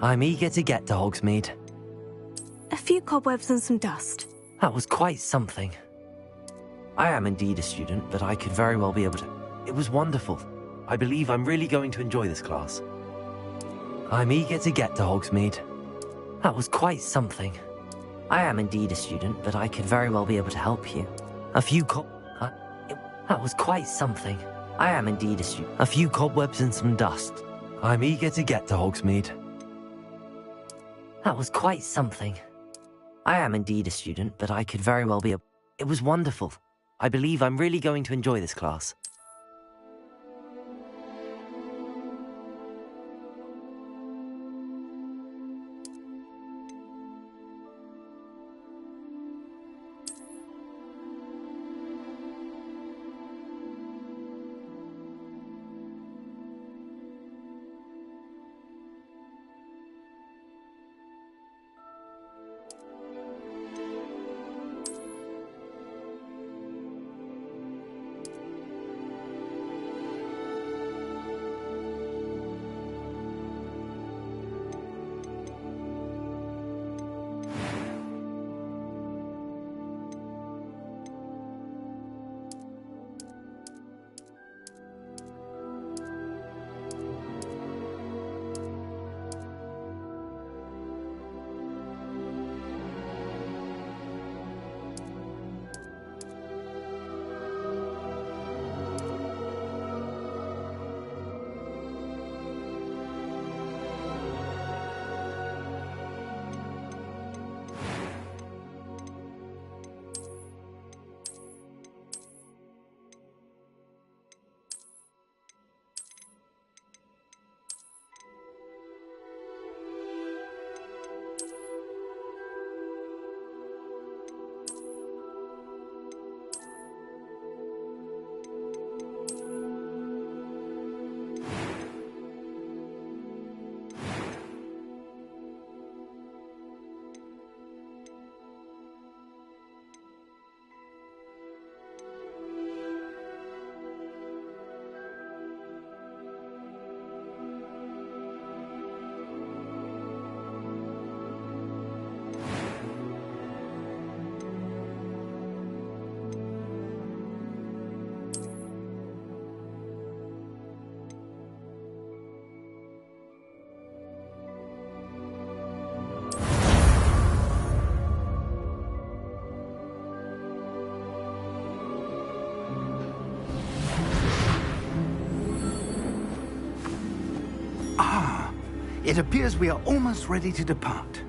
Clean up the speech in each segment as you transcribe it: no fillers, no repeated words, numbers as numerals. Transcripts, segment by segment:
I'm eager to get to Hogsmeade. A few cobwebs and some dust. That was quite something. I am indeed a student, but I could very well be able to... It was wonderful. I believe I'm really going to enjoy this class. I'm eager to get to Hogsmeade. That was quite something. I am indeed a student, but I could very well be able to help you. A few That was quite something. I am indeed a student. A few cobwebs and some dust. I'm eager to get to Hogsmeade. That was quite something. I am indeed a student, but I could very well be a... It was wonderful. I believe I'm really going to enjoy this class. It appears we are almost ready to depart.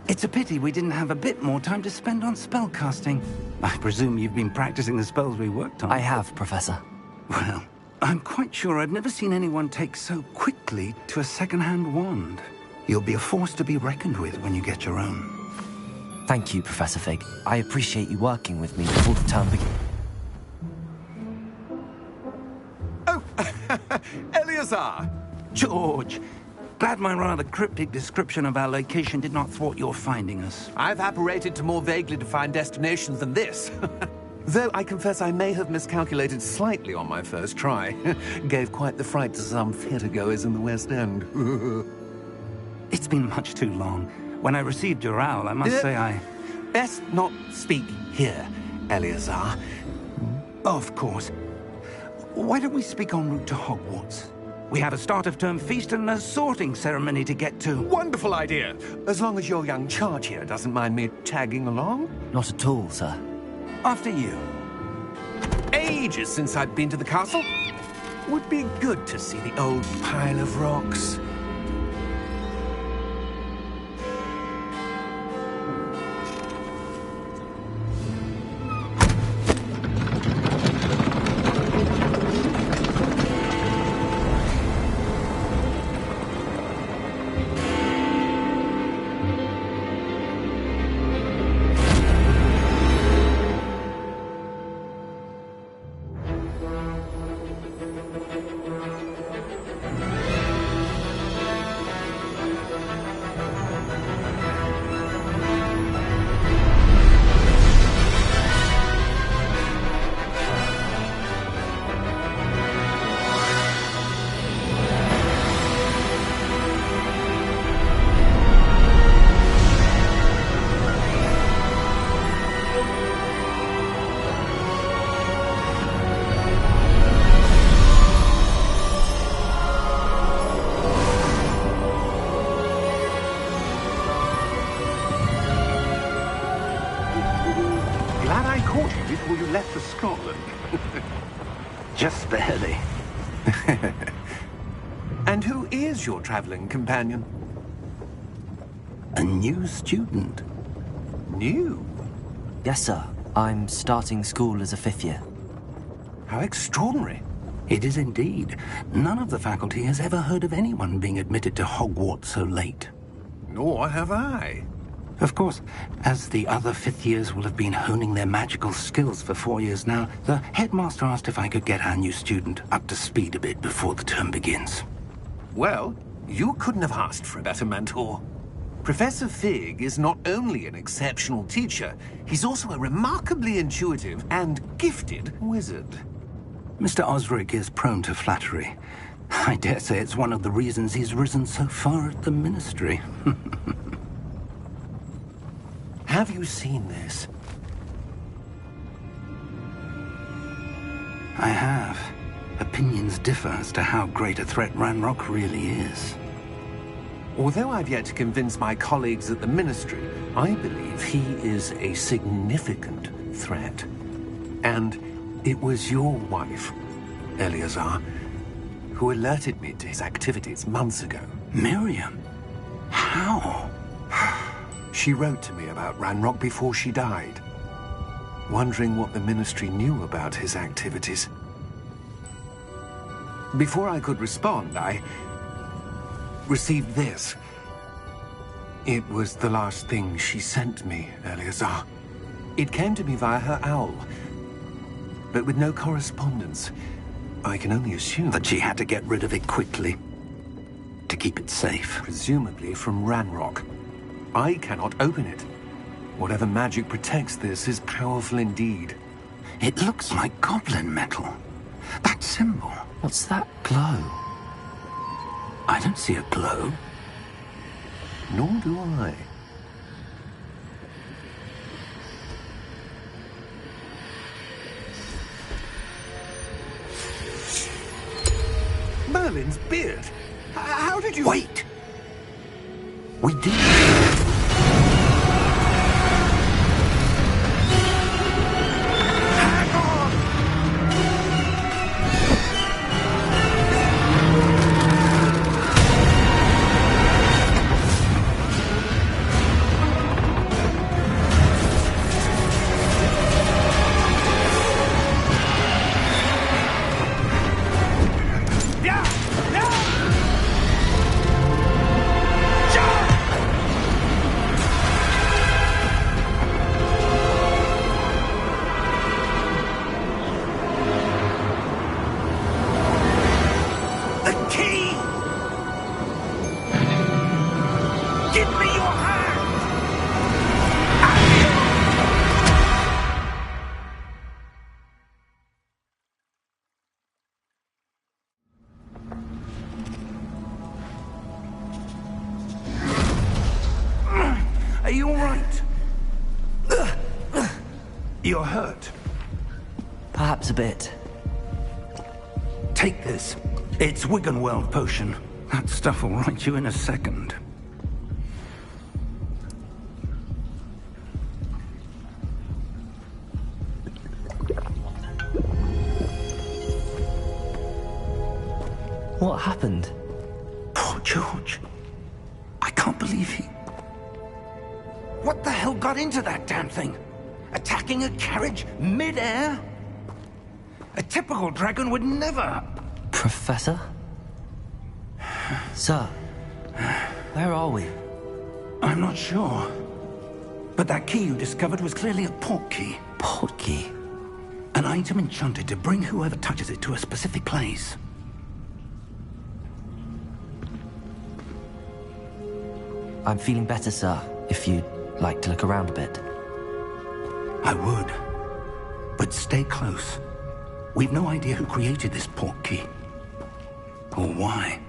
It's a pity we didn't have a bit more time to spend on spellcasting. I presume you've been practicing the spells we worked on. I have, Professor. Well, I'm quite sure I've never seen anyone take so quickly to a second-hand wand. You'll be a force to be reckoned with when you get your own. Thank you, Professor Fig. I appreciate you working with me before the term begins. Oh, Eleazar! George, glad my rather cryptic description of our location did not thwart your finding us. I've apparated to more vaguely defined destinations than this. Though I confess I may have miscalculated slightly on my first try. Gave quite the fright to some theatre-goers in the West End. It's been much too long. When I received your owl, I must say I... Best not speak here, Eleazar. Of course. Why don't we speak en route to Hogwarts? We have a start-of-term feast and a sorting ceremony to get to. Wonderful idea! As long as your young charge here doesn't mind me tagging along. Not at all, sir. After you. Ages since I've been to the castle. Would be good to see the old pile of rocks. Just barely. And who is your traveling companion? A new student. New? Yes, sir. I'm starting school as a 5th year. How extraordinary. It is indeed. None of the faculty has ever heard of anyone being admitted to Hogwarts so late. Nor have I. Of course, as the other 5th years will have been honing their magical skills for 4 years now, the headmaster asked if I could get our new student up to speed a bit before the term begins. Well, you couldn't have asked for a better mentor. Professor Fig is not only an exceptional teacher, he's also a remarkably intuitive and gifted wizard. Mr. Osric is prone to flattery. I dare say it's one of the reasons he's risen so far at the Ministry. Have you seen this? I have. Opinions differ as to how great a threat Ranrock really is. Although I've yet to convince my colleagues at the Ministry, I believe he is a significant threat. And it was your wife, Eleazar, who alerted me to his activities months ago. Miriam? How? She wrote to me about Ranrock before she died, wondering what the Ministry knew about his activities. Before I could respond, I received this. It was the last thing she sent me, Eleazar. It came to me via her owl, but with no correspondence. I can only assume That she had to get rid of it quickly, to keep it safe. presumably from Ranrock. I cannot open it. Whatever magic protects this is powerful indeed. It looks like goblin metal. That symbol. What's that glow? I don't see a glow. Nor do I. Merlin's beard? How did you... Wait! We did. Are you all right? You're hurt. Perhaps a bit. Take this. It's Wiggenweld potion. That stuff will right you in a second. What happened? Poor George. I can't believe he... What the hell got into that damn thing? Attacking a carriage mid-air? A typical dragon would never... Professor? Sir, where are we? I'm not sure. But that key you discovered was clearly a port key. Port key? An item enchanted to bring whoever touches it to a specific place. I'm feeling better, sir, if you'd like to look around a bit. I would. But stay close. We've no idea who created this port key. Or why.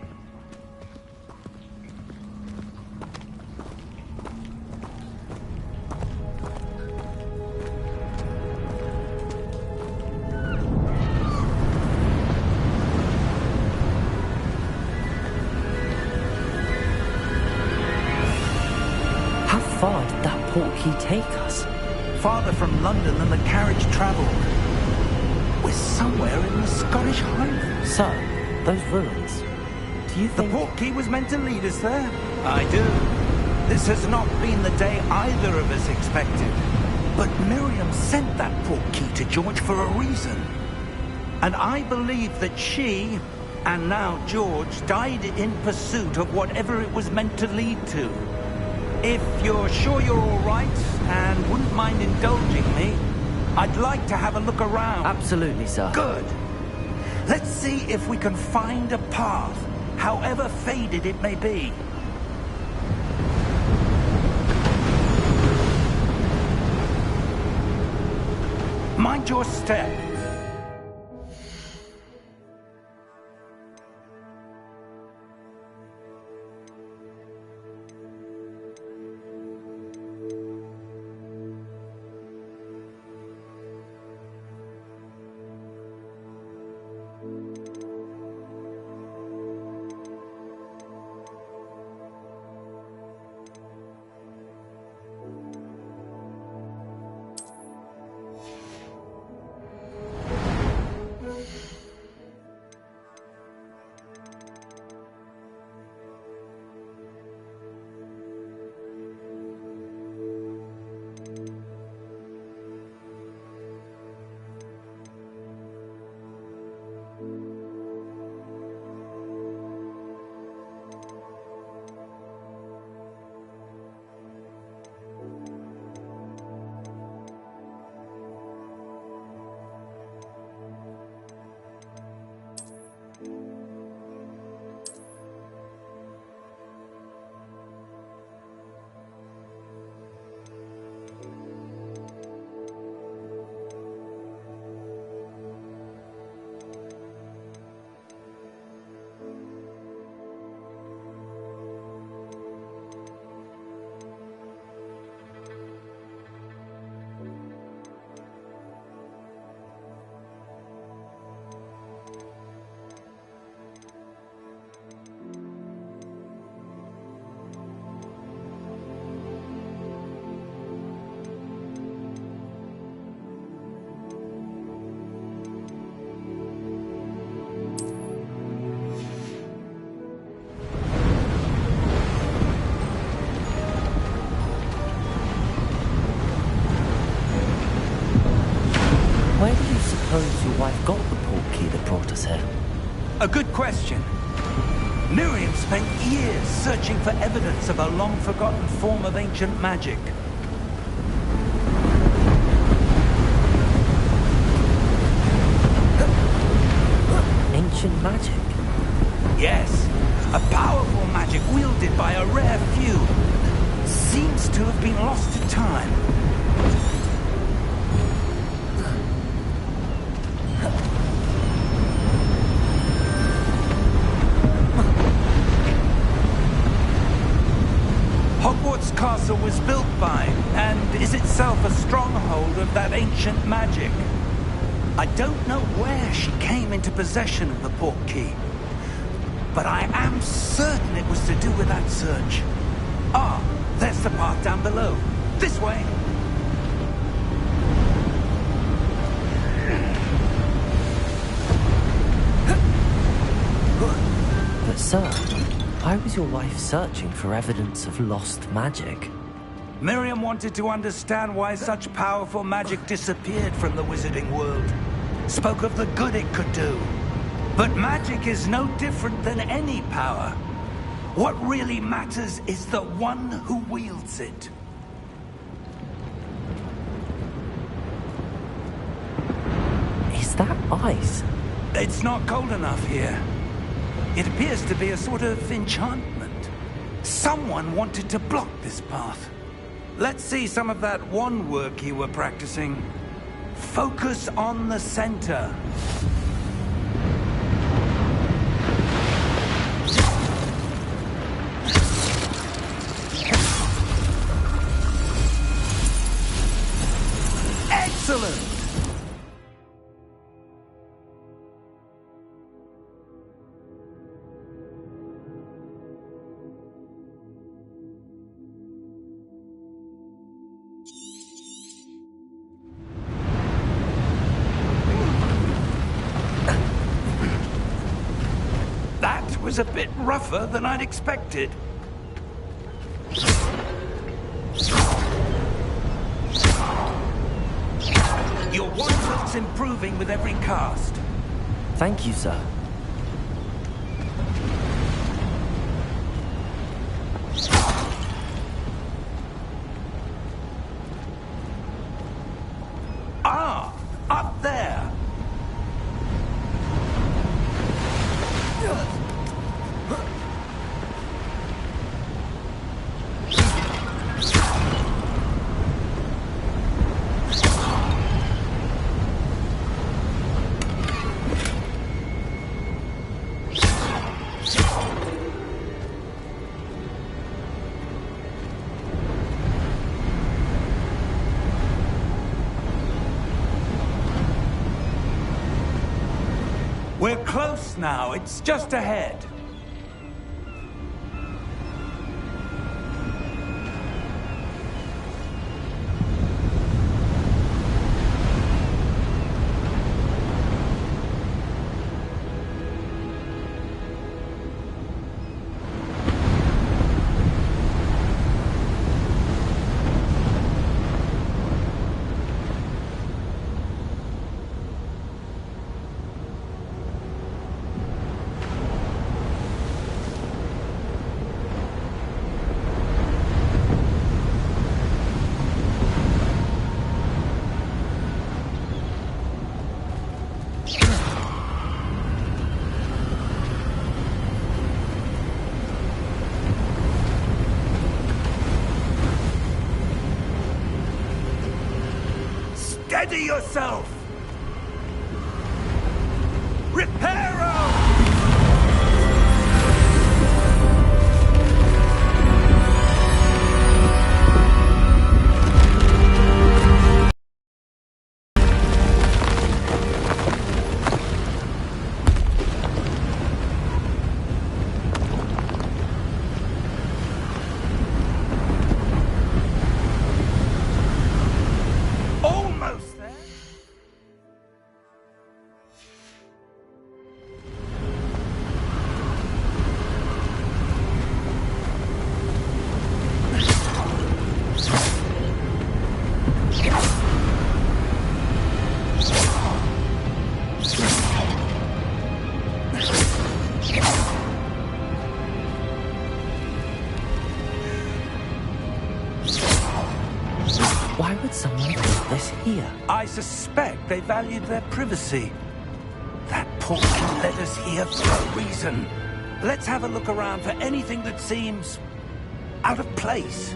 How far did that port key take us? Farther from London than the carriage traveled. We're somewhere in the Scottish Highlands. Sir, those ruins. Do you The think... portkey was meant to lead us there? I do. This has not been the day either of us expected. But Miriam sent that portkey to George for a reason. And I believe that she, and now George, died in pursuit of whatever it was meant to lead to. If you're sure you're all right, and wouldn't mind indulging me, I'd like to have a look around. Absolutely, sir. Good. Let's see if we can find a path, however faded it may be. Mind your step. Where do you suppose your wife got the portkey that brought us here? A good question. Miriam spent years searching for evidence of a long-forgotten form of ancient magic. Ancient magic? Yes, a powerful magic wielded by a rare few. Seems to have been lost to time. Hogwarts Castle was built by, and is itself a stronghold of that ancient magic. I don't know where she came into possession of the portkey, but I am certain it was to do with that search. Ah, there's the path down below. This way. But sir, why was your wife searching for evidence of lost magic? Miriam wanted to understand why such powerful magic disappeared from the wizarding world. Spoke of the good it could do. But magic is no different than any power. What really matters is the one who wields it. Is that ice? It's not cold enough here. It appears to be a sort of enchantment. Someone wanted to block this path. Let's see some of that wand work you were practicing. Focus on the center. Excellent! was a bit rougher than I'd expected. Your wand looks improving with every cast. Thank you, sir. Ah, up there. We're close now. It's just ahead. Steady yourself! Reparo! Almost there. Why would someone put this here? I suspect they valued their privacy. That portal led us here for a reason. Let's have a look around for anything that seems out of place.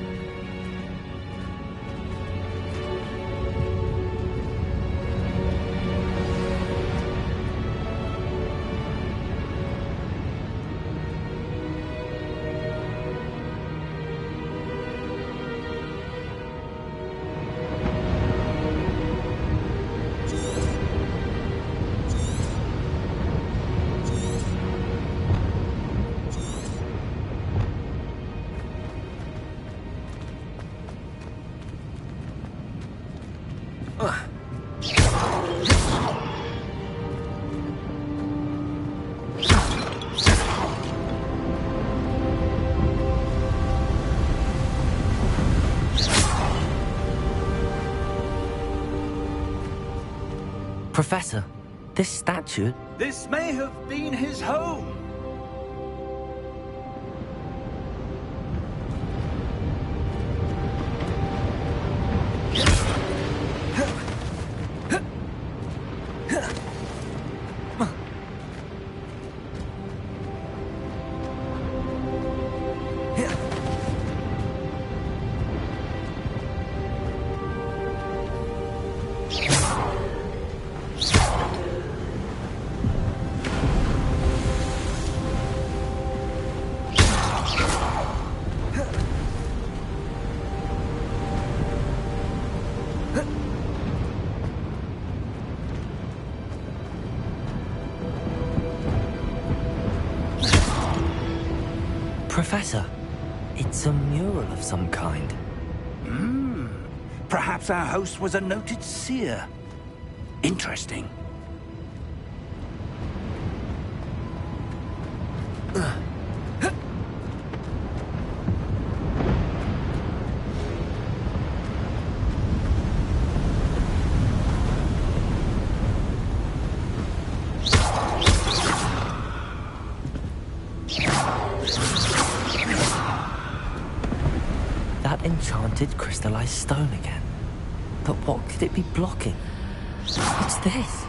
Professor, this statue... This may have been his home. Professor, it's a mural of some kind. Perhaps our host was a noted seer. Interesting. That enchanted crystallized stone again. But what could it be blocking? What's this?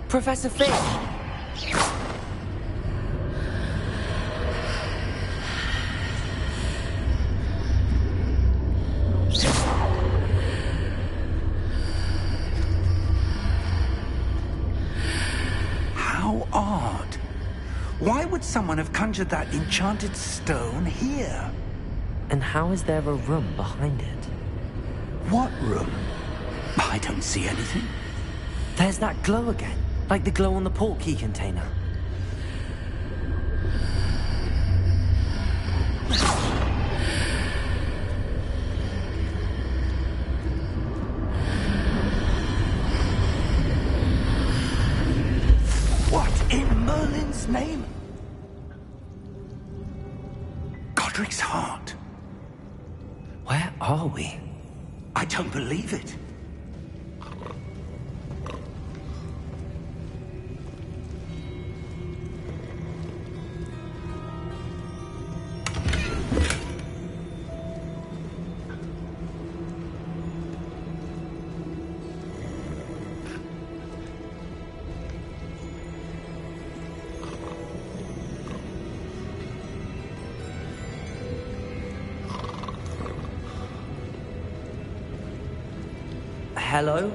Professor Fish! How odd. Why would someone have conjured that enchanted stone here? And how is there a room behind it? What room? I don't see anything. There's that glow again, like the glow on the portkey container. What in Merlin's name? Godric's heart. Where are we? I don't believe it. Hello?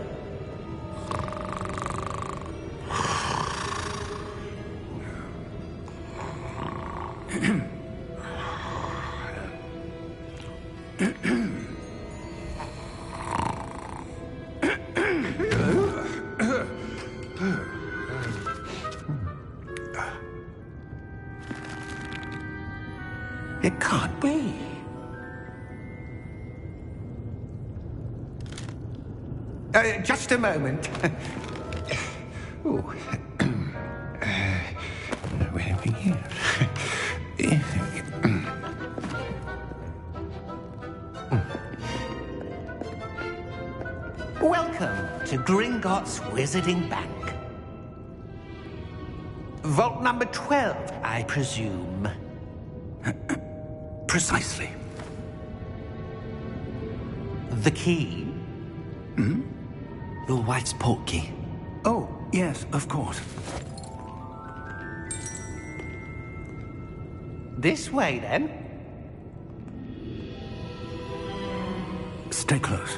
It can't be. Just a moment. Ooh. Where are we here? Welcome to Gringotts Wizarding Bank. Vault number 12, I presume. Precisely. The key? Your wife's portkey. Oh, yes, of course. This way, then. Stay close.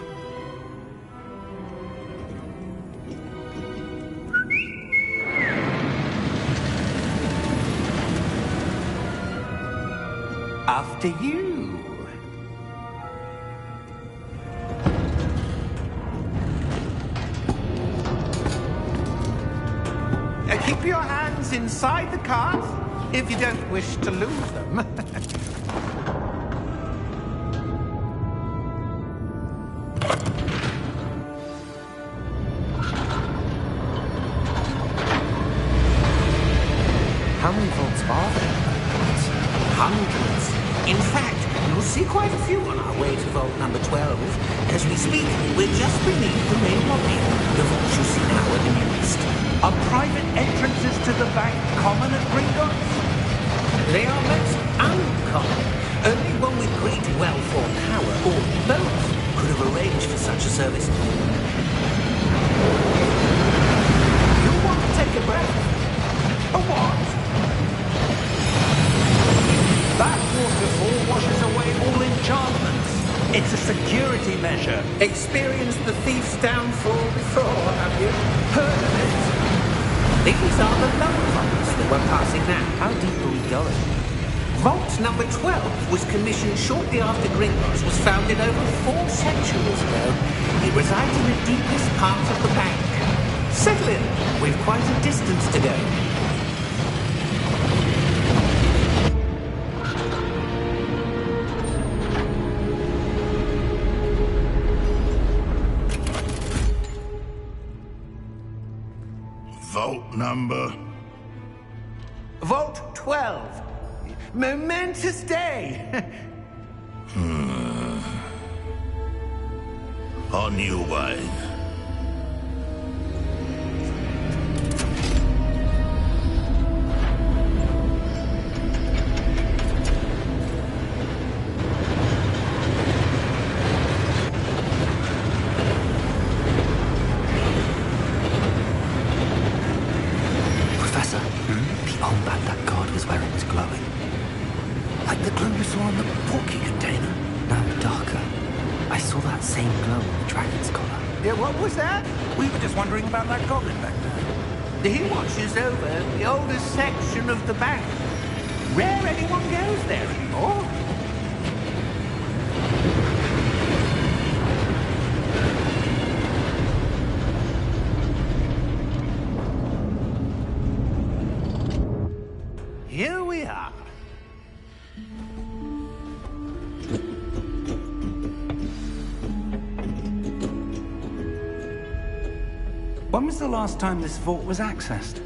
After you. Keep your hands inside the cart if you don't wish to lose them. How many vaults are there? Hundreds. In fact, you'll see quite a few on our way to vault number 12. As we speak, we're just beneath the main lobby. The vaults you see now are the newest. Are private entrances to the bank common at Gringotts? They are most uncommon. Only one with great wealth or power, or both, could have arranged for such a service. You want to take a breath? A what? That waterfall washes away all enchantments. It's a security measure. Experienced the thief's downfall before, have you? Heard of it? These are the lower vaults that we're passing now. How deep are we going? Vault number 12 was commissioned shortly after Gringotts was founded over 4 centuries ago. It resides in the deepest part of the bank. Settle in. We've quite a distance to go. Vault number... Vault 12. Momentous day. On you, wine. Professor, the armband that guard was wearing was glowing. Like the glow you saw on the porky container. No, darker. I saw that same glow on the dragon's collar. Yeah, what was that? We were just wondering about that goblin back there. He watches over the oldest section of the bank. Rare anyone goes there anymore. Here we are. When was the last time this vault was accessed?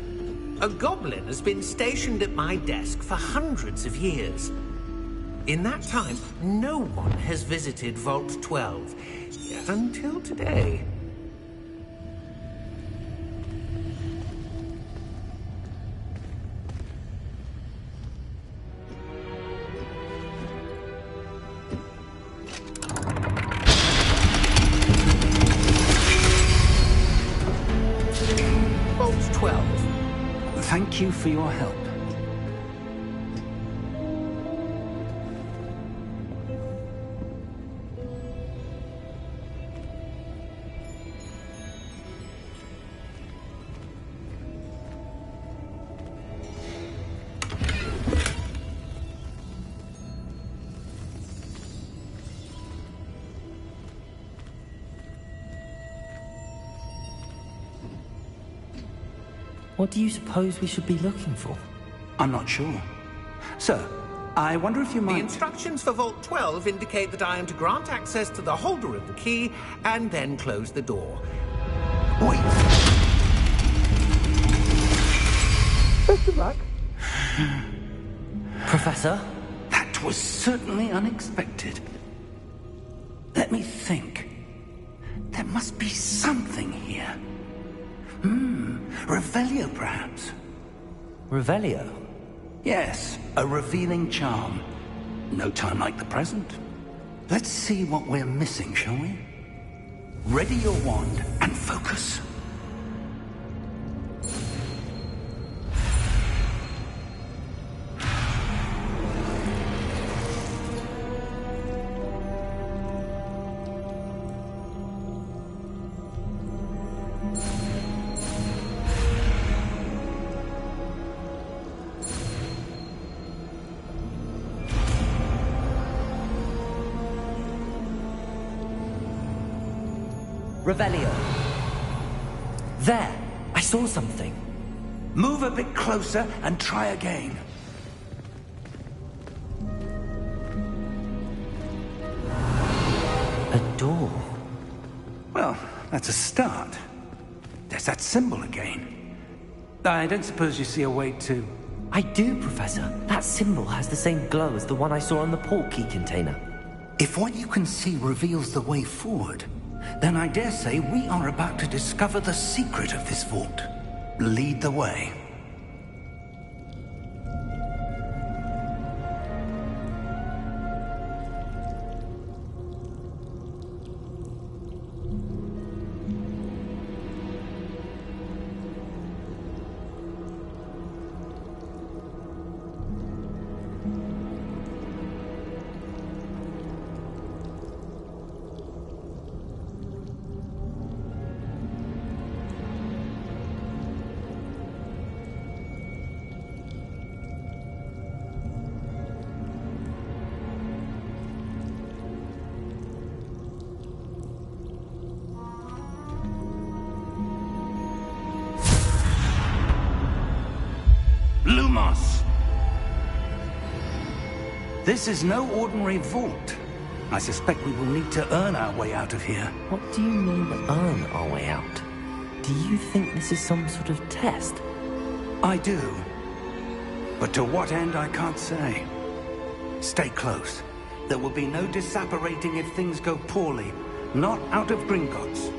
A goblin has been stationed at my desk for hundreds of years. In that time, no one has visited Vault 12, yet until today. Vault 12. Thank you for your help. What do you suppose we should be looking for? I'm not sure. Sir, I wonder if you The might... instructions for Vault 12 indicate that I am to grant access to the holder of the key and then close the door. Wait! Best of luck. Professor? That was certainly unexpected. Let me think. There must be something here. Revelio, perhaps? Revelio? Yes, a revealing charm. No time like the present. Let's see what we're missing, shall we? Ready your wand and focus. Revelio. There! I saw something. Move a bit closer and try again. A door. Well, that's a start. There's that symbol again. I don't suppose you see a way to... I do, Professor. That symbol has the same glow as the one I saw on the port key container. If what you can see reveals the way forward, then I dare say we are about to discover the secret of this vault. Lead the way. Lumos! This is no ordinary vault. I suspect we will need to earn our way out of here. What do you mean, earn our way out? Do you think this is some sort of test? I do. But to what end, I can't say. Stay close. There will be no disapparating if things go poorly. Not out of Gringotts.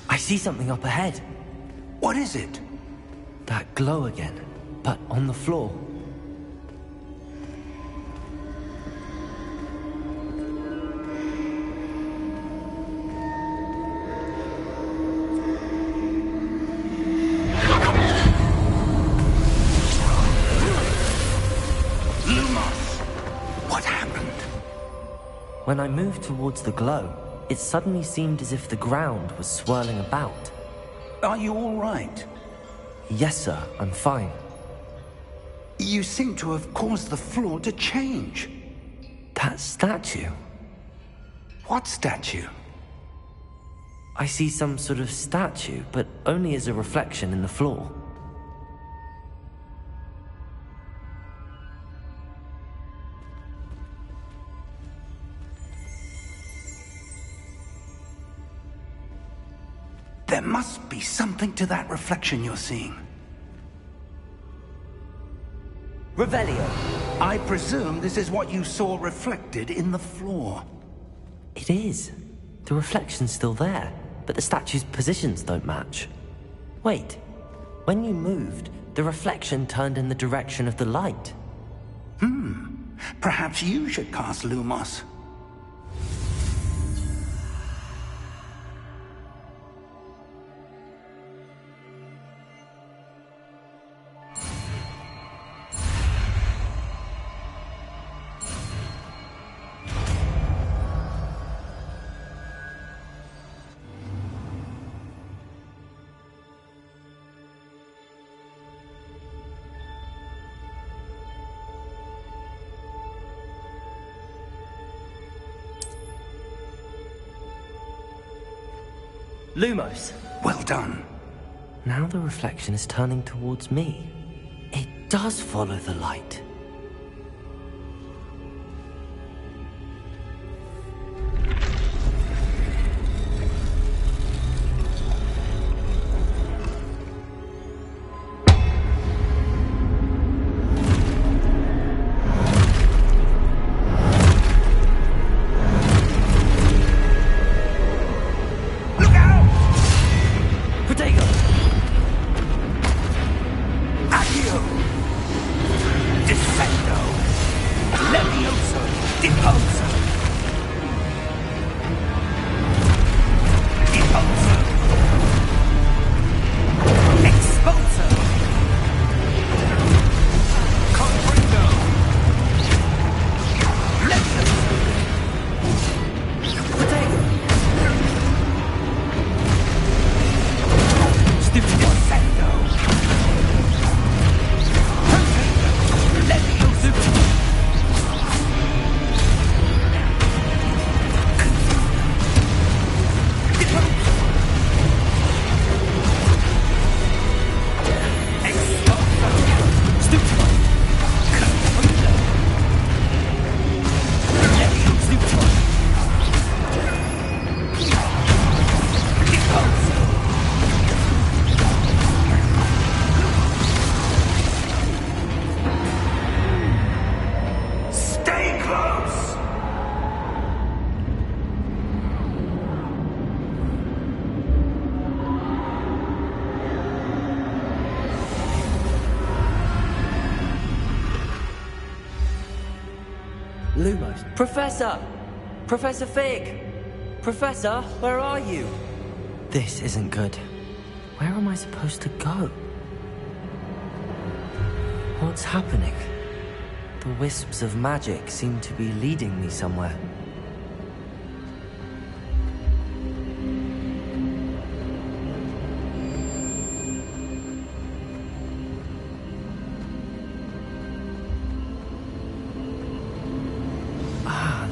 I see something up ahead. What is it? That glow again, but on the floor. Lumos! What happened? When I moved towards the glow, it suddenly seemed as if the ground was swirling about. Are you all right? Yes, sir, I'm fine. You seem to have caused the floor to change. That statue? What statue? I see some sort of statue, but only as a reflection in the floor. There must be something to that reflection you're seeing. Revelio! I presume this is what you saw reflected in the floor. It is. The reflection's still there, but the statue's positions don't match. Wait, when you moved, the reflection turned in the direction of the light. Perhaps you should cast Lumos. Lumos! Well done. Now the reflection is turning towards me. It does follow the light. Lumos. Professor! Professor Fig! Professor, where are you? This isn't good. Where am I supposed to go? What's happening? The wisps of magic seem to be leading me somewhere.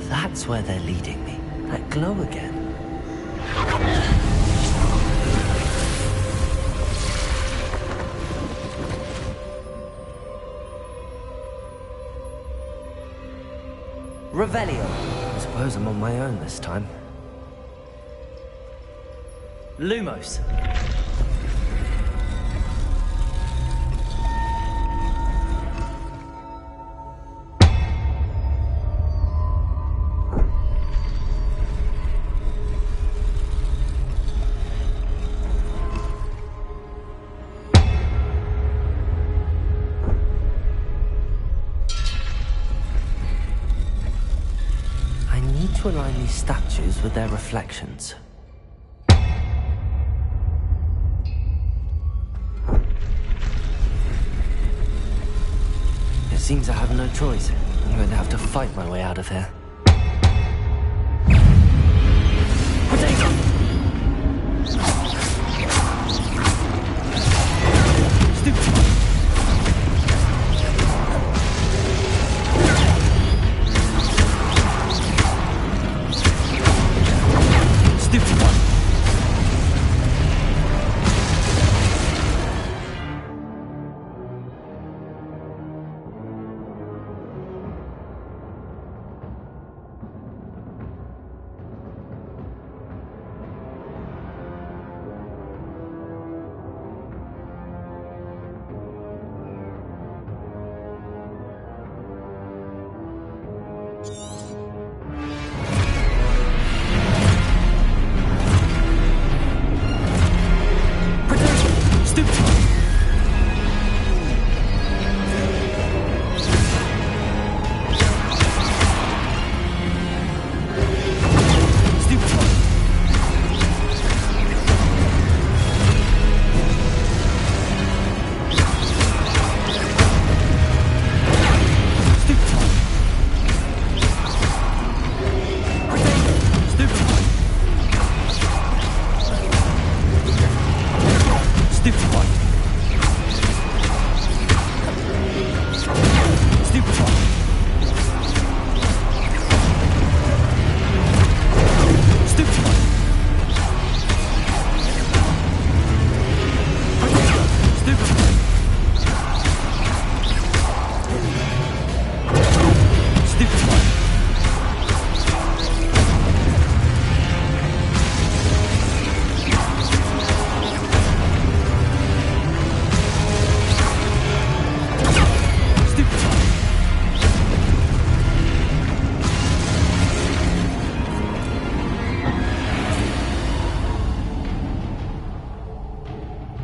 That's where they're leading me. That glow again. Revelio. I suppose I'm on my own this time. Lumos. To align these statues with their reflections. It seems I have no choice. I'm going to have to fight my way out of here.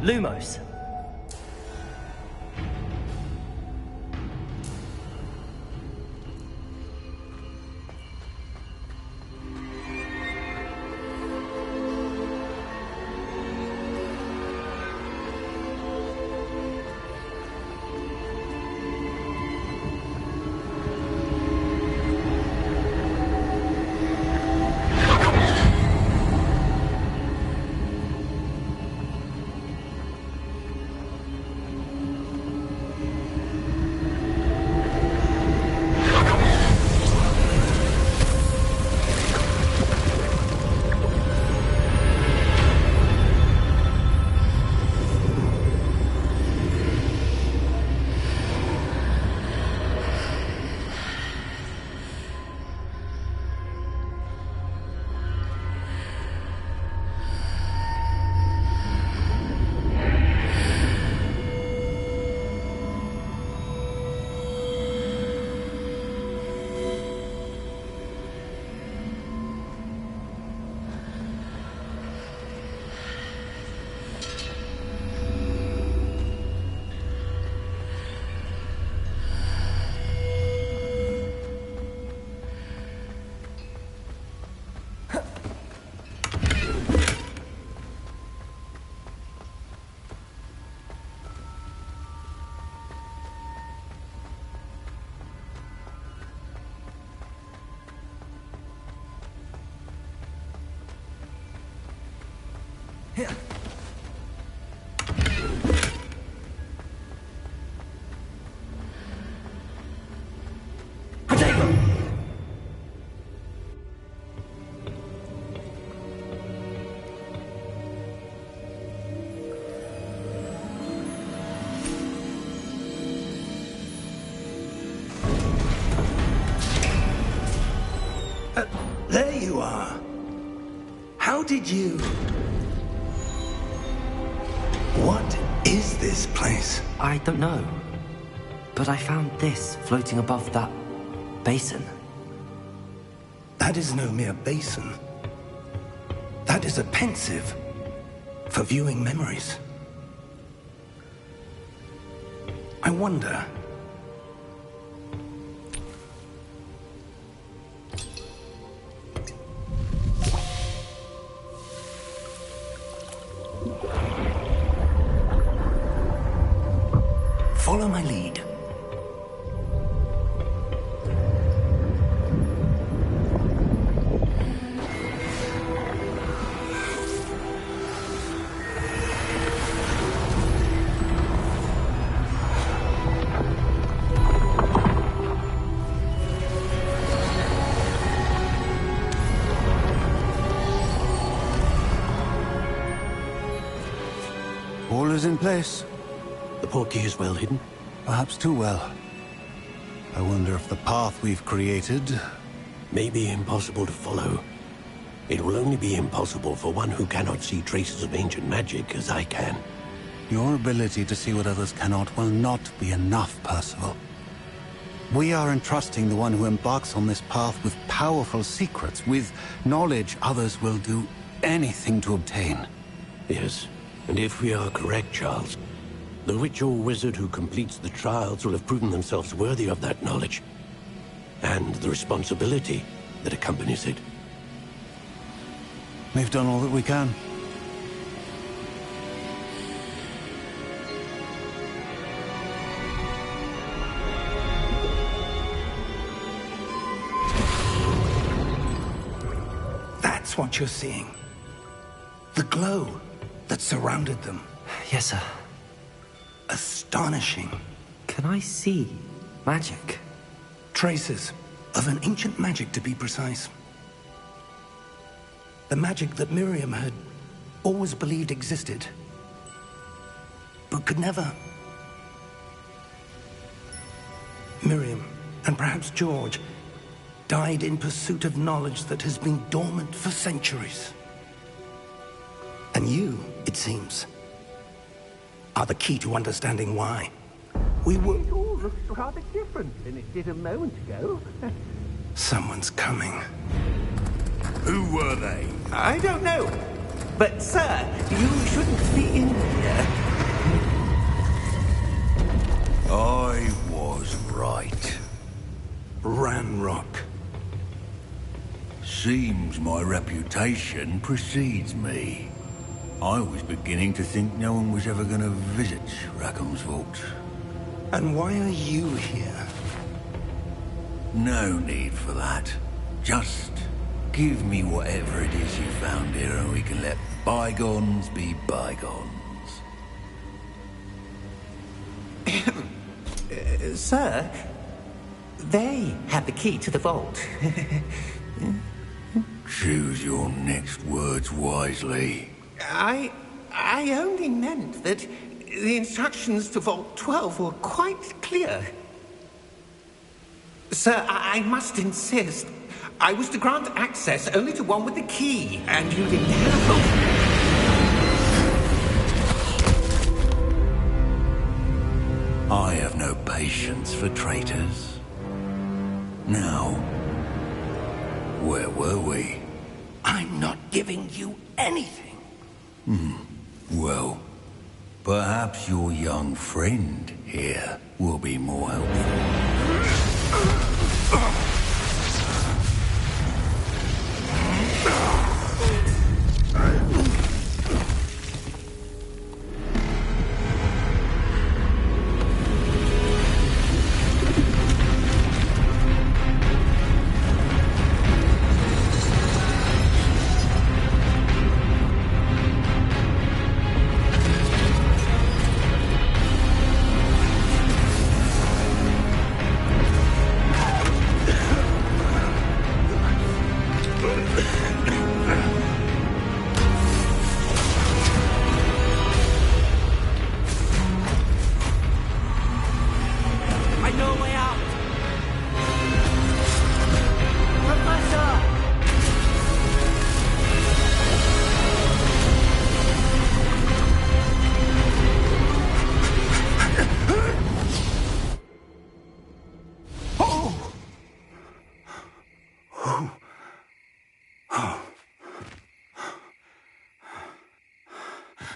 Lumos. How did you... What is this place? I don't know. But I found this floating above that basin. That is no mere basin. That is a pensive for viewing memories. I wonder... Follow my lead. All is in place. The portkey is well hidden? Perhaps too well. I wonder if the path we've created... May be impossible to follow. It will only be impossible for one who cannot see traces of ancient magic as I can. Your ability to see what others cannot will not be enough, Percival. We are entrusting the one who embarks on this path with powerful secrets, with knowledge others will do anything to obtain. Yes, and if we are correct, Charles, the witch or wizard who completes the trials will have proven themselves worthy of that knowledge, and the responsibility that accompanies it. We've done all that we can. That's what you're seeing. The glow that surrounded them. Yes, sir. Astonishing. Can I see magic? Traces of an ancient magic, to be precise. The magic that Miriam had always believed existed, but could never. Miriam, and perhaps George, died in pursuit of knowledge that has been dormant for centuries. And you, it seems, are the key to understanding why. We were... It all looks rather different than it did a moment ago. Someone's coming. Who were they? I don't know. But, sir, you shouldn't be in here. I was right. Ranrock. Seems my reputation precedes me. I was beginning to think no one was ever going to visit Rackham's vault. And why are you here? No need for that. Just give me whatever it is you found here and we can let bygones be bygones. Sir, they have the key to the vault. Choose your next words wisely. I only meant that the instructions to Vault 12 were quite clear. Sir, I must insist. I was to grant access only to one with the key, and you didn't have them. I have no patience for traitors. Now, where were we? I'm not giving you anything. Well, perhaps your young friend here will be more helpful.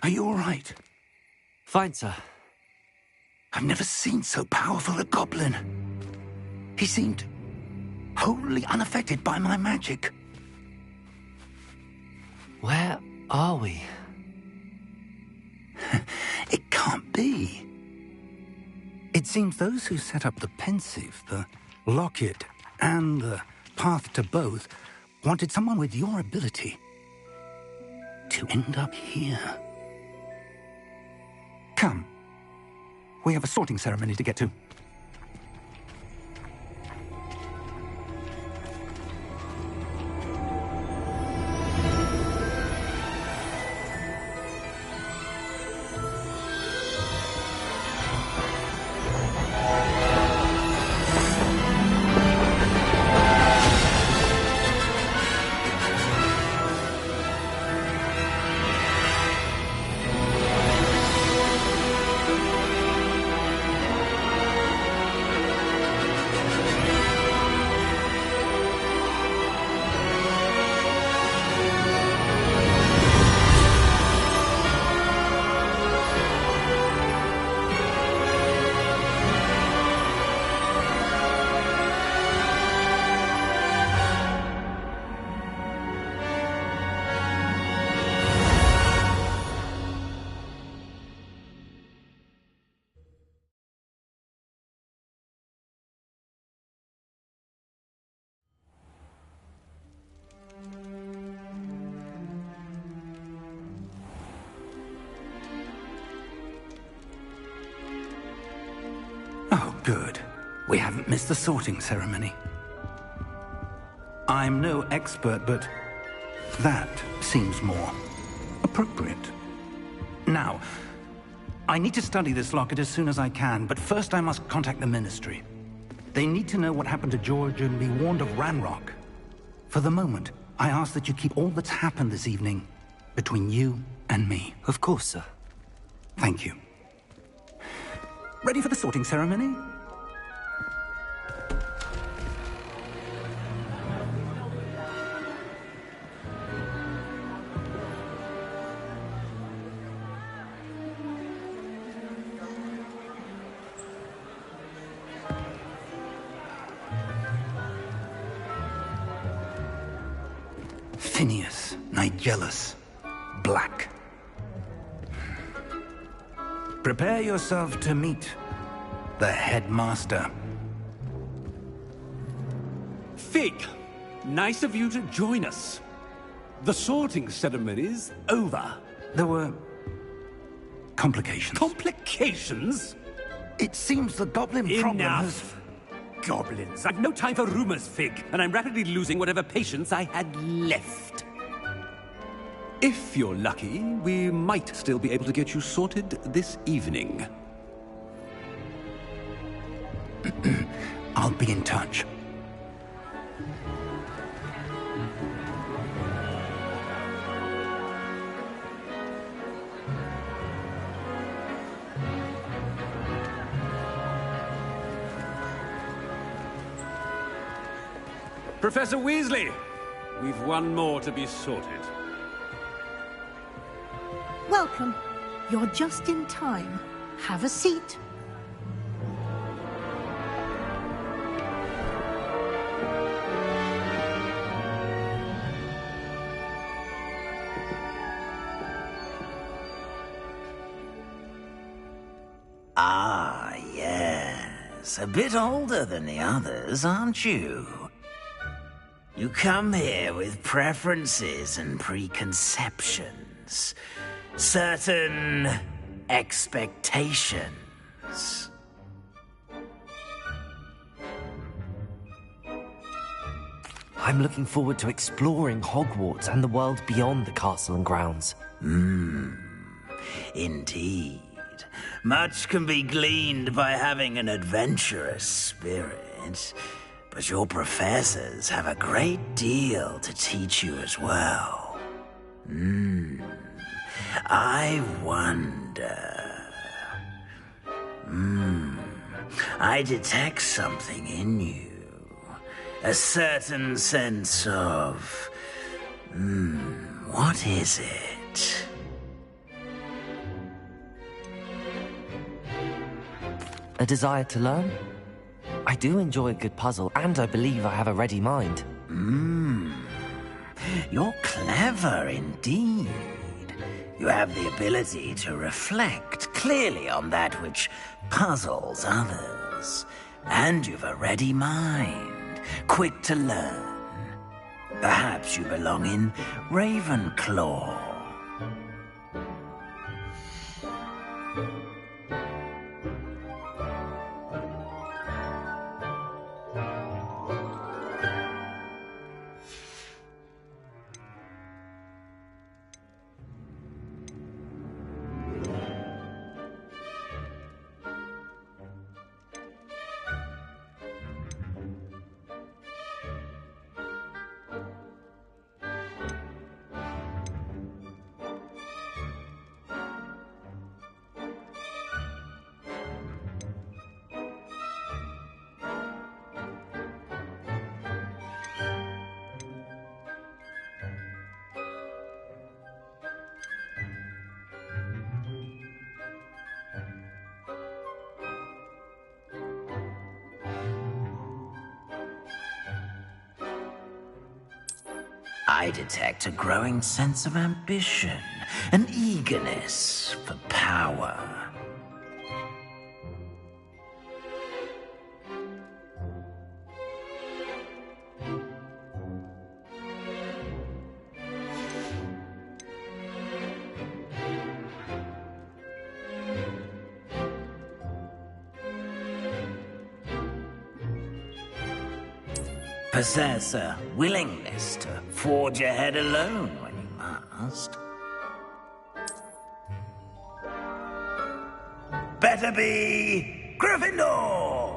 Are you all right? Fine, sir. I've never seen so powerful a goblin. He seemed wholly unaffected by my magic. Where are we? It can't be. It seems those who set up the pensive, the locket, and the path to both wanted someone with your ability to end up here. Come. We have a sorting ceremony to get to. Oh, good. We haven't missed the sorting ceremony. I'm no expert, but that seems more appropriate. Now, I need to study this locket as soon as I can, but first I must contact the Ministry. They need to know what happened to George and be warned of Ranrock. For the moment, I ask that you keep all that's happened this evening between you and me. Of course, sir. Thank you. Ready for the sorting ceremony? Phineas, Nigellus, Black. Prepare yourself to meet the headmaster. Fig, nice of you to join us. The sorting ceremony's over. There were complications. Complications? It seems the goblin problem has... Enough! Goblins. I've no time for rumors, Fig, and I'm rapidly losing whatever patience I had left. If you're lucky, we might still be able to get you sorted this evening. I'll be in touch. Professor Weasley, we've one more to be sorted. Welcome. You're just in time. Have a seat. Ah, yes. A bit older than the others, aren't you? You come here with preferences and preconceptions. Certain expectations. I'm looking forward to exploring Hogwarts and the world beyond the castle and grounds. Indeed. Much can be gleaned by having an adventurous spirit, but your professors have a great deal to teach you as well. I wonder... I detect something in you. A certain sense of... what is it? desire to learn. I do enjoy a good puzzle, and I believe I have a ready mind. You're clever indeed. You have the ability to reflect clearly on that which puzzles others. And you've a ready mind, quick to learn. Perhaps you belong in Ravenclaw. I detect a growing sense of ambition, an eagerness for power. Possess a willingness to forge ahead alone when you must. Better be Gryffindor!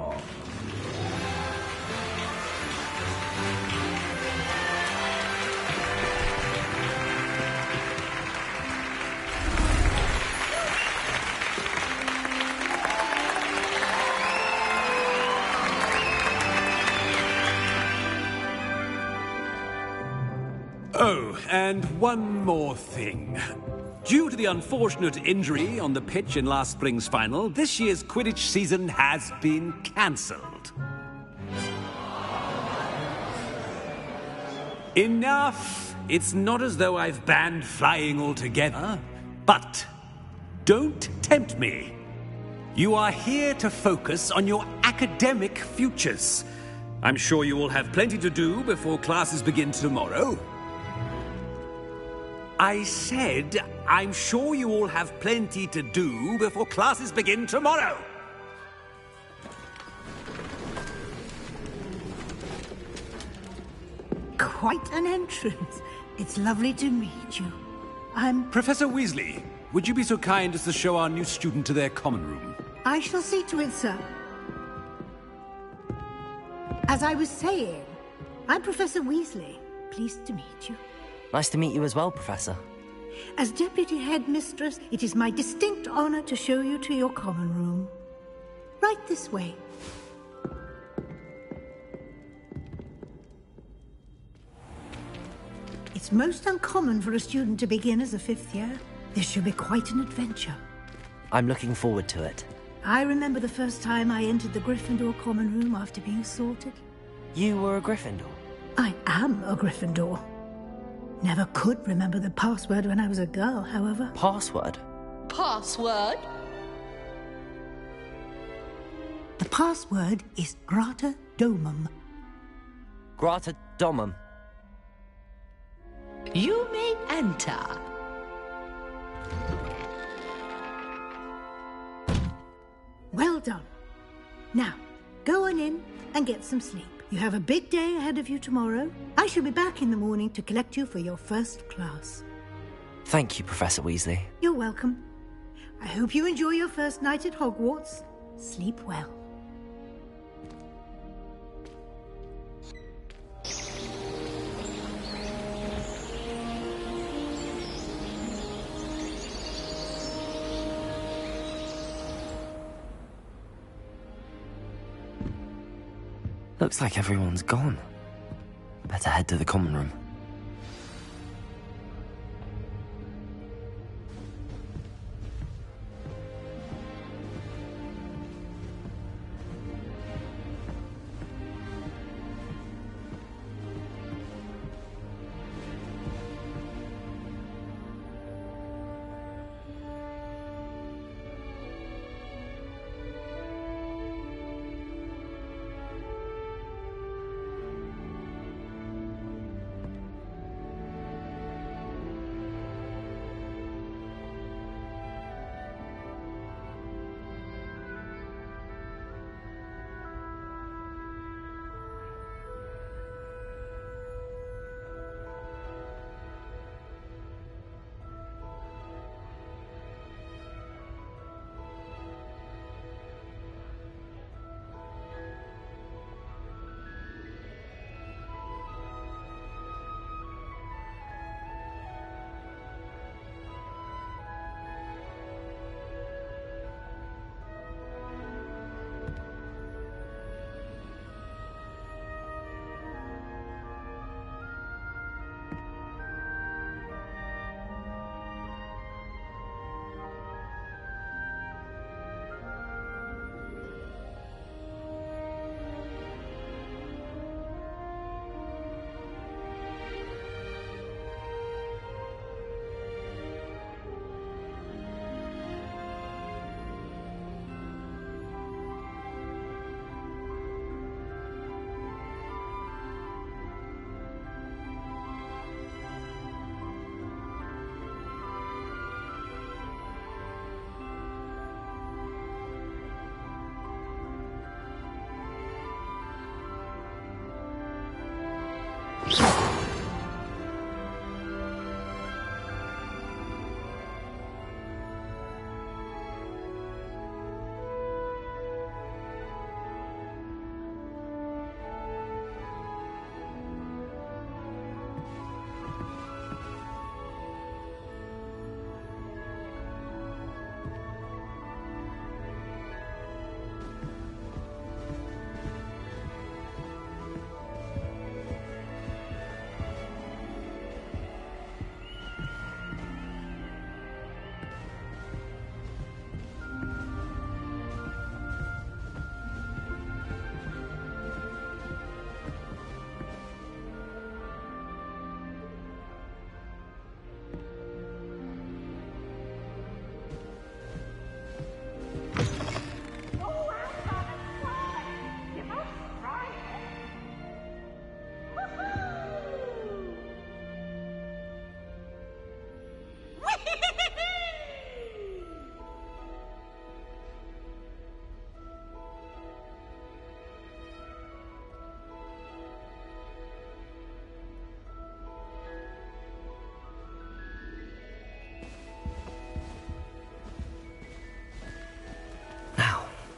Oh, and one more thing. Due to the unfortunate injury on the pitch in last spring's final, this year's Quidditch season has been cancelled. Enough! It's not as though I've banned flying altogether, but don't tempt me. You are here to focus on your academic futures. I'm sure you will have plenty to do before classes begin tomorrow. I said, I'm sure you all have plenty to do before classes begin tomorrow. Quite an entrance. It's lovely to meet you. I'm... Professor Weasley, would you be so kind as to show our new student to their common room? I shall see to it, sir. As I was saying, I'm Professor Weasley. Pleased to meet you. Nice to meet you as well, Professor. As Deputy Headmistress, it is my distinct honor to show you to your common room. Right this way. It's most uncommon for a student to begin as a fifth year. This should be quite an adventure. I'm looking forward to it. I remember the first time I entered the Gryffindor common room after being sorted. You were a Gryffindor? I am a Gryffindor. Never could remember the password when I was a girl, however. Password? Password? The password is Grata Domum. Grata Domum. You may enter. Well done. Now, go on in and get some sleep. You have a big day ahead of you tomorrow. I shall be back in the morning to collect you for your first class. Thank you, Professor Weasley. You're welcome. I hope you enjoy your first night at Hogwarts. Sleep well. Looks like everyone's gone. Better head to the common room.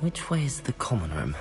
Which way is the common room?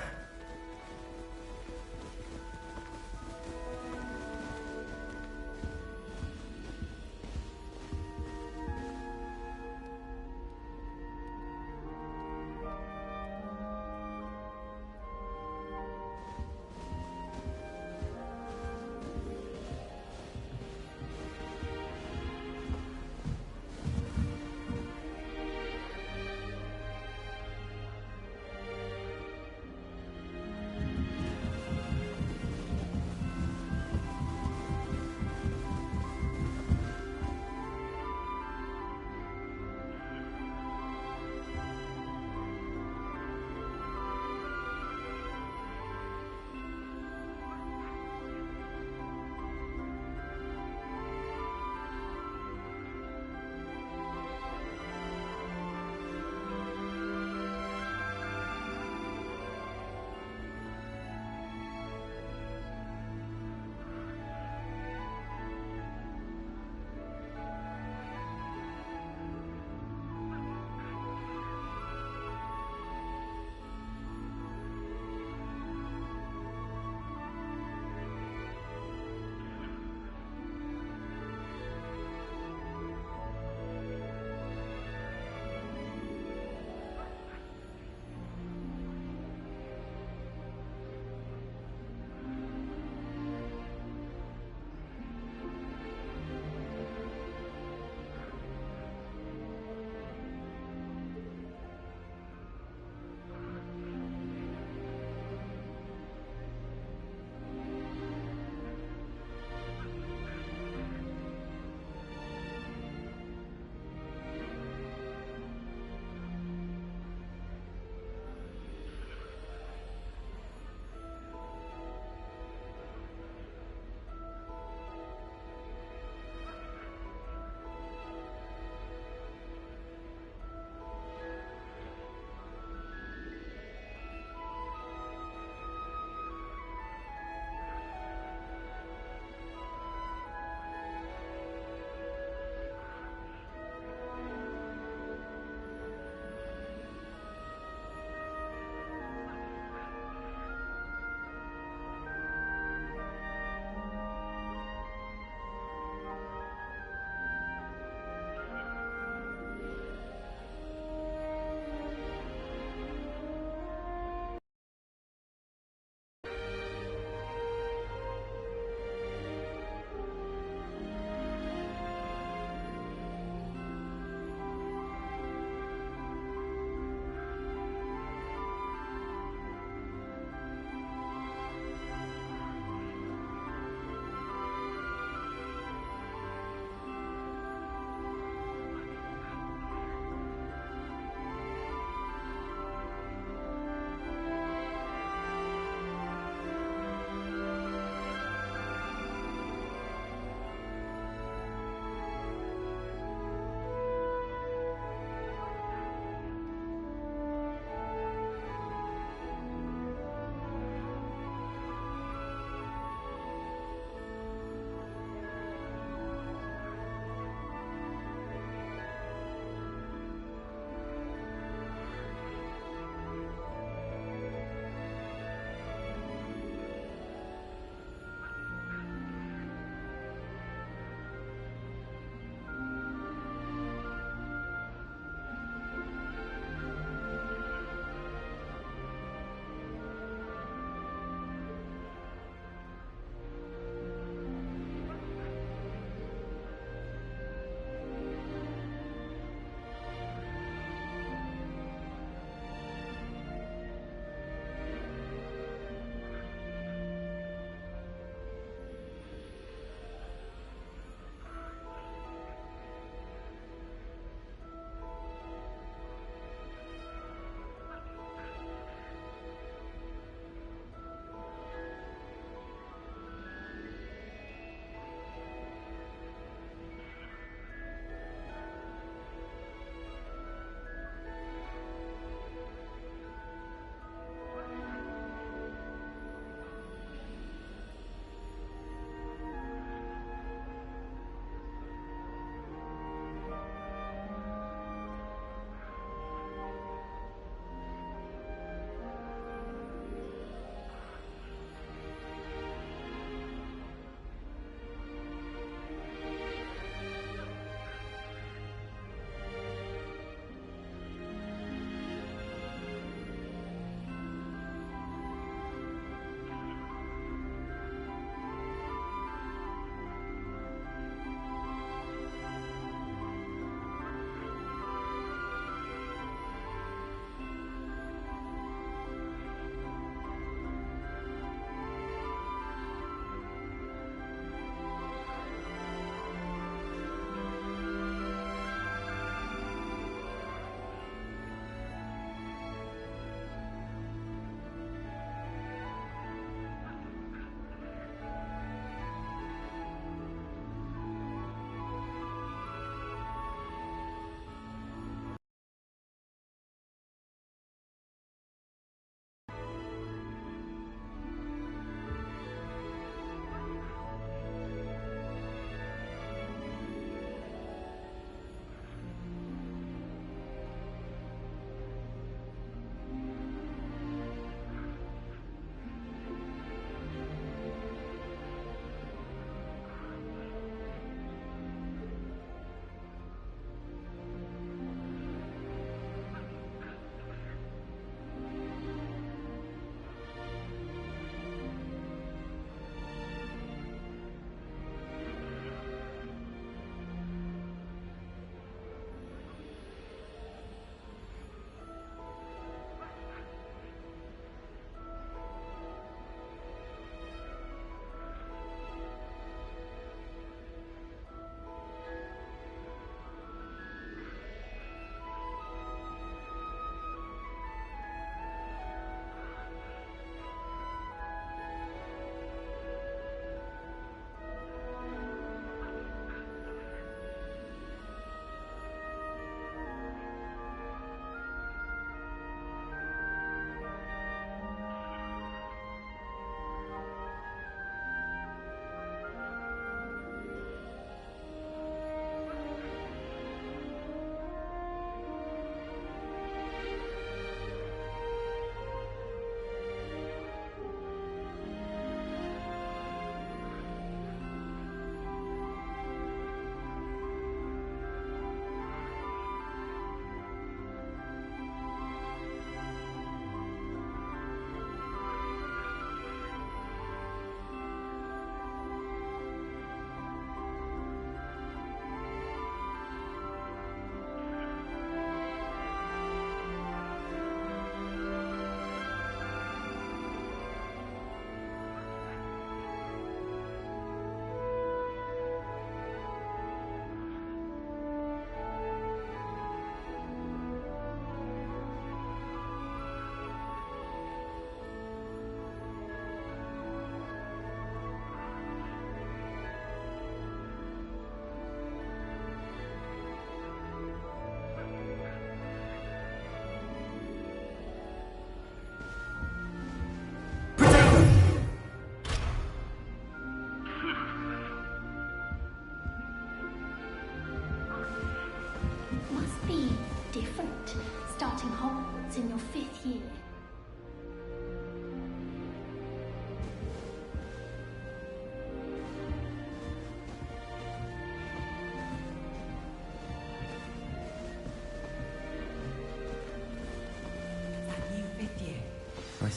different, starting Hogwarts in your 5th year.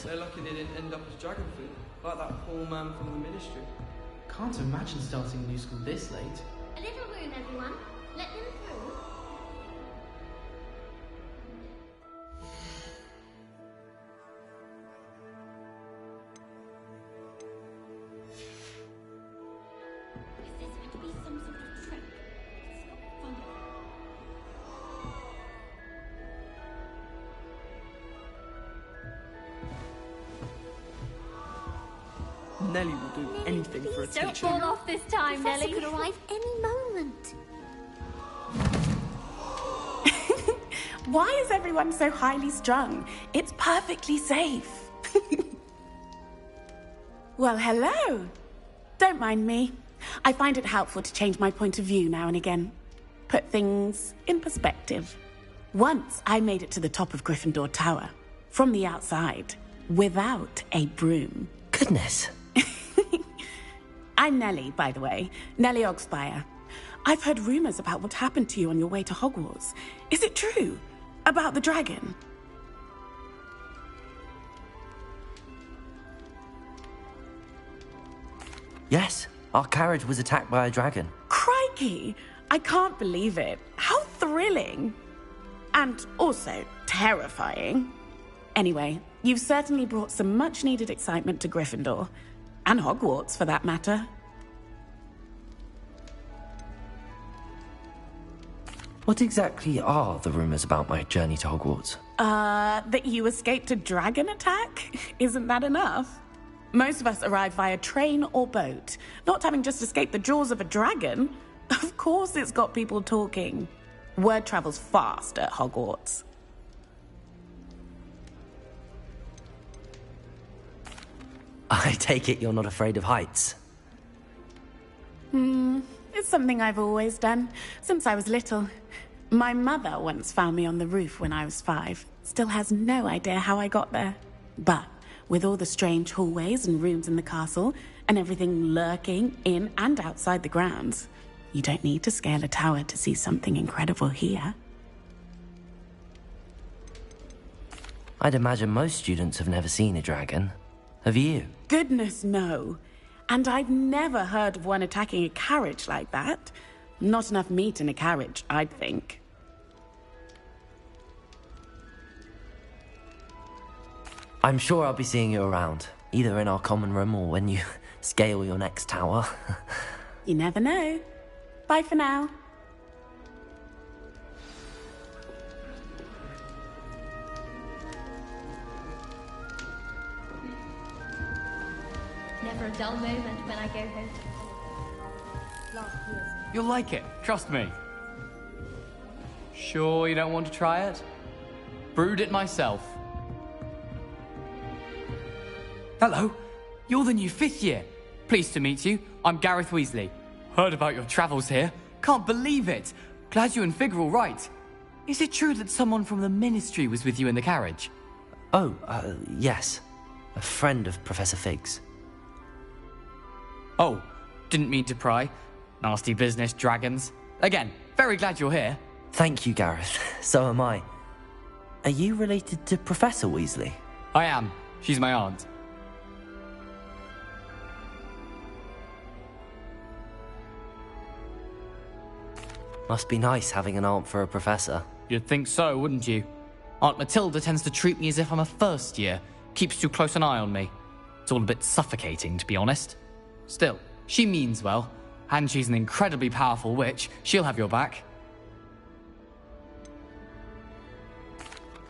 They're lucky they didn't end up as dragon food, like that poor man from the Ministry. Can't imagine starting a new school this late. A little room, everyone. Let them through. Is this going to be some sort of trick? It's not funny. Nellie will do anything for a teacher. Don't fall off this time, Professor Nellie. could arrive any moment. Why is everyone so highly strung? It's perfectly safe. Well, hello. Don't mind me. I find it helpful to change my point of view now and again. Put things in perspective. Once I made it to the top of Gryffindor Tower, from the outside, without a broom. Goodness. I'm Nellie, by the way. Nellie Ogspire. I've heard rumors about what happened to you on your way to Hogwarts. Is it true? About the dragon? Yes, our carriage was attacked by a dragon. Crikey! I can't believe it. How thrilling. And also terrifying. Anyway, you've certainly brought some much-needed excitement to Gryffindor. And Hogwarts, for that matter. What exactly are the rumors about my journey to Hogwarts? That you escaped a dragon attack? Isn't that enough? Most of us arrive via train or boat, not having just escaped the jaws of a dragon. Of course it's got people talking. Word travels fast at Hogwarts. I take it you're not afraid of heights. It's something I've always done, since I was little. My mother once found me on the roof when I was 5. Still has no idea how I got there. But with all the strange hallways and rooms in the castle, and everything lurking in and outside the grounds, you don't need to scale a tower to see something incredible here. I'd imagine most students have never seen a dragon. Have you? Goodness, no. And I've never heard of one attacking a carriage like that. Not enough meat in a carriage, I'd think. I'm sure I'll be seeing you around, either in our common room or when you scale your next tower. You never know. Bye for now. Never a dull moment when I go home. You'll like it, trust me. Sure you don't want to try it? Brewed it myself. Hello, you're the new 5th year. Pleased to meet you. I'm Gareth Weasley. Heard about your travels here. Can't believe it. Glad you and Fig are all right. Is it true that someone from the Ministry was with you in the carriage? Oh, yes. A friend of Professor Fig's. Oh, didn't mean to pry. Nasty business, dragons. Again, very glad you're here. Thank you, Gareth. So am I. Are you related to Professor Weasley? I am. She's my aunt. Must be nice having an aunt for a professor. You'd think so, wouldn't you? Aunt Matilda tends to treat me as if I'm a first year. Keeps too close an eye on me. It's all a bit suffocating, to be honest. Still, she means well. And she's an incredibly powerful witch. She'll have your back.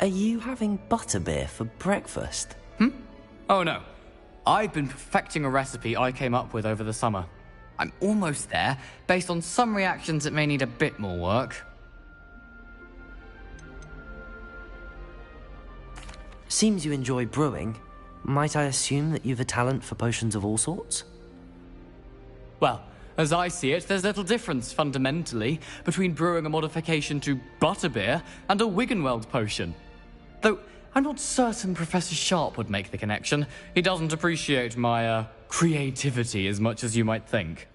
Are you having butterbeer for breakfast? Oh no. I've been perfecting a recipe I came up with over the summer. I'm almost there. Based on some reactions, it may need a bit more work. Seems you enjoy brewing. Might I assume that you've a talent for potions of all sorts? Well, As I see it, there's little difference, fundamentally, between brewing a modification to butterbeer and a Wiggenweld potion. Though, I'm not certain Professor Sharp would make the connection. He doesn't appreciate my, creativity as much as you might think.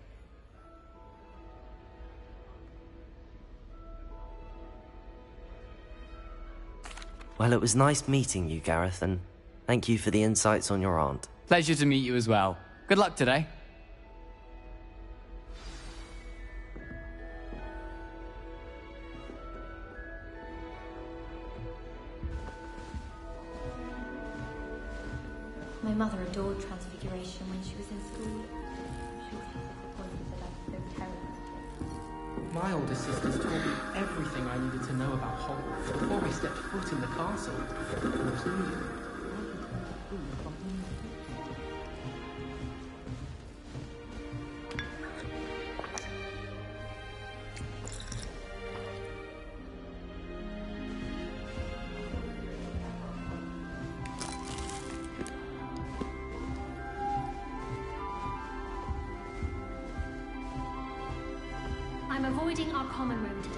Well, it was nice meeting you, Gareth, and thank you for the insights on your aunt. Pleasure to meet you as well. Good luck today. My mother adored Transfiguration when she was in school. She was disappointed that I was so terrible. My older sisters told me everything I needed to know about Hogwarts before I stepped foot in the castle, including... I'm avoiding our common room today.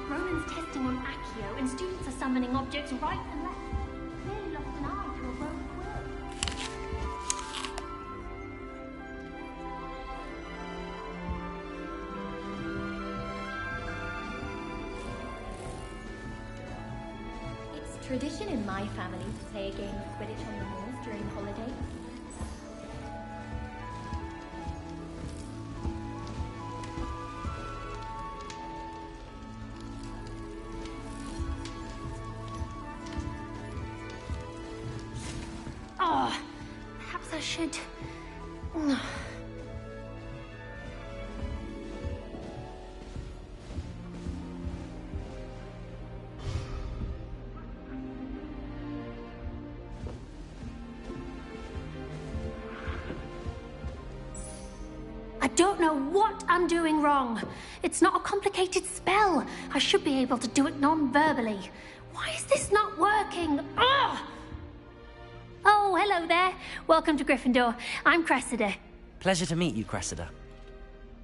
Ronan's testing on Accio, and students are summoning objects right and left. Nearly lost an eye to a rogue quill. It's tradition in my family to play a game of Quidditch on the moors during the holidays. Oh, perhaps I should... I don't know what I'm doing wrong. It's not a complicated spell. I should be able to do it non-verbally. Why is this not working? Ugh! Oh, hello there. Welcome to Gryffindor. I'm Cressida. Pleasure to meet you, Cressida.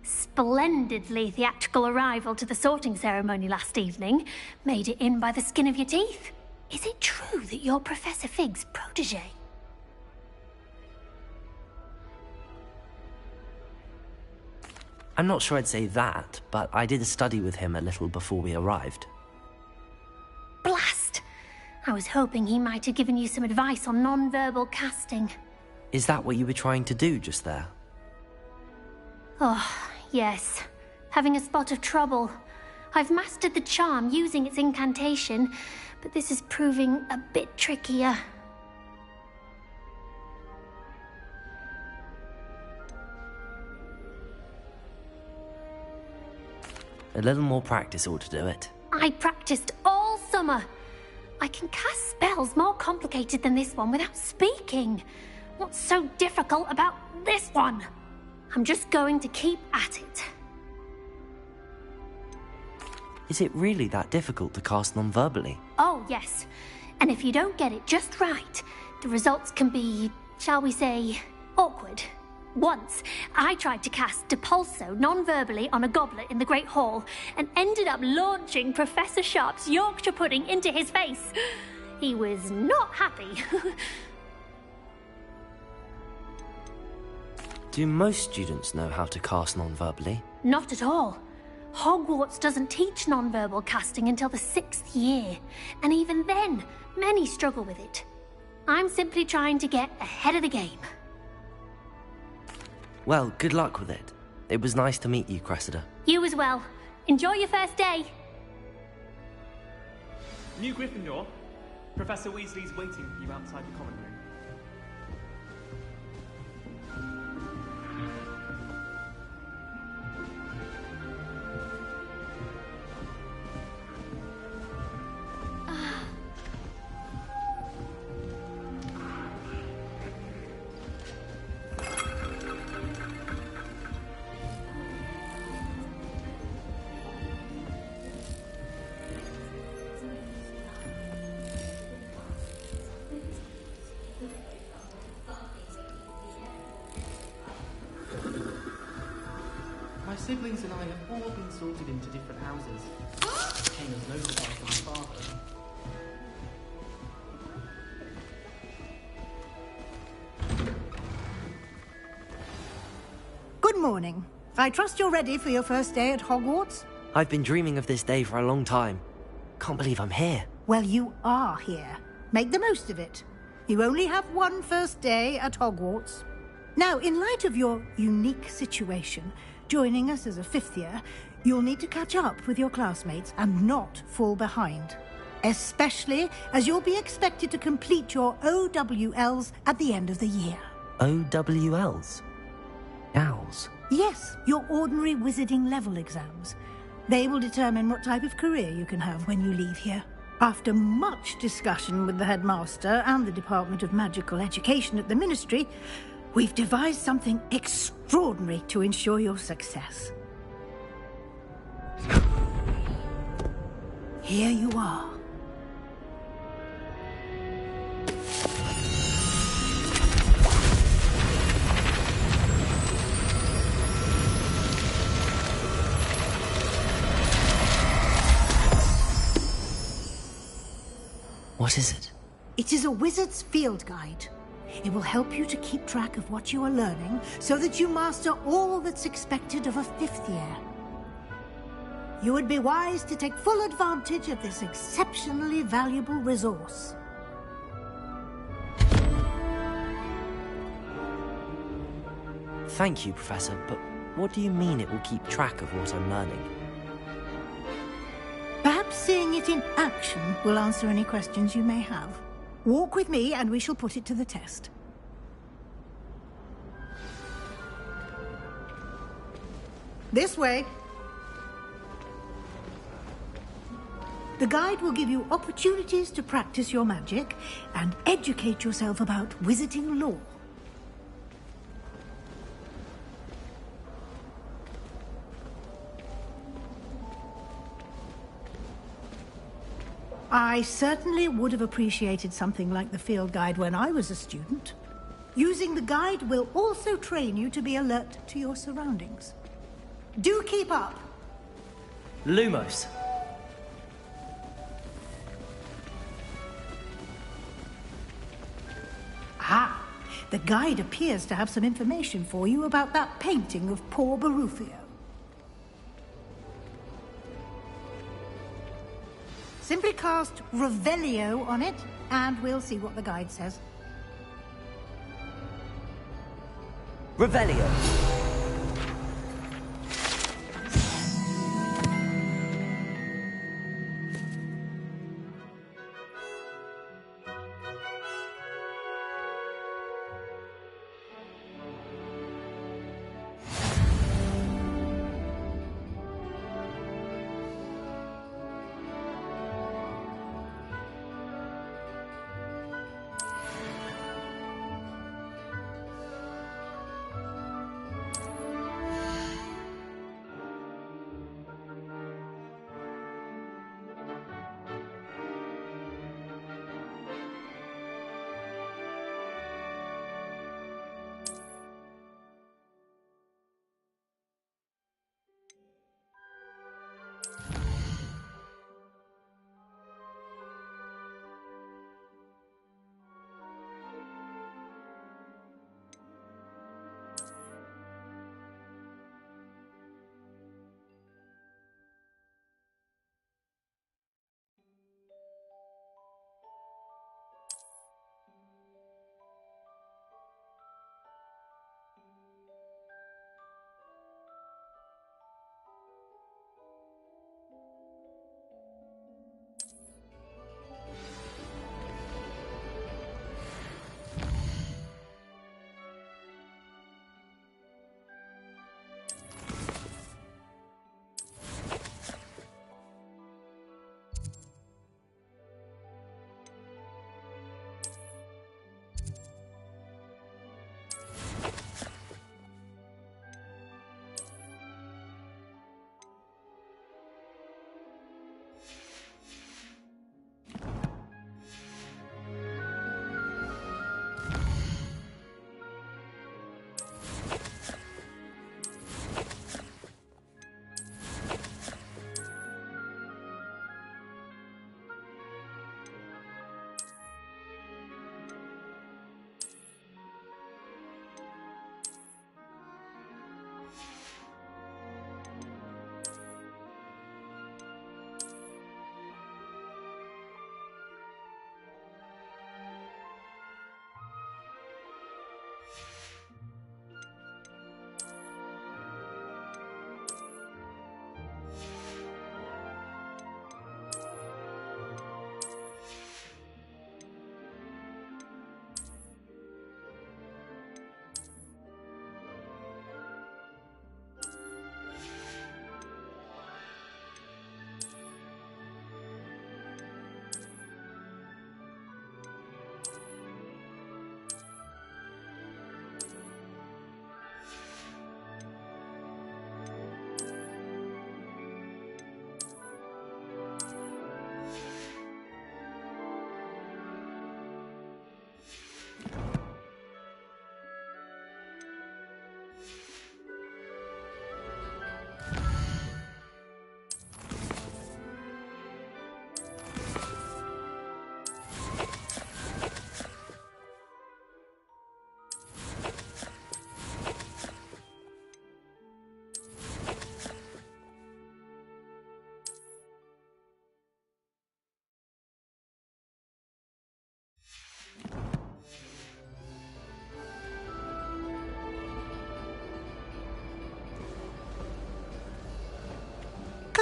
Splendidly theatrical arrival to the sorting ceremony last evening. Made it in by the skin of your teeth. Is it true that you're Professor Fig's protege? I'm not sure I'd say that, but I did study with him a little before we arrived. Blast! I was hoping he might have given you some advice on non-verbal casting. Is that what you were trying to do just there? Oh, yes. Having a spot of trouble. I've mastered the charm using its incantation, but this is proving a bit trickier. A little more practice ought to do it. I practiced all summer. I can cast spells more complicated than this one without speaking. What's so difficult about this one? I'm just going to keep at it. Is it really that difficult to cast non-verbally? Oh, yes. And if you don't get it just right, the results can be, shall we say, awkward. Once, I tried to cast Depulso non-verbally on a goblet in the Great Hall and ended up launching Professor Sharp's Yorkshire pudding into his face. He was not happy. Do most students know how to cast non-verbally? Not at all. Hogwarts doesn't teach non-verbal casting until the 6th year, and even then, many struggle with it. I'm simply trying to get ahead of the game. Well, good luck with it. It was nice to meet you, Cressida. You as well. Enjoy your first day. New Gryffindor. Professor Weasley's waiting for you outside the common room. siblings and I have all been sorted into different houses. Came as no surprise to my father. Good morning. I trust you're ready for your first day at Hogwarts? I've been dreaming of this day for a long time. Can't believe I'm here. Well, you are here. Make the most of it. You only have one first day at Hogwarts. Now, in light of your unique situation, joining us as a fifth year, you'll need to catch up with your classmates and not fall behind. Especially as you'll be expected to complete your OWLs at the end of the year. OWLs? Owls? Yes, your ordinary wizarding level exams. They will determine what type of career you can have when you leave here. After much discussion with the headmaster and the Department of Magical Education at the Ministry, we've devised something extraordinary to ensure your success. Here you are. What is it? It is a wizard's field guide. It will help you to keep track of what you are learning so that you master all that's expected of a fifth year. You would be wise to take full advantage of this exceptionally valuable resource. Thank you, Professor, but what do you mean it will keep track of what I'm learning? Perhaps seeing it in action will answer any questions you may have. Walk with me and we shall put it to the test. This way. The guide will give you opportunities to practice your magic and educate yourself about wizarding lore. I certainly would have appreciated something like the field guide when I was a student. Using the guide will also train you to be alert to your surroundings. Do keep up! Lumos. Ah, the guide appears to have some information for you about that painting of poor Barufio. Simply cast Revelio on it, and we'll see what the guide says. Revelio.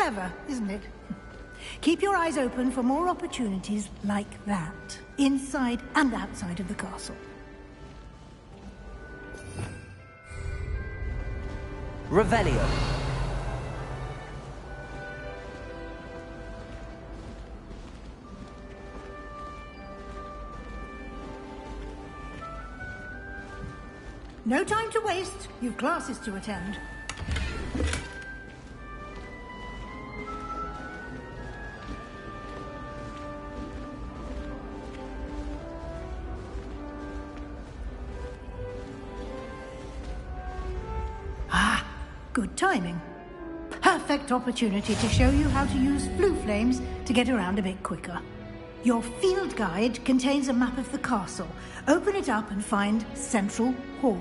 Clever, isn't it? Keep your eyes open for more opportunities like that, inside and outside of the castle. Revelio. No time to waste. You've classes to attend. Ah, good timing. Perfect opportunity to show you how to use flue flames to get around a bit quicker. Your field guide contains a map of the castle. Open it up and find Central Hall.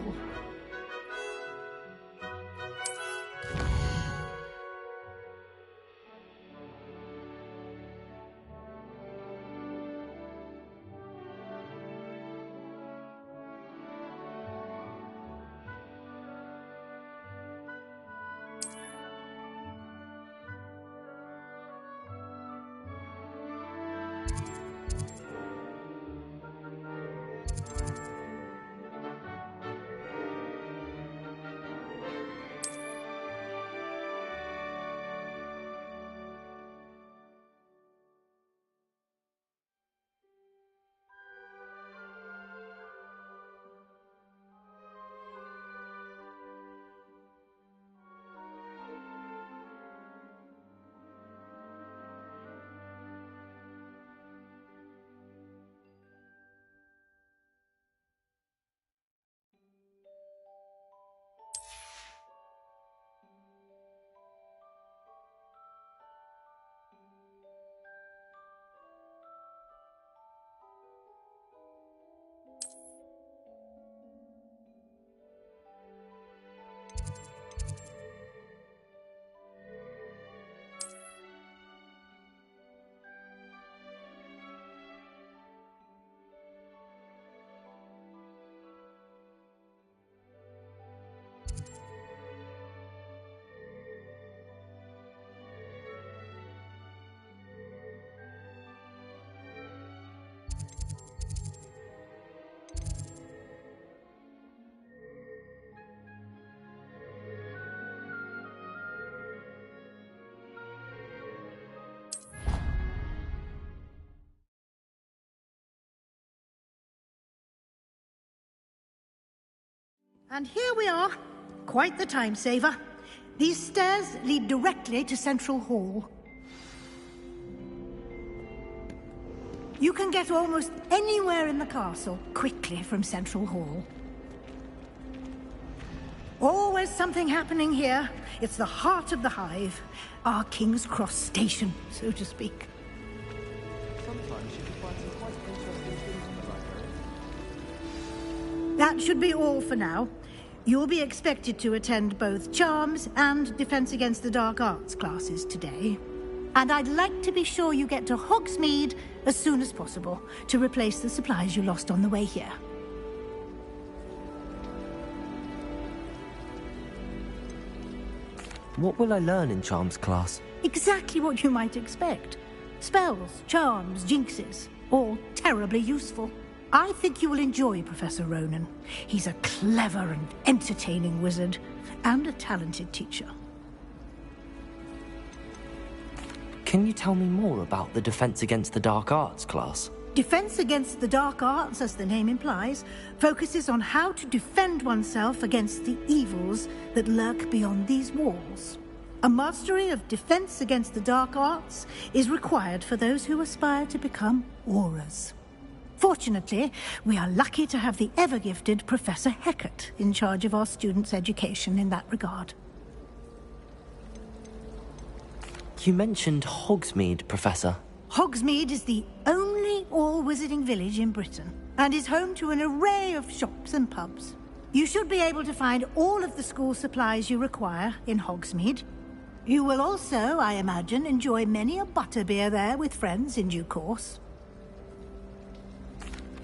And here we are. Quite the time saver. These stairs lead directly to Central Hall. You can get almost anywhere in the castle quickly from Central Hall. Always something happening here. It's the heart of the hive. Our King's Cross station, so to speak. Sometimes you can find some quite interesting things in the library. That should be all for now. You'll be expected to attend both Charms and Defense Against the Dark Arts classes today. And I'd like to be sure you get to Hogsmeade as soon as possible to replace the supplies you lost on the way here. What will I learn in Charms class? Exactly what you might expect. Spells, charms, jinxes, all terribly useful. I think you will enjoy Professor Ronan. He's a clever and entertaining wizard, and a talented teacher. Can you tell me more about the Defense Against the Dark Arts class? Defense Against the Dark Arts, as the name implies, focuses on how to defend oneself against the evils that lurk beyond these walls. A mastery of Defense Against the Dark Arts is required for those who aspire to become Aurors. Fortunately, we are lucky to have the ever-gifted Professor Hecat in charge of our students' education in that regard. You mentioned Hogsmeade, Professor. Hogsmeade is the only all-wizarding village in Britain, and is home to an array of shops and pubs. You should be able to find all of the school supplies you require in Hogsmeade. You will also, I imagine, enjoy many a butterbeer there with friends in due course.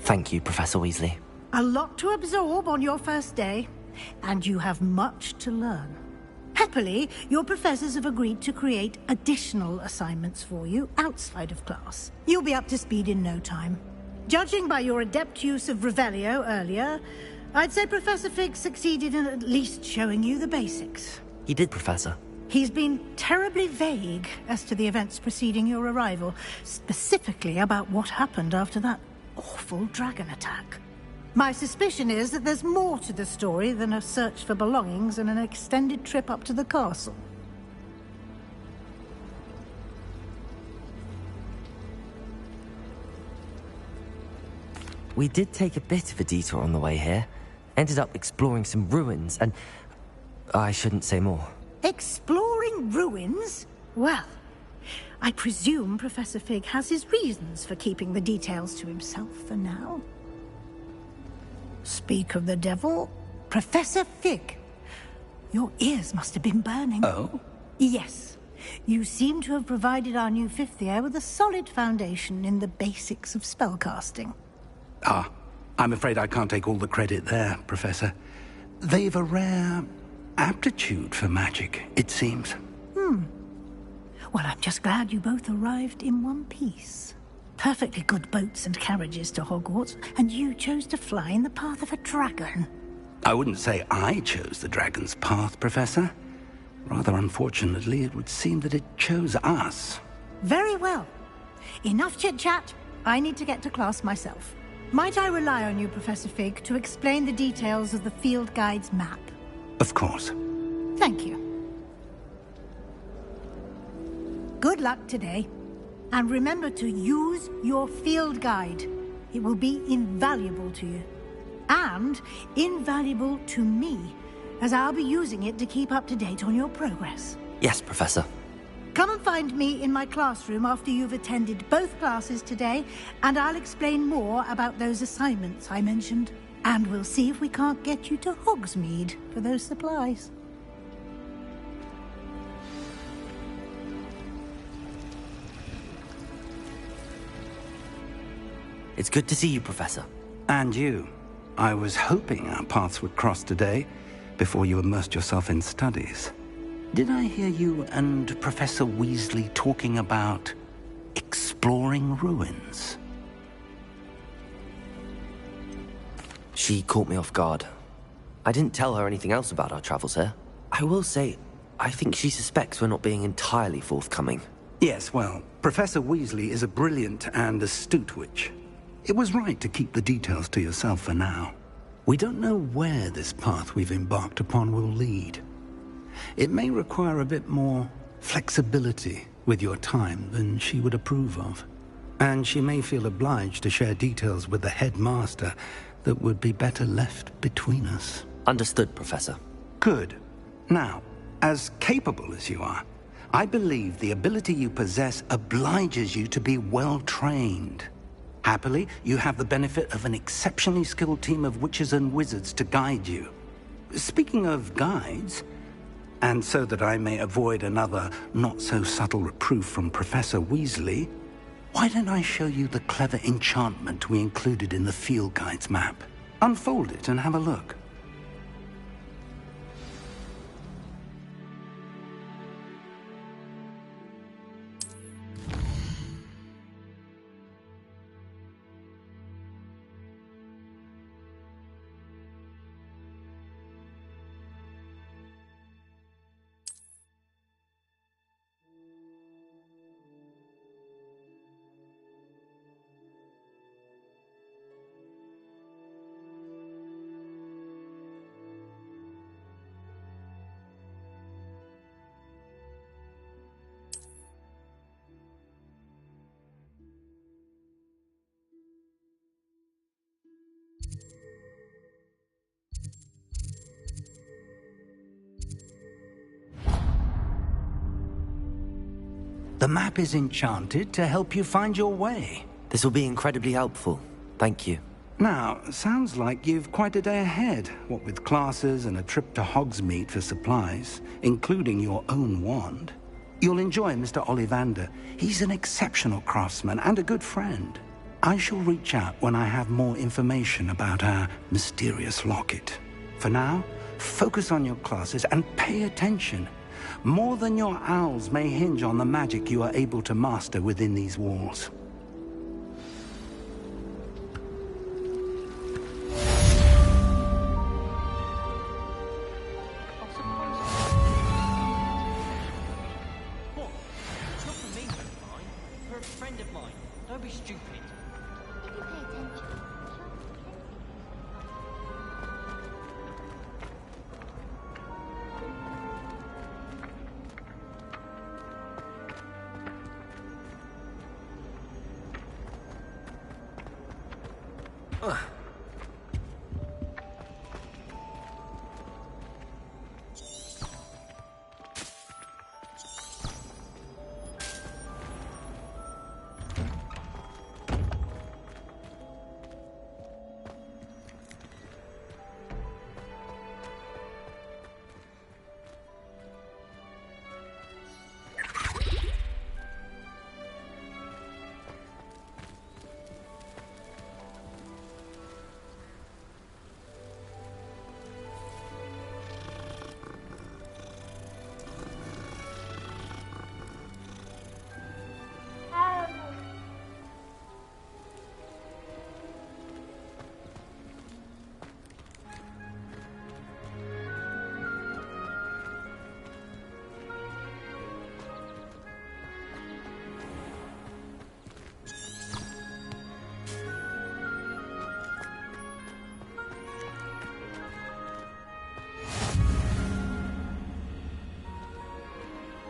Thank you, Professor Weasley. A lot to absorb on your first day, and you have much to learn. Happily, your professors have agreed to create additional assignments for you outside of class. You'll be up to speed in no time. Judging by your adept use of Revelio earlier, I'd say Professor Fig succeeded in at least showing you the basics. He did, Professor. He's been terribly vague as to the events preceding your arrival, specifically about what happened after that awful dragon attack. My suspicion is that there's more to the story than a search for belongings and an extended trip up to the castle. We did take a bit of a detour on the way here. Ended up exploring some ruins and... I shouldn't say more. Exploring ruins? Well, I presume Professor Fig has his reasons for keeping the details to himself for now. Speak of the devil, Professor Fig. Your ears must have been burning. Oh? Yes. You seem to have provided our new fifth year with a solid foundation in the basics of spellcasting. Ah, I'm afraid I can't take all the credit there, Professor. They've a rare aptitude for magic, it seems. Well, I'm just glad you both arrived in one piece. Perfectly good boats and carriages to Hogwarts, and you chose to fly in the path of a dragon. I wouldn't say I chose the dragon's path, Professor. Rather unfortunately, it would seem that it chose us. Very well. Enough chit-chat. I need to get to class myself. Might I rely on you, Professor Fig, to explain the details of the field guide's map? Of course. Thank you. Good luck today. And remember to use your field guide. It will be invaluable to you. And invaluable to me, as I'll be using it to keep up to date on your progress. Yes, Professor. Come and find me in my classroom after you've attended both classes today, and I'll explain more about those assignments I mentioned. And we'll see if we can't get you to Hogsmeade for those supplies. It's good to see you, Professor. And you. I was hoping our paths would cross today, before you immersed yourself in studies. Did I hear you and Professor Weasley talking about exploring ruins? She caught me off guard. I didn't tell her anything else about our travels here. I will say, I think she suspects we're not being entirely forthcoming. Yes, well, Professor Weasley is a brilliant and astute witch. It was right to keep the details to yourself for now. We don't know where this path we've embarked upon will lead. It may require a bit more flexibility with your time than she would approve of. And she may feel obliged to share details with the headmaster that would be better left between us. Understood, Professor. Good. Now, as capable as you are, I believe the ability you possess obliges you to be well-trained. Happily, you have the benefit of an exceptionally skilled team of witches and wizards to guide you. Speaking of guides, and so that I may avoid another not-so-subtle reproof from Professor Weasley, why don't I show you the clever enchantment we included in the field guide's map? Unfold it and have a look. The map is enchanted to help you find your way. This will be incredibly helpful. Thank you. Now, sounds like you've quite a day ahead, what with classes and a trip to Hogsmeade for supplies, including your own wand. You'll enjoy Mr. Ollivander. He's an exceptional craftsman and a good friend. I shall reach out when I have more information about our mysterious locket. For now, Focus on your classes and pay attention. More than your owls may hinge on the magic you are able to master within these walls.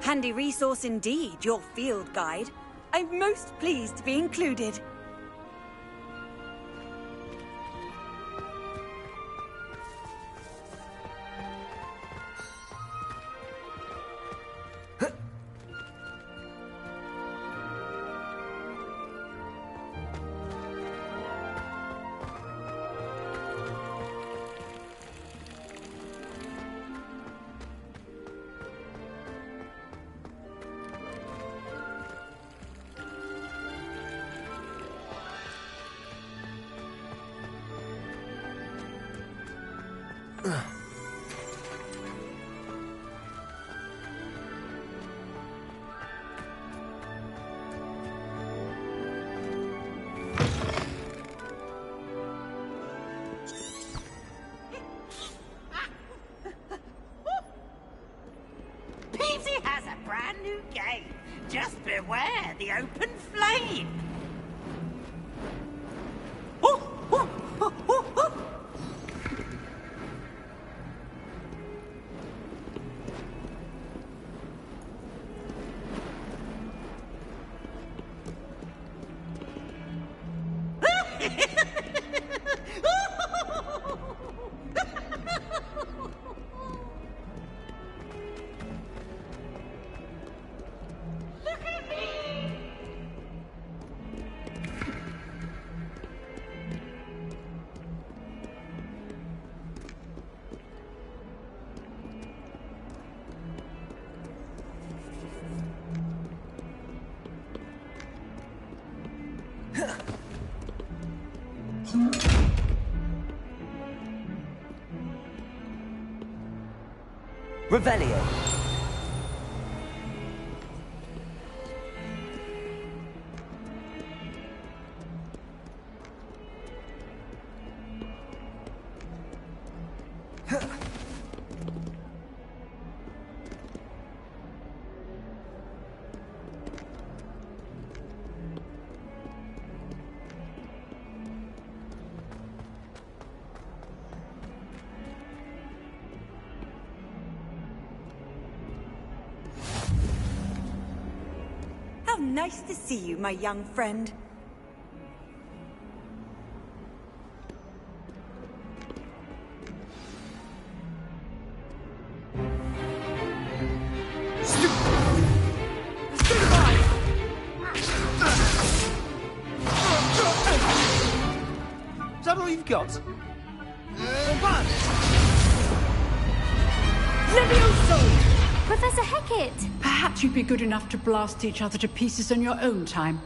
Handy resource indeed, your field guide. I'm most pleased to be included. Just beware the open flame! Revelio. How nice to see you, my young friend. Is that all you've got? Levioso! Professor Hecat! Perhaps you'd be good enough to blast each other to pieces in your own time.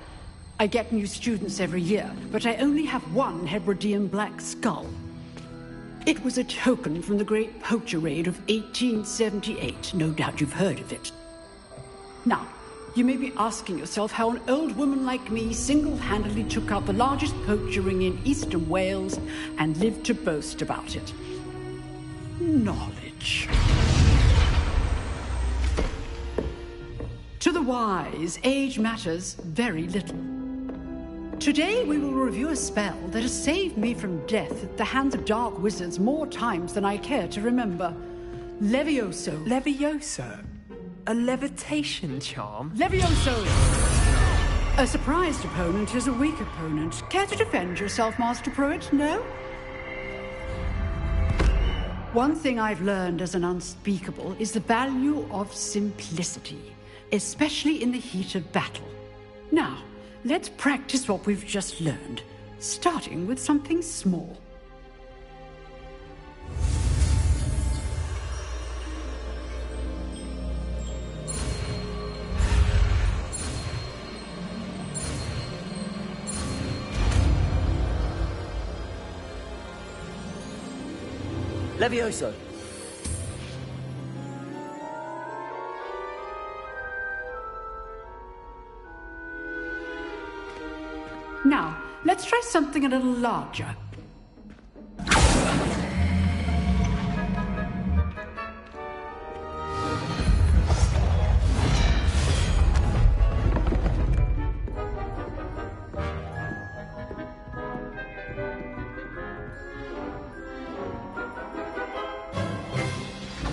I get new students every year, but I only have one Hebridean black skull. It was a token from the Great Poacher Raid of 1878. No doubt you've heard of it. Now, you may be asking yourself how an old woman like me single-handedly took out the largest poacher ring in eastern Wales and lived to boast about it. Knowledge. To the wise, age matters very little. Today we will review a spell that has saved me from death at the hands of dark wizards more times than I care to remember. Levioso. Levioso? A levitation charm? Levioso! A surprised opponent is a weak opponent. Care to defend yourself, Master Pruitt? No? One thing I've learned as an unspeakable is the value of simplicity, especially in the heat of battle. Now, let's practice what we've just learned, starting with something small. Levioso. Now, let's try something a little larger.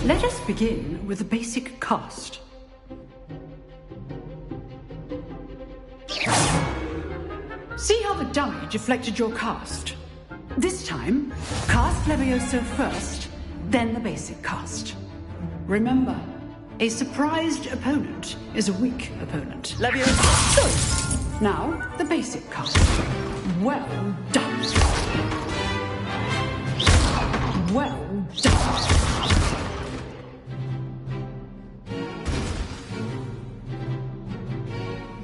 Let us begin with the basic cast. See how the dummy deflected your cast? This time, cast Levioso first, then the basic cast. Remember, a surprised opponent is a weak opponent. Levioso! Good. Now, the basic cast. Well done. Well done.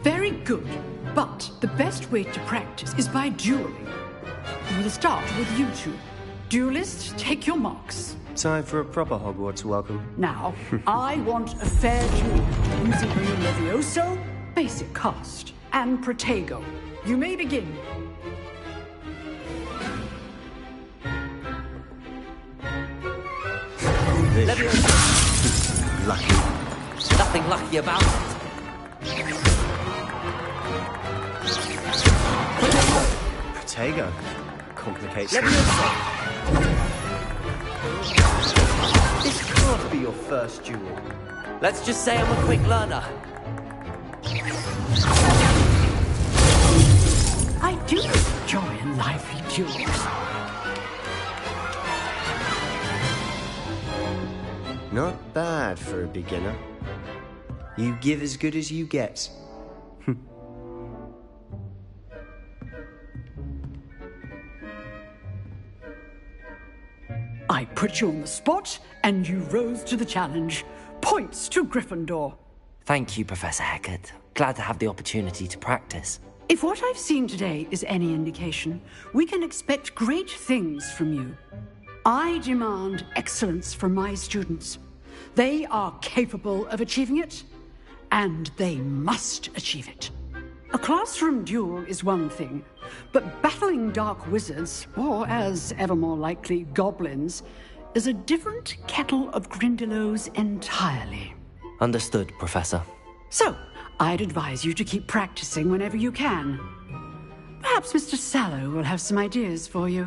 Very good. But the best way to practice is by dueling. We'll start with you two. Duelists, take your marks. Time for a proper Hogwarts welcome. Now, I want a fair duel using only Levioso, basic cast, and Protego. You may begin. Levioso. Lucky. There's nothing lucky about it. Protego. Complicates Let me This can't be your first duel. Let's just say I'm a quick learner. I do enjoy lively duels. Not bad for a beginner. You give as good as you get. I put you on the spot, and you rose to the challenge. Points to Gryffindor. Thank you, Professor Hecat. Glad to have the opportunity to practice. If what I've seen today is any indication, we can expect great things from you. I demand excellence from my students. They are capable of achieving it, and they must achieve it. A classroom duel is one thing, but battling dark wizards, or as ever more likely, goblins, is a different kettle of Grindylows entirely. Understood, Professor. So, I'd advise you to keep practicing whenever you can. Perhaps Mr. Sallow will have some ideas for you.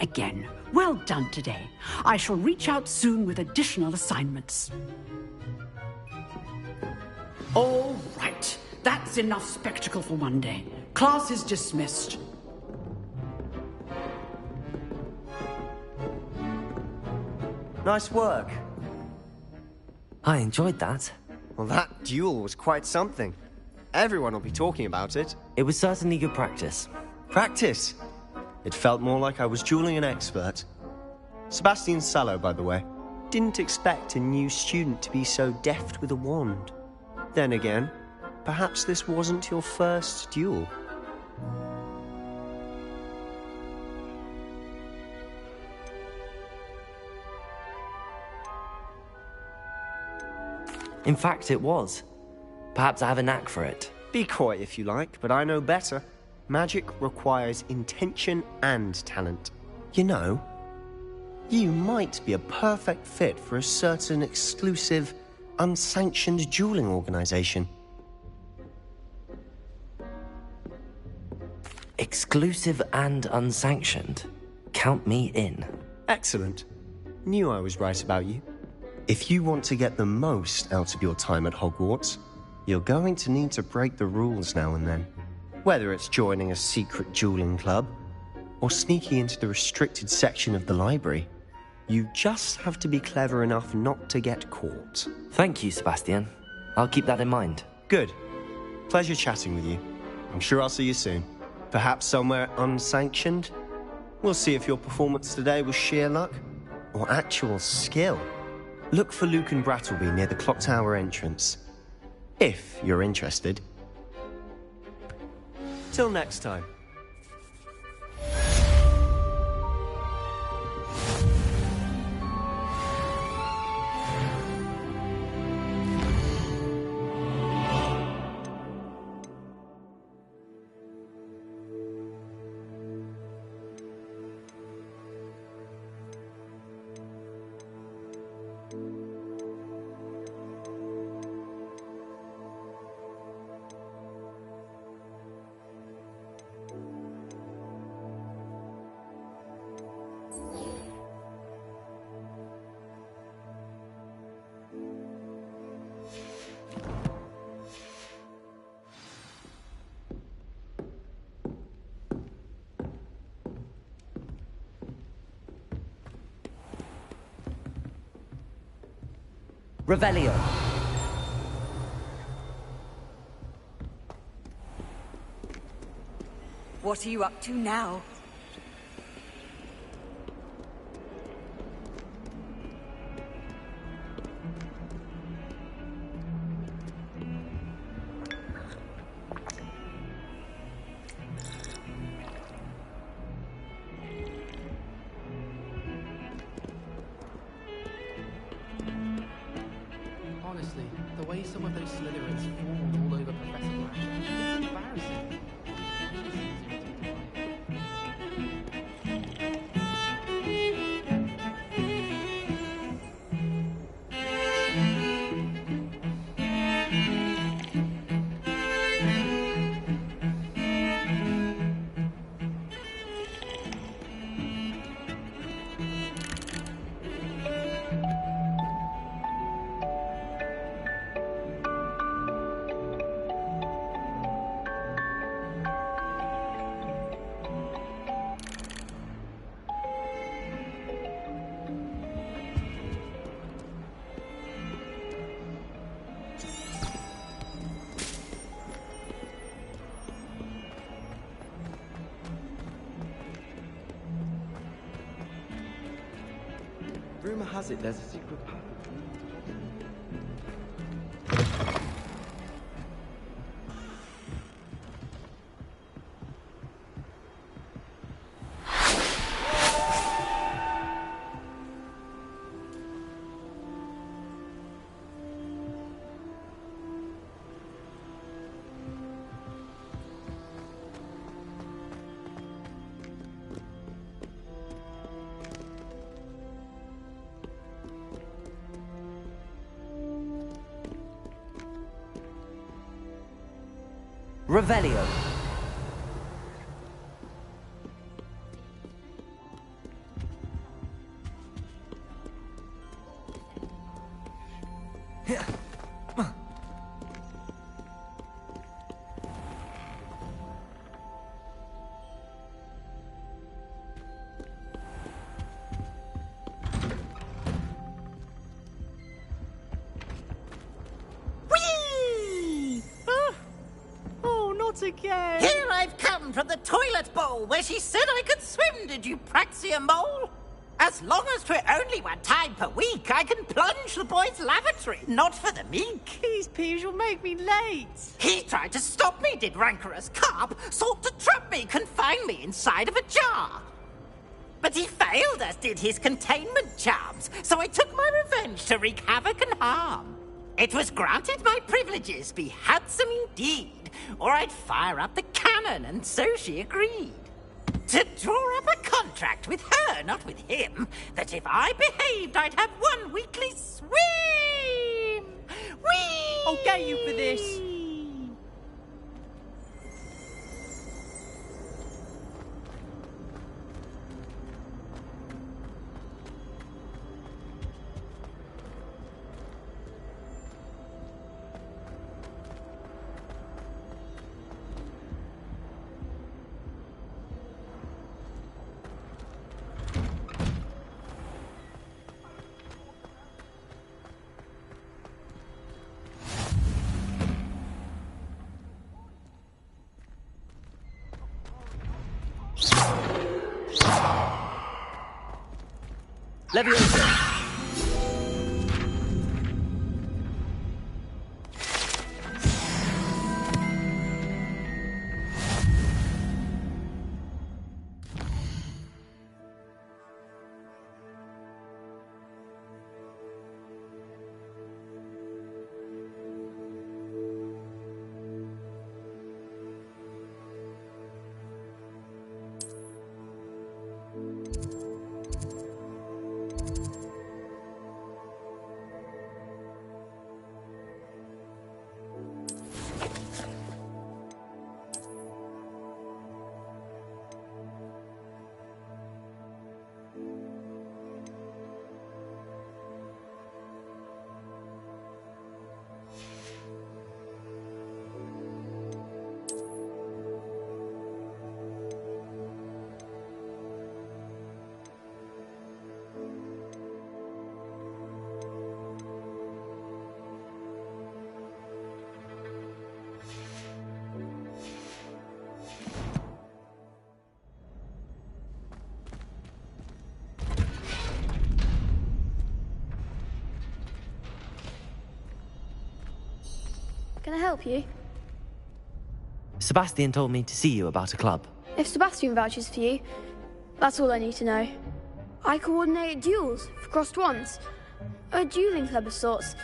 Again, well done today. I shall reach out soon with additional assignments. All right. That's enough spectacle for one day. Class is dismissed. Nice work. I enjoyed that. Well, that duel was quite something. Everyone will be talking about it. It was certainly good practice. Practice? It felt more like I was dueling an expert. Sebastian Sallow, by the way. Didn't expect a new student to be so deft with a wand. Then again, perhaps this wasn't your first duel. In fact, it was. Perhaps I have a knack for it. Be coy if you like, but I know better. Magic requires intention and talent. You know, you might be a perfect fit for a certain exclusive, unsanctioned dueling organization. Exclusive and unsanctioned. Count me in. Excellent. Knew I was right about you. If you want to get the most out of your time at Hogwarts, you're going to need to break the rules now and then. Whether it's joining a secret dueling club, or sneaking into the restricted section of the library, you just have to be clever enough not to get caught. Thank you, Sebastian. I'll keep that in mind. Good. Pleasure chatting with you. I'm sure I'll see you soon. Perhaps somewhere unsanctioned? We'll see if your performance today was sheer luck, or actual skill. Look for Luke and Brattleby near the clock tower entrance. If you're interested. Till next time. Revelio. What are you up to now? Honestly, the way some of those Slytherins fawned all over Professor Black, it's embarrassing. Rumor has it there's a secret path. Revelio. Again. Here I've come from the toilet bowl where she said I could swim, did you praxia mole? As long as 'twere only one time per week, I can plunge the boy's lavatory, not for the meek. These peeves will make me late. He tried to stop me, did rancorous carp, sought to trap me, confine me inside of a jar. But he failed, as did his containment charms, so I took my revenge to wreak havoc and harm. It was granted my privileges be handsome indeed, or I'd fire up the cannon, and so she agreed. To draw up a contract with her, not with him, that if I behaved, I'd have 1 weekly swim! Whee! I'll get you for this. Leviosa! Can I help you? Sebastian told me to see you about a club. If Sebastian vouches for you, that's all I need to know. I coordinate duels for crossed wands. A dueling club of sorts.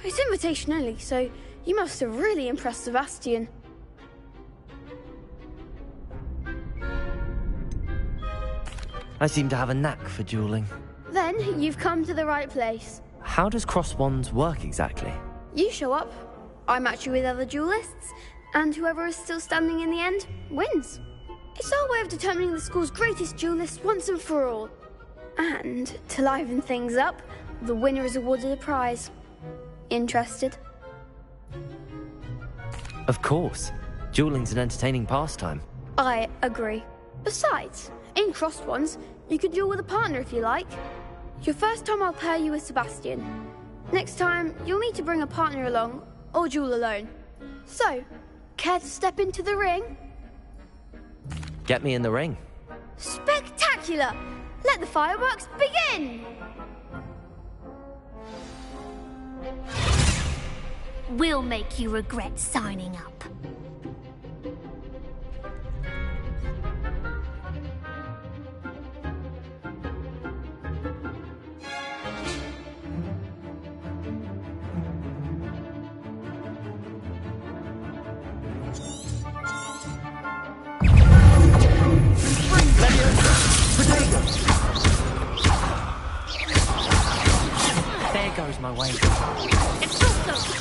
It's invitation only, so you must have really impressed Sebastian. I seem to have a knack for dueling. Then you've come to the right place. How does cross wands work exactly? You show up, I match you with other duelists, and whoever is still standing in the end wins. It's our way of determining the school's greatest duelist once and for all. And to liven things up, the winner is awarded a prize. Interested? Of course. Dueling's an entertaining pastime. I agree. Besides, in crossed ones, you can duel with a partner if you like. Your first time I'll pair you with Sebastian. Next time, you'll need to bring a partner along, or duel alone. So, care to step into the ring? Get me in the ring. Spectacular! Let the fireworks begin! We'll make you regret signing up. There goes my way. It's also...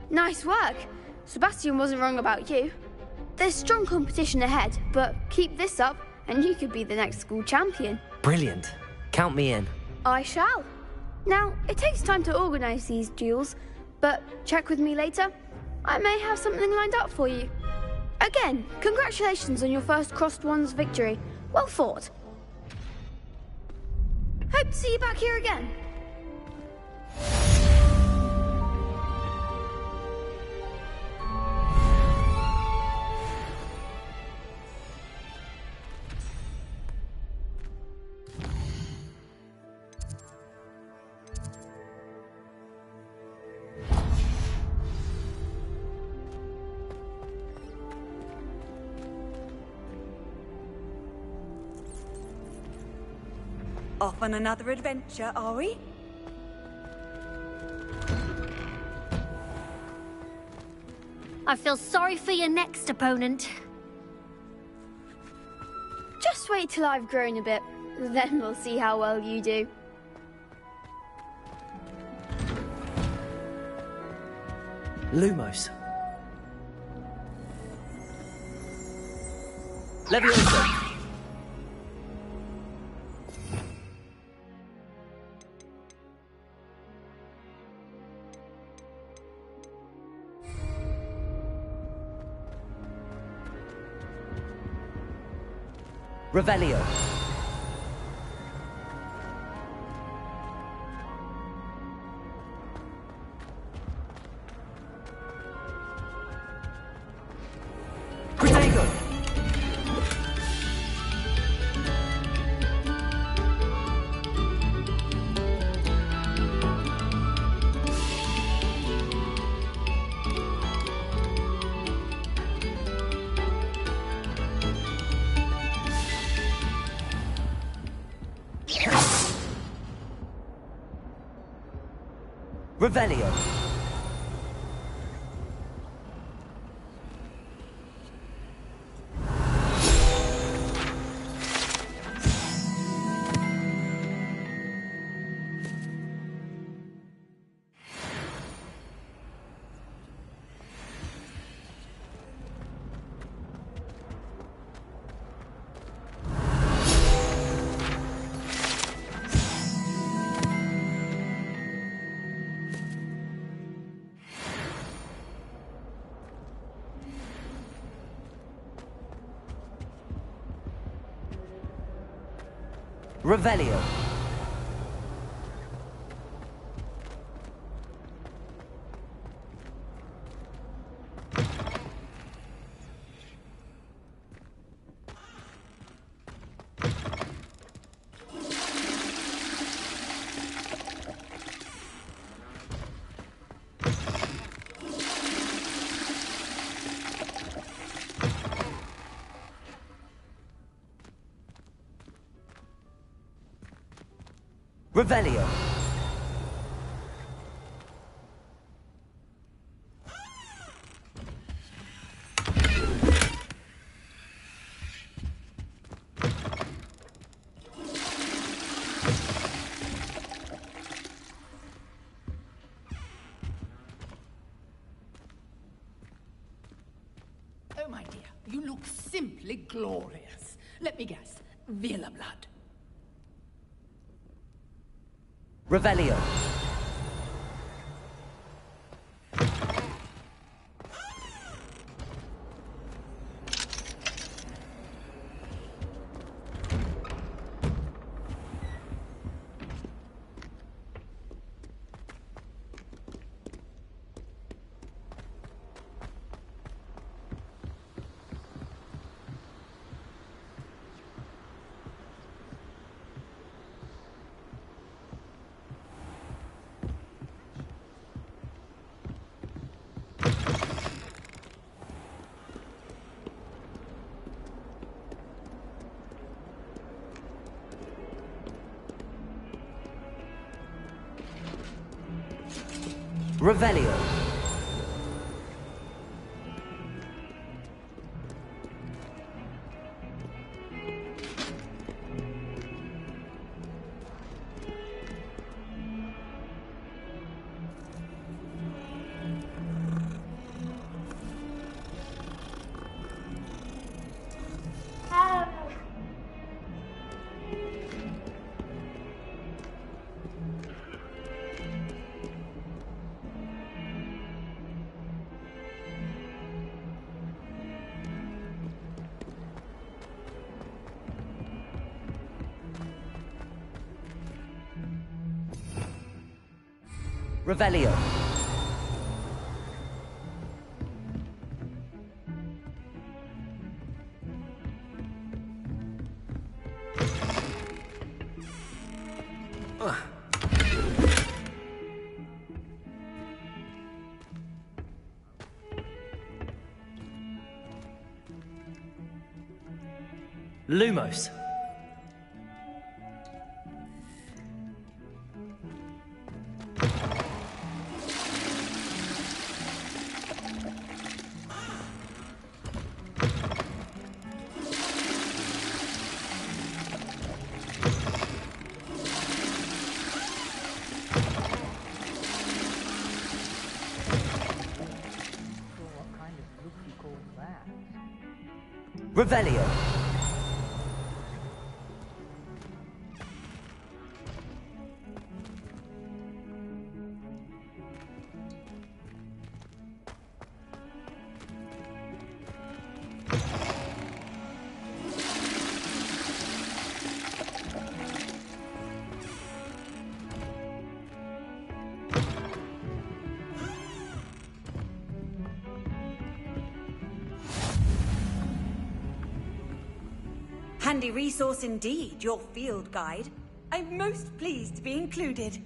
Nice work. Sebastian wasn't wrong about you. There's strong competition ahead, but keep this up and you could be the next school champion. Brilliant. Count me in. I shall. Now, it takes time to organise these duels, but check with me later. I may have something lined up for you. Again, congratulations on your first Crossed Wands victory. Well fought. Hope to see you back here again. Off on another adventure, are we? I feel sorry for your next opponent. Just wait till I've grown a bit, then we'll see how well you do. Lumos. Leviosa. Revelio. Protego. Revelio. Revelio. Revelio. Oh, my dear, you look simply glorious. Let me guess, Vila blood. Revelio. Revelio. Revelio. Lumos. Revelio. Handy resource indeed, your field guide. I'm most pleased to be included.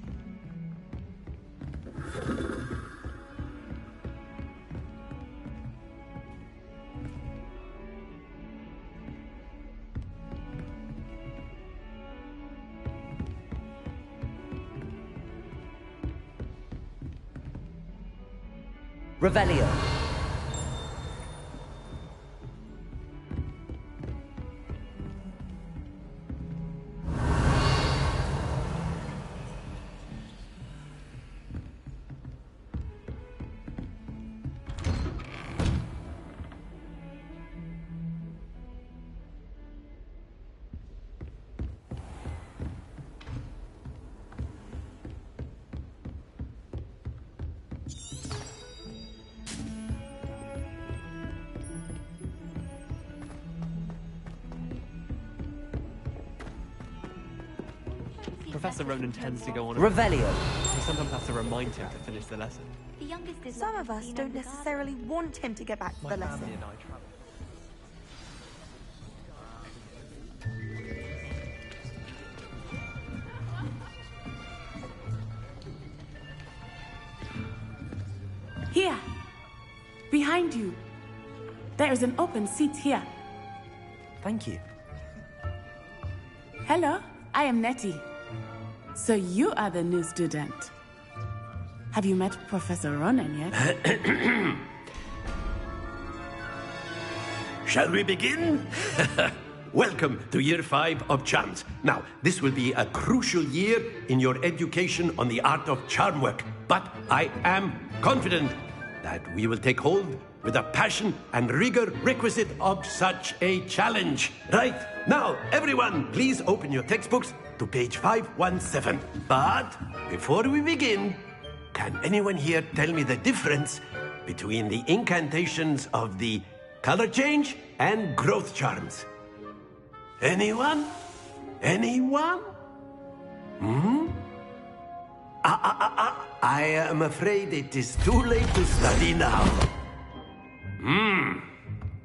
Revelio. Professor Ronan tends to go on. Revelio. We sometimes have to remind him to finish the lesson. The youngest is Some of us don't necessarily want him to get back to the lesson. And I travel. Here. Behind you. There is an open seat here. Thank you. Hello, I am Nettie. So you are the new student. Have you met Professor Ronan yet? Shall we begin? Welcome to Year 5 of Charms. Now, this will be a crucial year in your education on the art of charm work, but I am confident that we will take hold with the passion and rigor requisite of such a challenge. Right, now, everyone, please open your textbooks to page 517. But before we begin, can anyone here tell me the difference between the incantations of the color change and growth charms? Anyone? Anyone? I am afraid it is too late to study now.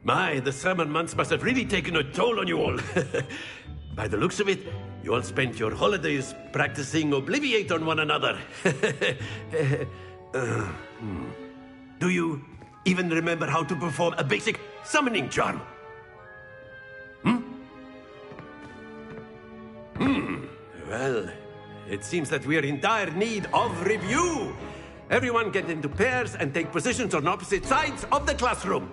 My, the summer months must have really taken a toll on you all. By the looks of it, you all spent your holidays practicing Obliviate on one another. Do you even remember how to perform a basic summoning charm? Well, it seems that we are in dire need of review. Everyone get into pairs and take positions on opposite sides of the classroom.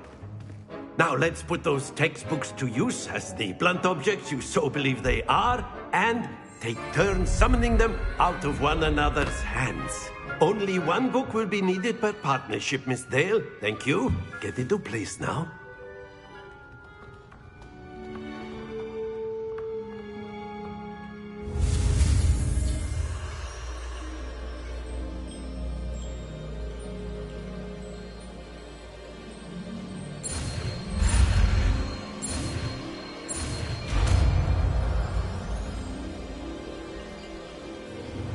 Now let's put those textbooks to use as the blunt objects you so believe they are, and take turns summoning them out of one another's hands. Only one book will be needed per partnership, Miss Dale. Thank you. Get into place now.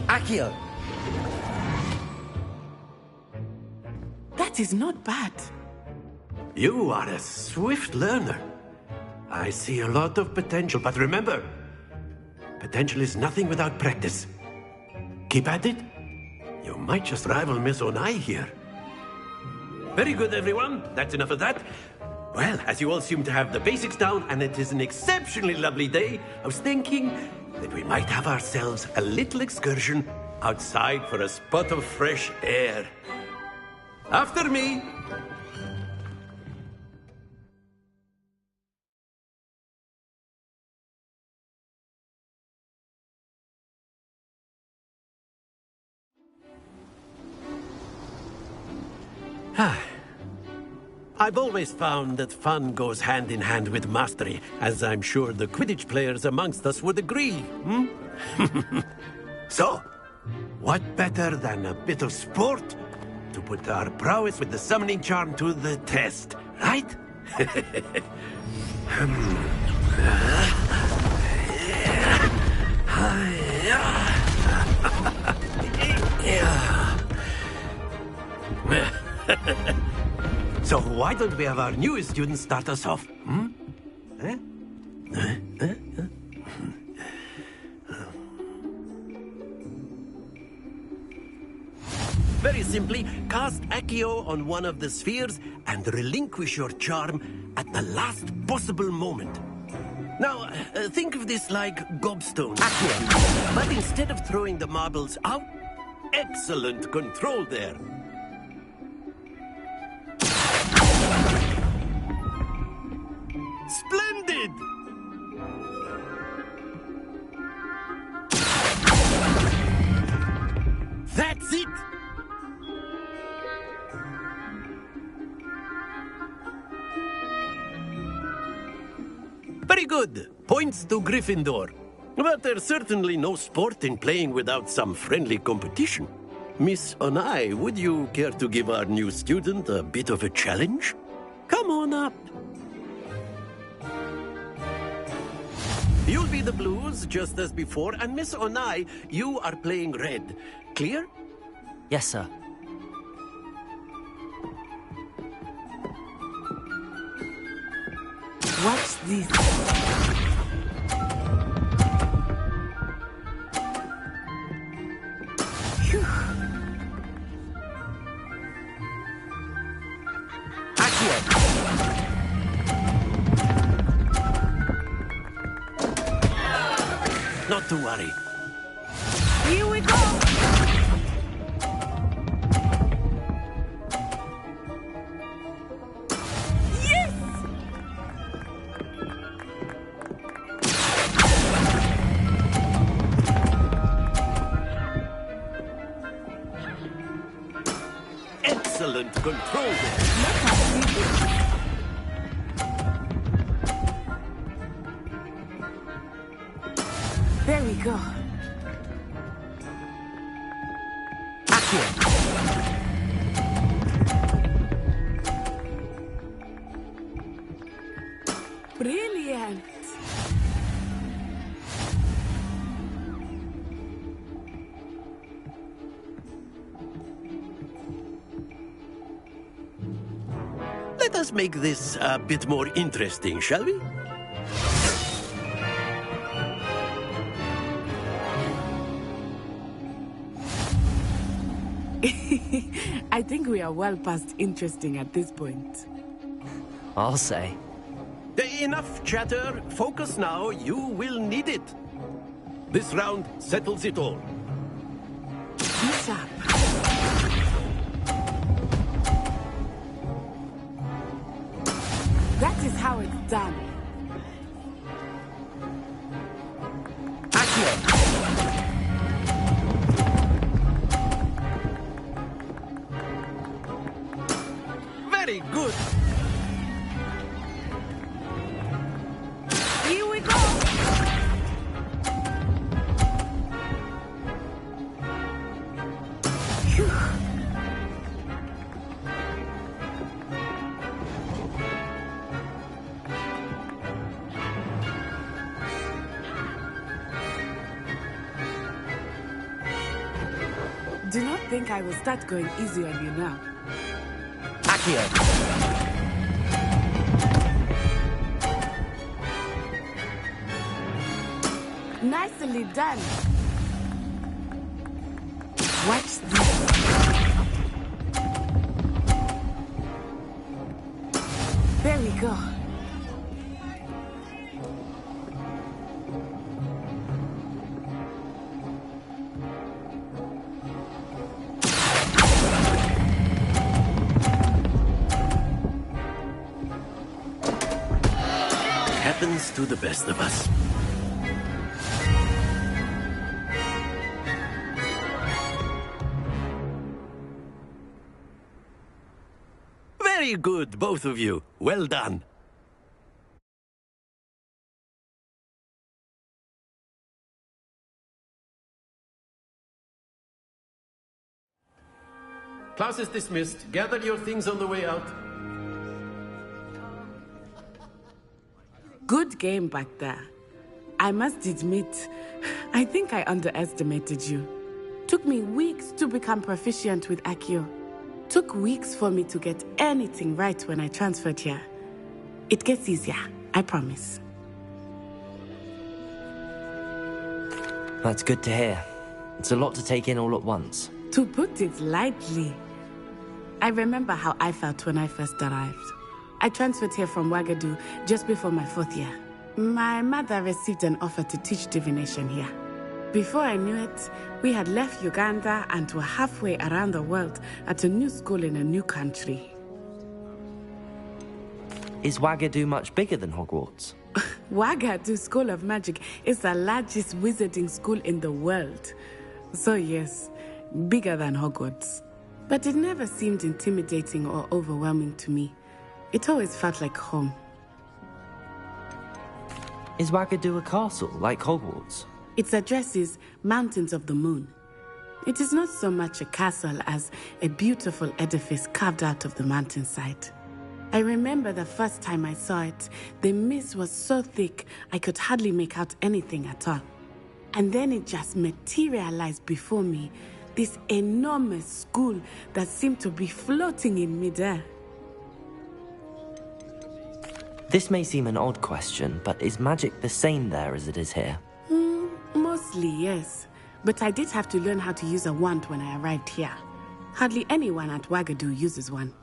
Accio. That is not bad. You are a swift learner. I see a lot of potential, but remember, potential is nothing without practice. Keep at it. You might just rival Miss Onai here. Very good, everyone. That's enough of that. Well, as you all seem to have the basics down, and it is an exceptionally lovely day, I was thinking that we might have ourselves a little excursion outside for a spot of fresh air. After me. I've always found that fun goes hand in hand with mastery, as I'm sure the Quidditch players amongst us would agree, So, what better than a bit of sport to put our prowess with the summoning charm to the test, right? So why don't we have our newest student start us off? Very simply, cast Accio on one of the spheres and relinquish your charm at the last possible moment. Now, think of this like gobstone. Accio. But instead of throwing the marbles out, excellent control there. Splendid! That's it! Very good. Points to Gryffindor. But there's certainly no sport in playing without some friendly competition. Miss Onai, would you care to give our new student a bit of a challenge? Come on up. You'll be the blues, just as before, and Miss Onai, you are playing red. Clear? Yes, sir. What's this? Phew. Not to worry. Here we go! Yes! Excellent control there. There we go. Brilliant. Let us make this a bit more interesting, shall we? I think we are well past interesting at this point. I'll say. Enough chatter. Focus now. You will need it. This round settles it all. What's up? That is how it's done. Very good. Here we go. Phew. Do not think I will start going easy on you now. Accio. Nicely done. Watch this. There we go. Happens to the best of us. Very good, both of you. Well done. Class is dismissed. Gather your things on the way out. Good game back there. I must admit, I think I underestimated you. Took me weeks to become proficient with Accio. Took weeks for me to get anything right when I transferred here. It gets easier, I promise. That's good to hear. It's a lot to take in all at once. To put it lightly, I remember how I felt when I first arrived. I transferred here from Ouagadougou just before my 4th year. My mother received an offer to teach divination here. Before I knew it, we had left Uganda and were halfway around the world at a new school in a new country. Is Ouagadougou much bigger than Hogwarts? Ouagadougou School of Magic is the largest wizarding school in the world. So yes, bigger than Hogwarts. But it never seemed intimidating or overwhelming to me. It always felt like home. Is Ouagadougou a castle, like Hogwarts? Its address is Mountains of the Moon. It is not so much a castle as a beautiful edifice carved out of the mountainside. I remember the first time I saw it, the mist was so thick I could hardly make out anything at all. And then it just materialized before me, this enormous school that seemed to be floating in midair. This may seem an odd question, but is magic the same there as it is here? Mostly, yes. But I did have to learn how to use a wand when I arrived here. Hardly anyone at Ouagadougou uses one.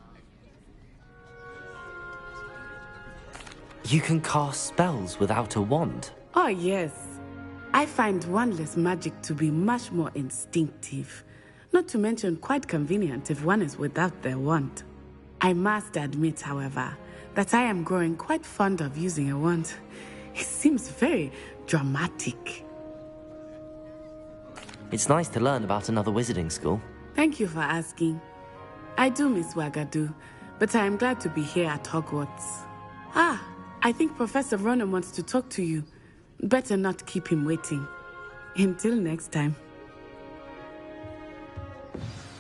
You can cast spells without a wand? Oh, yes. I find wandless magic to be much more instinctive. Not to mention quite convenient if one is without their wand. I must admit, however, that I am growing quite fond of using a wand. It seems very dramatic. It's nice to learn about another wizarding school. Thank you for asking. I do miss Ouagadougou, but I am glad to be here at Hogwarts. I think Professor Ronan wants to talk to you. Better not keep him waiting. Until next time.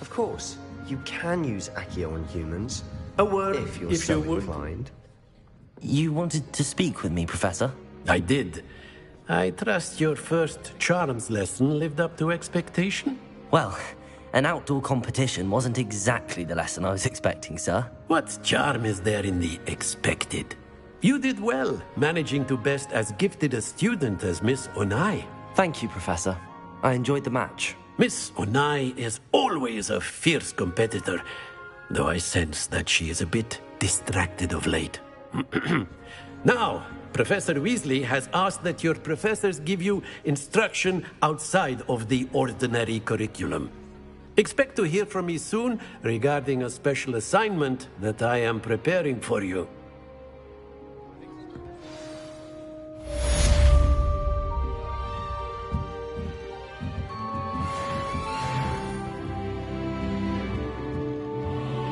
Of course, you can use Accio on humans. A word, if you're so inclined. You wanted to speak with me, Professor? I did. I trust your first charms lesson lived up to expectation? Well, an outdoor competition wasn't exactly the lesson I was expecting, sir. What charm is there in the expected? You did well, managing to best as gifted a student as Miss Onai. Thank you, Professor. I enjoyed the match. Miss Onai is always a fierce competitor, though I sense that she is a bit distracted of late. Now, Professor Weasley has asked that your professors give you instruction outside of the ordinary curriculum. Expect to hear from me soon regarding a special assignment that I am preparing for you.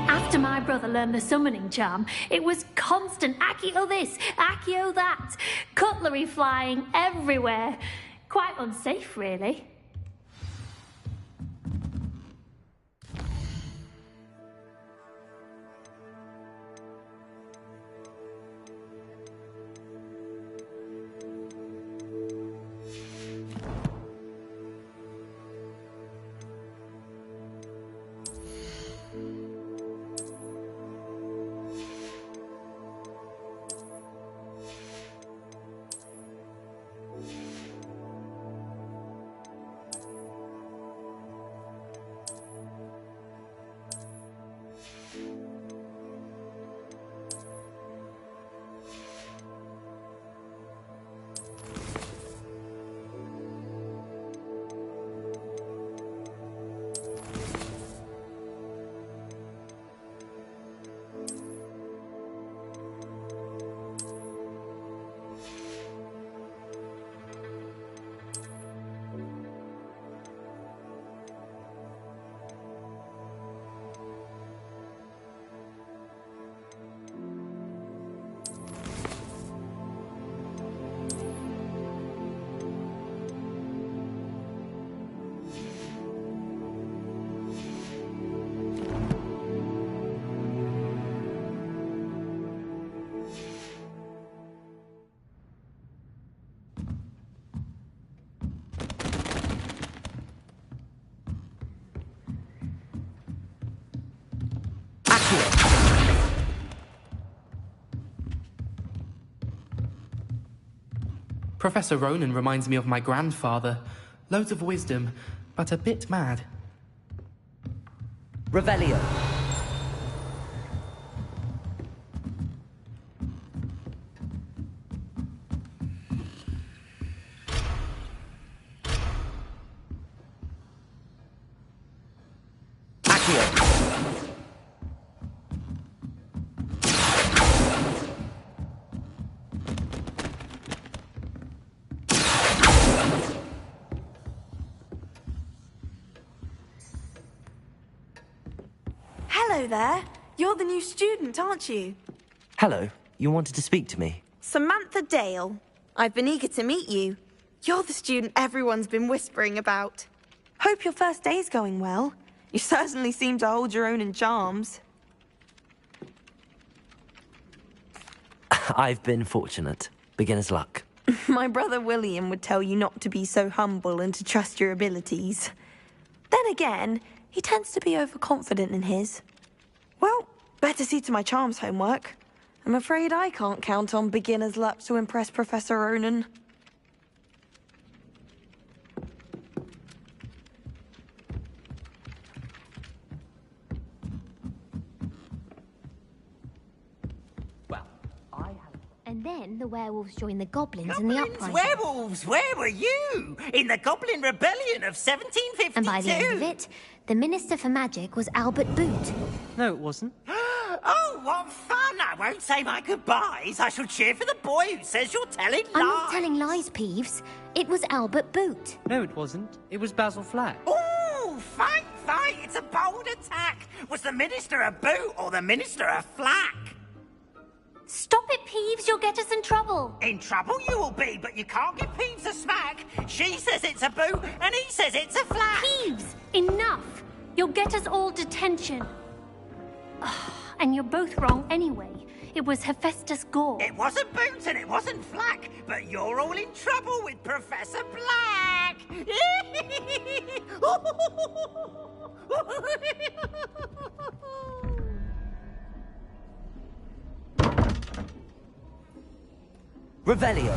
After my brother learned the summoning charm, it was constant Accio this, Accio that, cutlery flying everywhere. Quite unsafe, really. Professor Ronan reminds me of my grandfather. Loads of wisdom, but a bit mad. Revelio. Hello there. You're the new student, aren't you? Hello. You wanted to speak to me? Samantha Dale. I've been eager to meet you. You're the student everyone's been whispering about. Hope your first day's going well. You certainly seem to hold your own in charms. I've been fortunate. Beginner's luck. My brother William would tell you not to be so humble and to trust your abilities. Then again, he tends to be overconfident in his. Well, better see to my charms homework. I'm afraid I can't count on beginner's luck to impress Professor Ronan. And then the werewolves joined the goblins in the uprising. Werewolves, where were you? In the Goblin Rebellion of 1752? And by the end of it, the Minister for Magic was Albert Boot. No, it wasn't. Oh, what fun! I won't say my goodbyes. I shall cheer for the boy who says you're telling lies. I'm not telling lies, Peeves. It was Albert Boot. No, it wasn't. It was Basil Flack. Ooh, fight! It's a bold attack. Was the Minister a boot or the Minister a flack? Stop it, Peeves. You'll get us in trouble. In trouble you will be, but you can't give Peeves a smack. She says it's a boot, and he says it's a flack. Peeves, enough. You'll get us all detention. And you're both wrong anyway. It was Hephaestus Gore. It wasn't boot and it wasn't flack, but you're all in trouble with Professor Black. Revelio.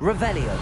Revelio.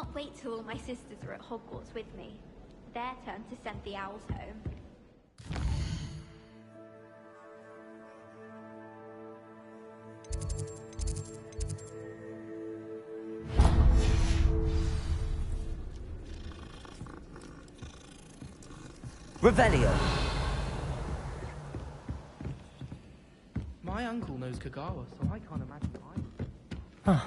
can't wait till all my sisters are at Hogwarts with me. Their turn to send the owls home. Revelio. My uncle knows Kagawa, so I can't imagine either. Huh.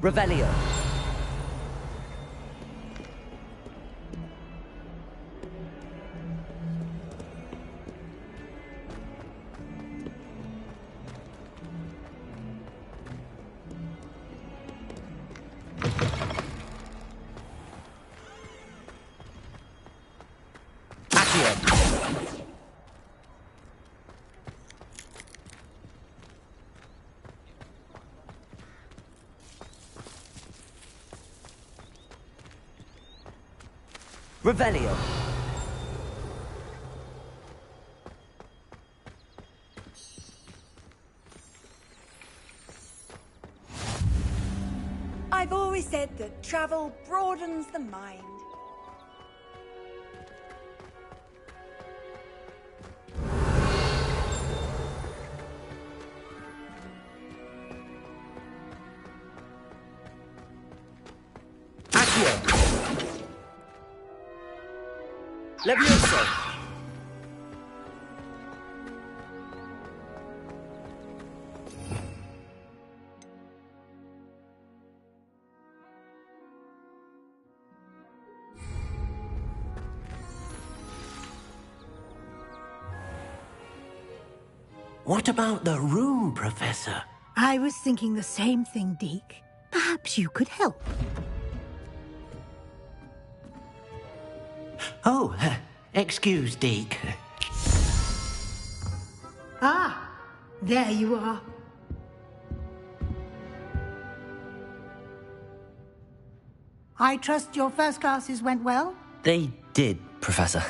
Revelio. Revelio. I've always said that travel broadens the mind. Levioso! What about the room, Professor? I was thinking the same thing, Deke. Perhaps you could help. Oh, excuse, Deke. Ah, there you are. I trust your first classes went well? They did, Professor.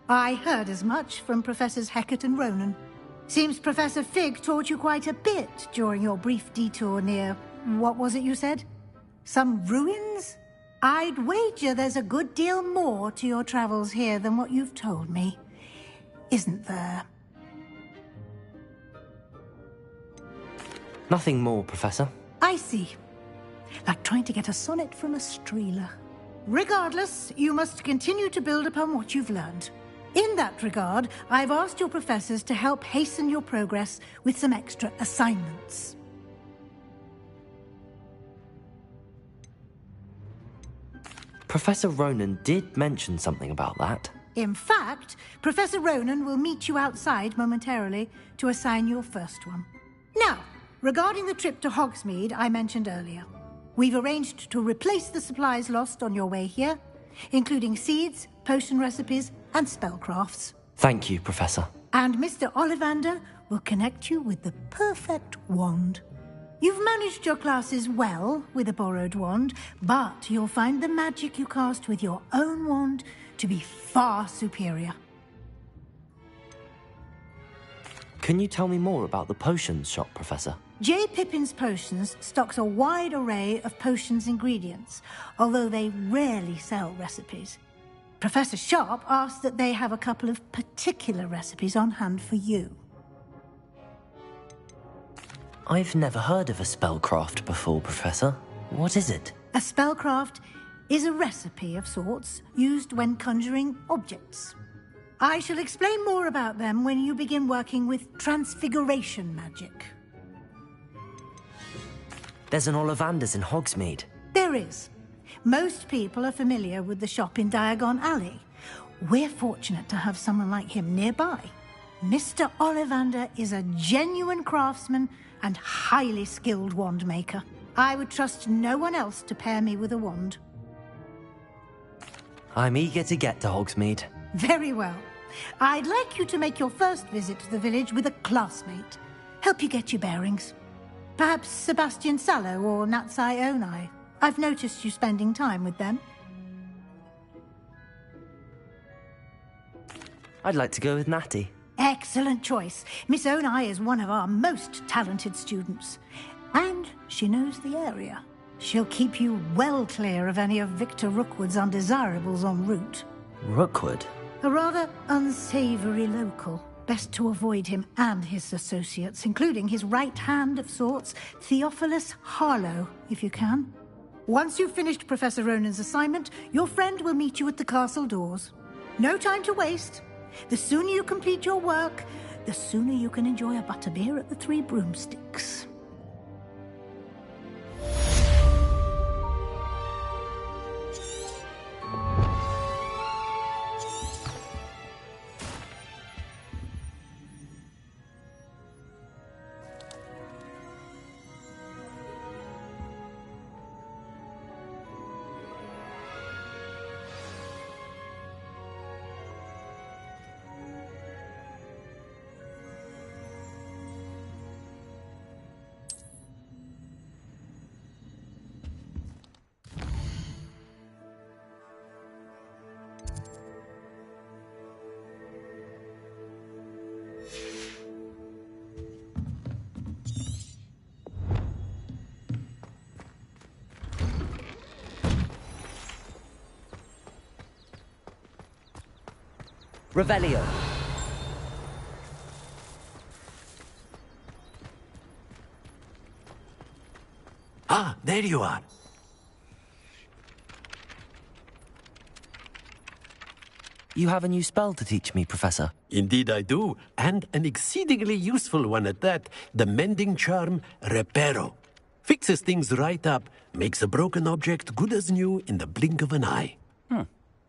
I heard as much from Professors Hecat and Ronan. Seems Professor Fig taught you quite a bit during your brief detour near... what was it you said? Some ruins? I'd wager there's a good deal more to your travels here than what you've told me. Isn't there? Nothing more, Professor. I see. Like trying to get a sonnet from a streeler. Regardless, you must continue to build upon what you've learned. In that regard, I've asked your professors to help hasten your progress with some extra assignments. Professor Ronan did mention something about that. In fact, Professor Ronan will meet you outside momentarily to assign your first one. Now, regarding the trip to Hogsmeade I mentioned earlier, we've arranged to replace the supplies lost on your way here, including seeds, potion recipes, and spellcrafts. Thank you, Professor. And Mr. Ollivander will connect you with the perfect wand. You've managed your classes well with a borrowed wand, but you'll find the magic you cast with your own wand to be far superior. Can you tell me more about the potions shop, Professor? J. Pippin's Potions stocks a wide array of potions ingredients, although they rarely sell recipes. Professor Sharp asked that they have a couple of particular recipes on hand for you. I've never heard of a spellcraft before, Professor. What is it? A spellcraft is a recipe of sorts used when conjuring objects. I shall explain more about them when you begin working with transfiguration magic. There's an Ollivander's in Hogsmeade. There is. Most people are familiar with the shop in Diagon Alley. We're fortunate to have someone like him nearby. Mr. Ollivander is a genuine craftsman and highly skilled wand maker. I would trust no one else to pair me with a wand. I'm eager to get to Hogsmeade. Very well. I'd like you to make your first visit to the village with a classmate. Help you get your bearings. Perhaps Sebastian Sallow or Natsai Onai. I've noticed you spending time with them. I'd like to go with Natty. Excellent choice. Miss Onai is one of our most talented students. And she knows the area. She'll keep you well clear of any of Victor Rookwood's undesirables en route. Rookwood? A rather unsavory local. Best to avoid him and his associates, including his right hand of sorts, Theophilus Harlow, if you can. Once you've finished Professor Ronan's assignment, your friend will meet you at the castle doors. No time to waste. The sooner you complete your work, the sooner you can enjoy a butterbeer at the Three Broomsticks. Revelio. Ah, there you are. You have a new spell to teach me, Professor. Indeed I do, and an exceedingly useful one at that. The mending charm, Reparo. Fixes things right up, makes a broken object good as new in the blink of an eye.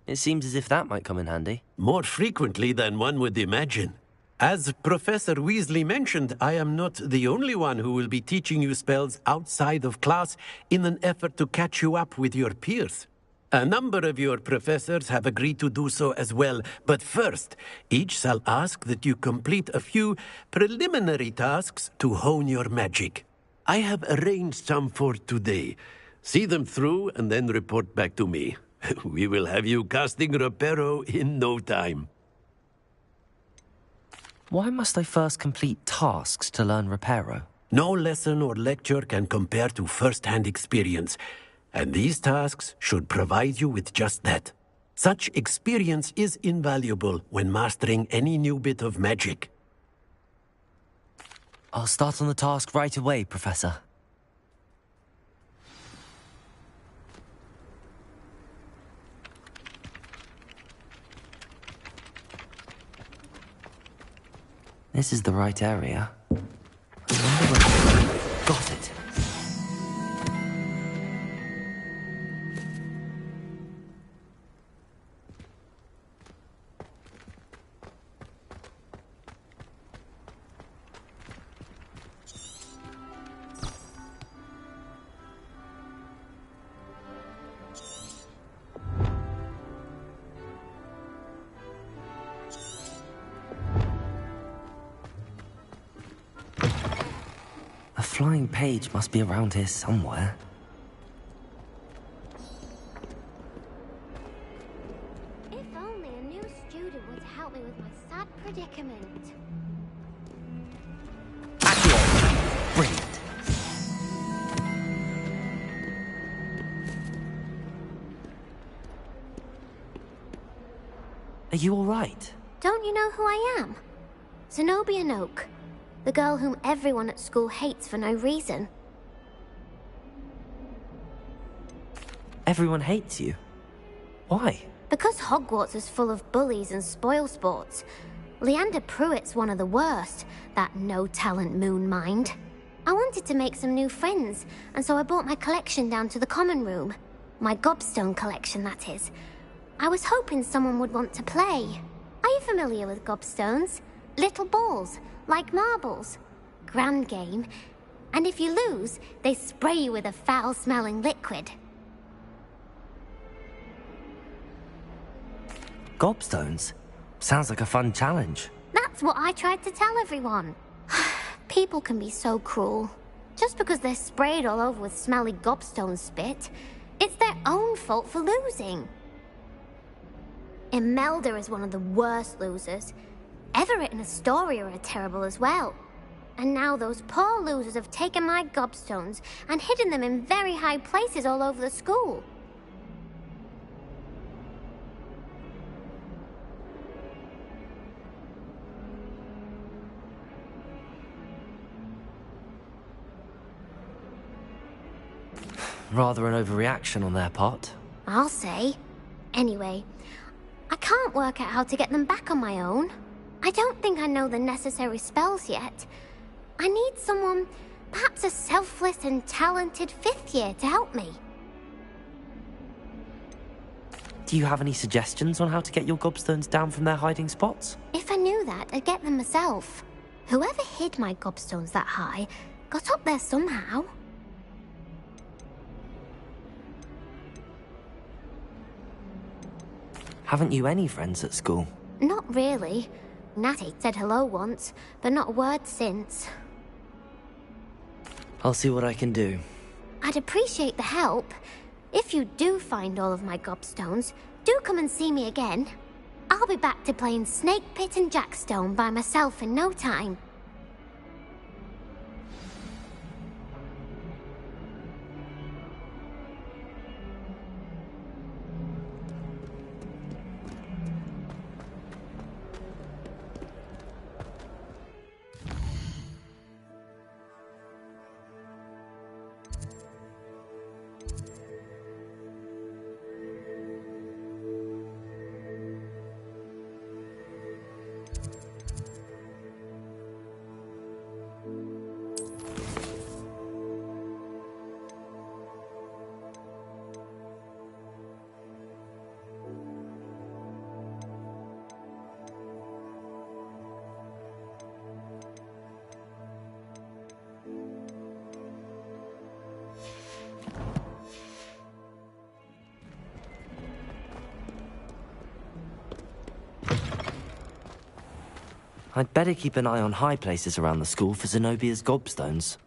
It seems as if that might come in handy. More frequently than one would imagine. As Professor Weasley mentioned, I am not the only one who will be teaching you spells outside of class in an effort to catch you up with your peers. A number of your professors have agreed to do so as well, but first, each shall ask that you complete a few preliminary tasks to hone your magic. I have arranged some for today. See them through and then report back to me. We will have you casting Reparo in no time. Why must I first complete tasks to learn Reparo? No lesson or lecture can compare to first-hand experience, and these tasks should provide you with just that. Such experience is invaluable when mastering any new bit of magic. I'll start on the task right away, Professor. This is the right area. I wonder where... Got it. A flying page must be around here somewhere. If only a new student would help me with my sad predicament. Accio! Brilliant. Are you all right? Don't you know who I am? Zenobia Noak. The girl whom everyone at school hates for no reason. Everyone hates you. Why? Because Hogwarts is full of bullies and spoilsports, Leander Pruitt's one of the worst, that no-talent moon mind. I wanted to make some new friends, and so I brought my collection down to the common room. My gobstone collection, that is. I was hoping someone would want to play. Are you familiar with gobstones? Little balls, like marbles. Grand game. And if you lose, they spray you with a foul-smelling liquid. Gobstones? Sounds like a fun challenge. That's what I tried to tell everyone. People can be so cruel. Just because they're sprayed all over with smelly gobstone spit, it's their own fault for losing. Imelda is one of the worst losers. Everett and Astoria are terrible as well. And now those poor losers have taken my gobstones and hidden them in very high places all over the school. Rather an overreaction on their part. I'll say. Anyway, I can't work out how to get them back on my own. I don't think I know the necessary spells yet. I need someone, perhaps a selfless and talented 5th year to help me. Do you have any suggestions on how to get your gobstones down from their hiding spots? If I knew that, I'd get them myself. Whoever hid my gobstones that high got up there somehow. Haven't you any friends at school? Not really. Natty said hello once, but not a word since. I'll see what I can do. I'd appreciate the help. If you do find all of my gobstones, do come and see me again. I'll be back to playing Snake Pit and Jackstone by myself in no time. I'd better keep an eye on high places around the school for Zenobia's gobstones.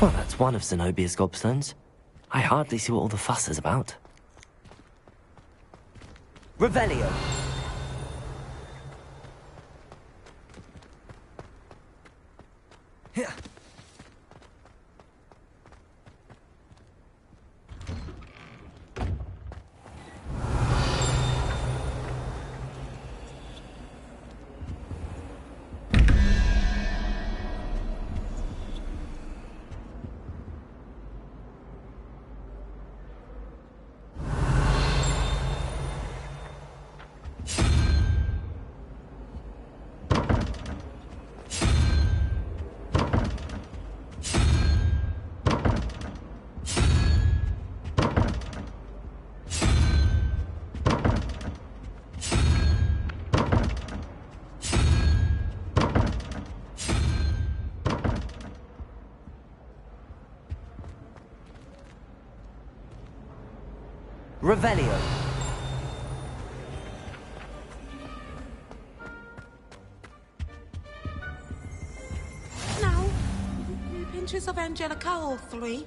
Well, that's one of Zenobia's gobstones. I hardly see what all the fuss is about. Revelio! Here. Revelio. No. Pinches of Angelica, all 3.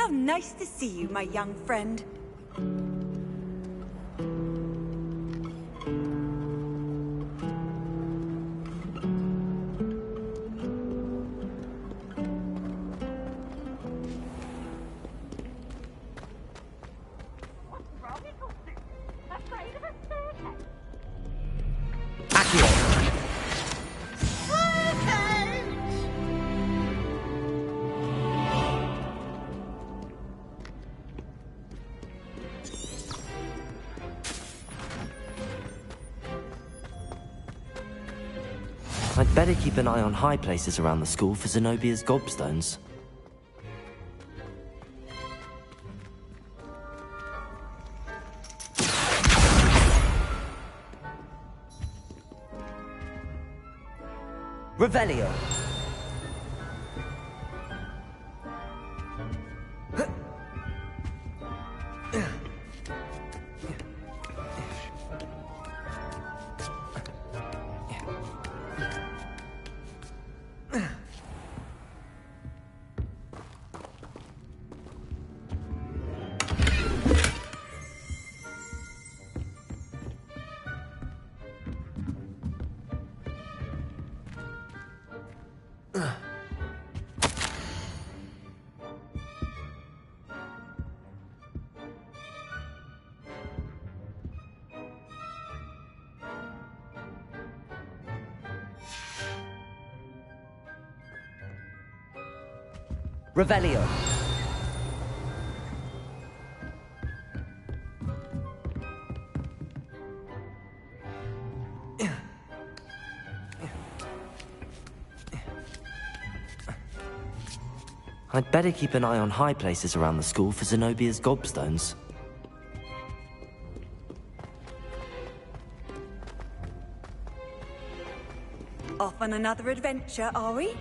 How nice to see you, my young friend. I'd better keep an eye on high places around the school for Zenobia's gobstones. Revelio. Revelio. I'd better keep an eye on high places around the school for Zenobia's gobstones. Off on another adventure, are we?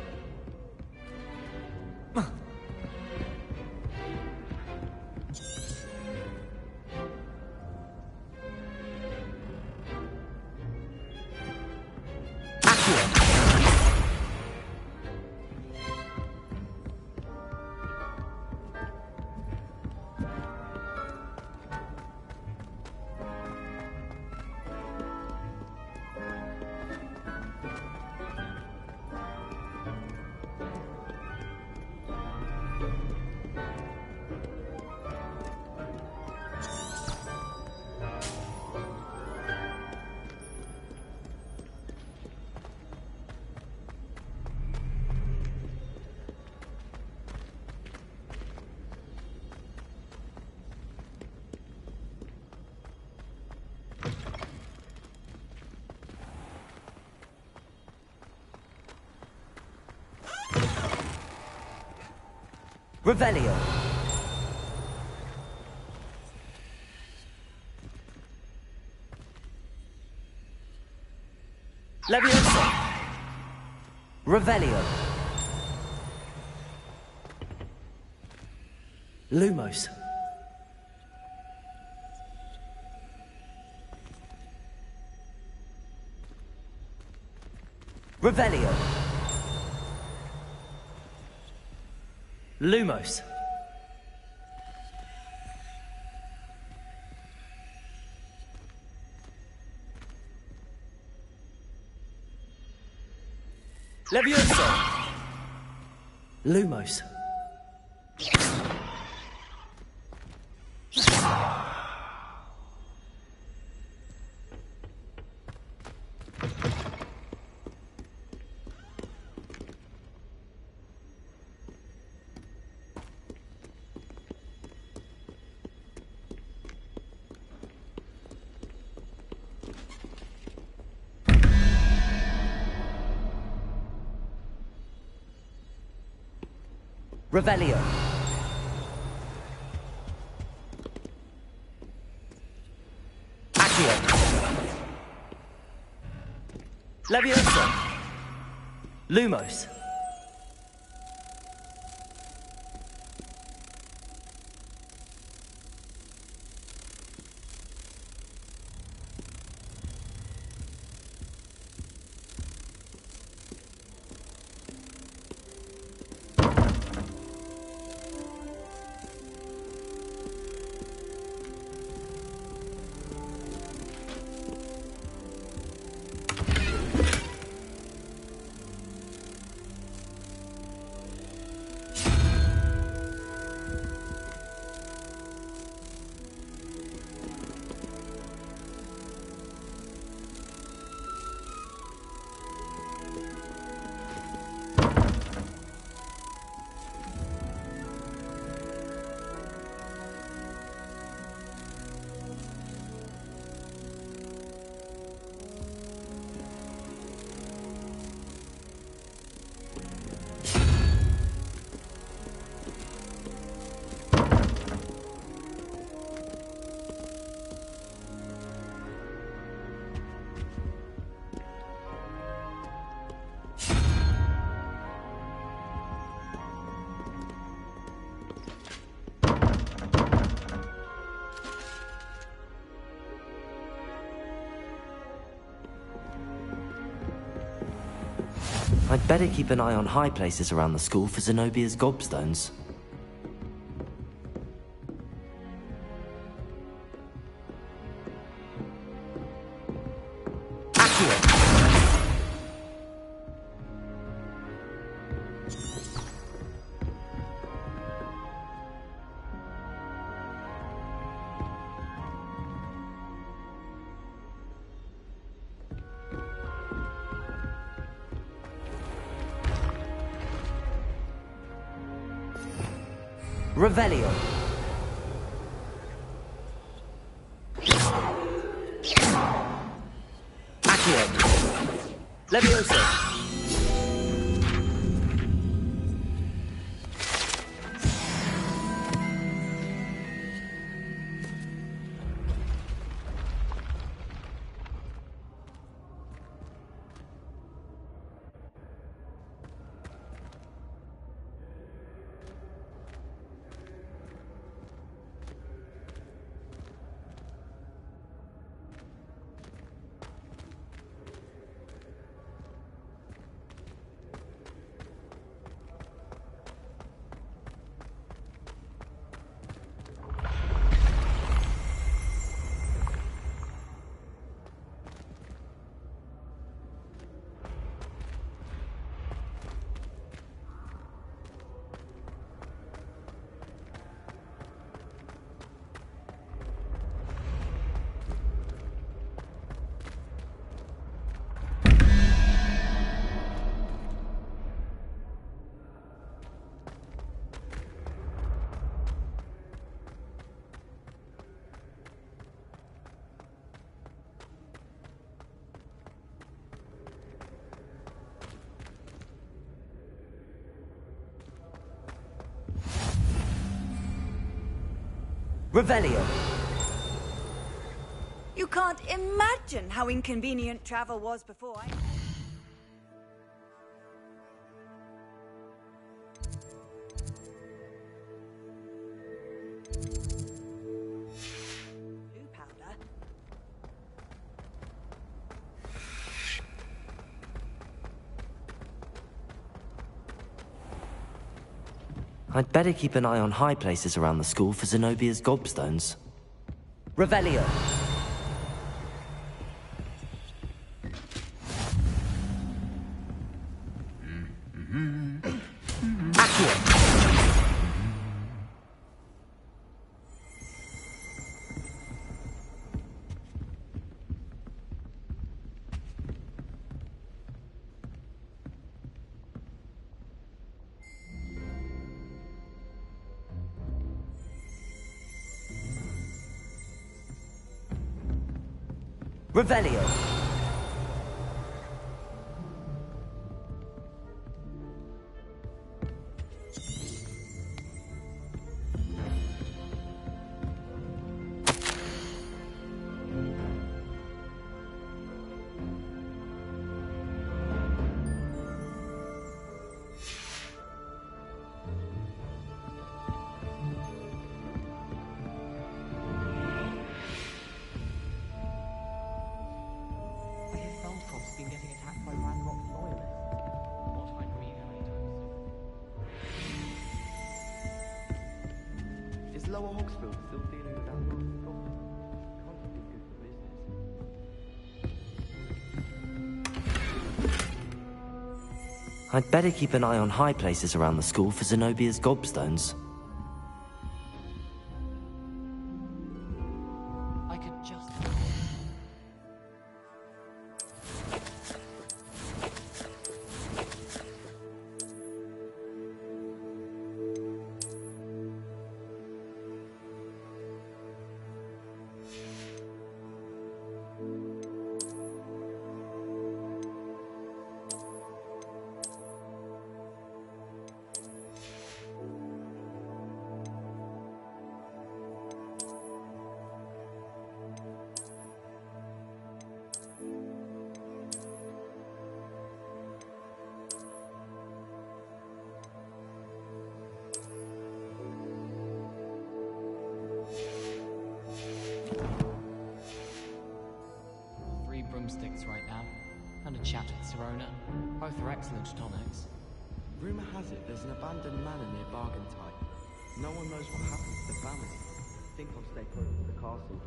Revelio. Leviosa. Revelio. Lumos. Revelio. Lumos. Leviosa. Lumos. Revelio. Accio. Leviosa. Lumos. I'd better keep an eye on high places around the school for Zenobia's gobstones. Revelio. Accio. Levioso. Revelio. You can't imagine how inconvenient travel was before I... Blue powder. I'd better keep an eye on high places around the school for Zenobia's gobstones. Revelio. Revelio. Been getting attacked by Ranrock loyalists. Not find green anytime soon. Is Lower Hogsfield still dealing with that lost gold? Can't be good for business. I'd better keep an eye on high places around the school for Zenobia's gobstones. I could just... chat with Sirona. Both are excellent tonics. Rumour has it there's an abandoned manor near Bargentine. No one knows what happened to the family. I think I'll stay close to the castle.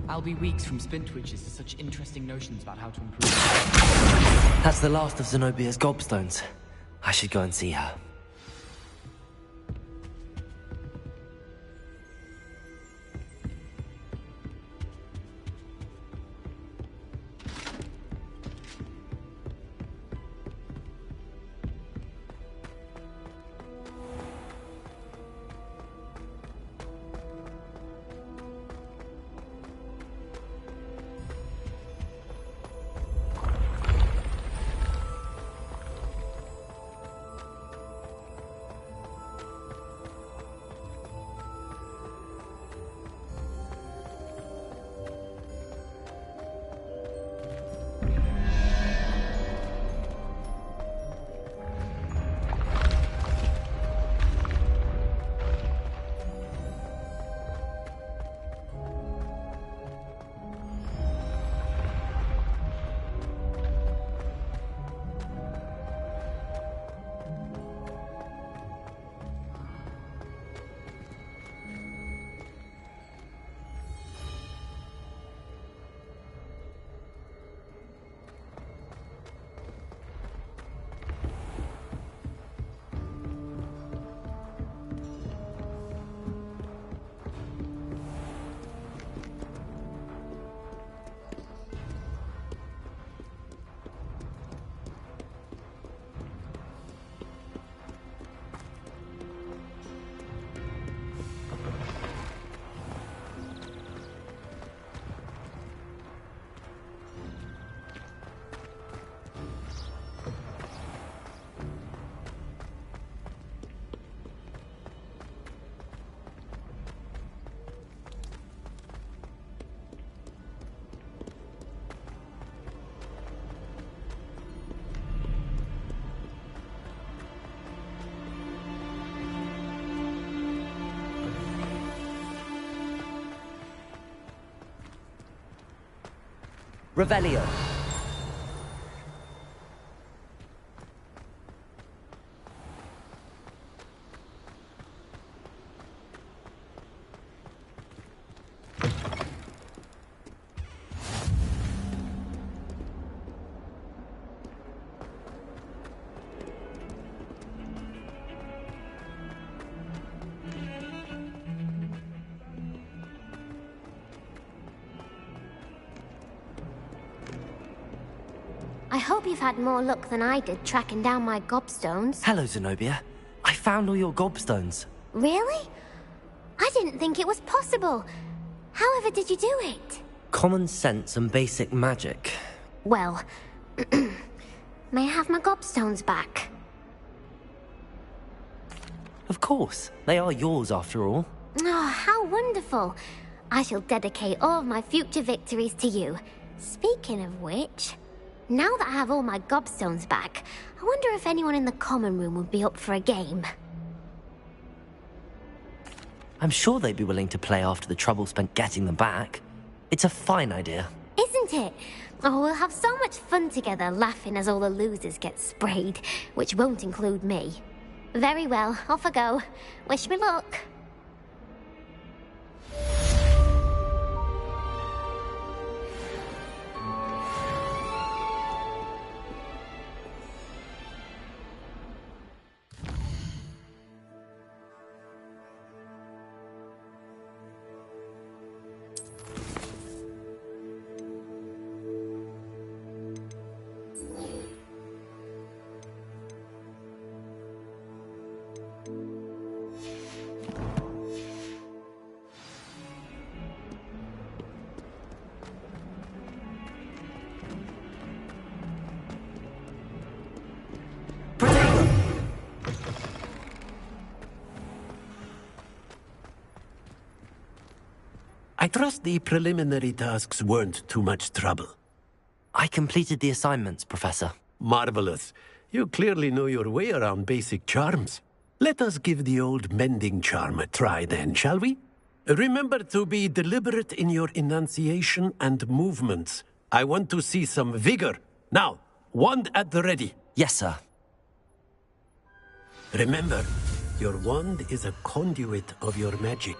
I'll be weeks from Spintwitches to such interesting notions about how to improve. That's the last of Zenobia's gobstones. I should go and see her. Revelio. I hope you've had more luck than I did tracking down my gobstones. Hello, Zenobia. I found all your gobstones. Really? I didn't think it was possible. However did you do it? Common sense and basic magic. Well, may I have my gobstones back? Of course. They are yours after all. Oh, how wonderful. I shall dedicate all of my future victories to you. Speaking of which, now that I have all my gobstones back, I wonder if anyone in the common room would be up for a game. I'm sure they'd be willing to play after the trouble spent getting them back. It's a fine idea. Isn't it? Oh, we'll have so much fun together, laughing as all the losers get sprayed, which won't include me. Very well, off I go. Wish me luck. trust the preliminary tasks weren't too much trouble. I completed the assignments, Professor. Marvelous. You clearly know your way around basic charms. Let us give the old mending charm a try then, shall we? Remember to be deliberate in your enunciation and movements. I want to see some vigor. Now, wand at the ready. Yes, sir. Remember, your wand is a conduit of your magic.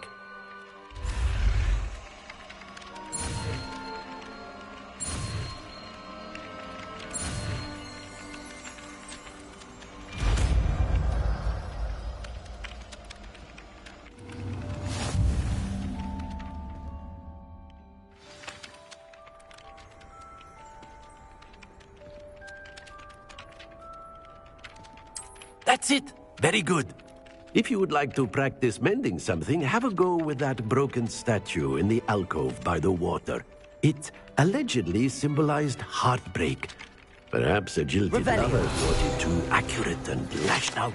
That's it. Very good. If you would like to practice mending something, have a go with that broken statue in the alcove by the water. It allegedly symbolized heartbreak. Perhaps a jilted lover thought it too accurate and lashed out.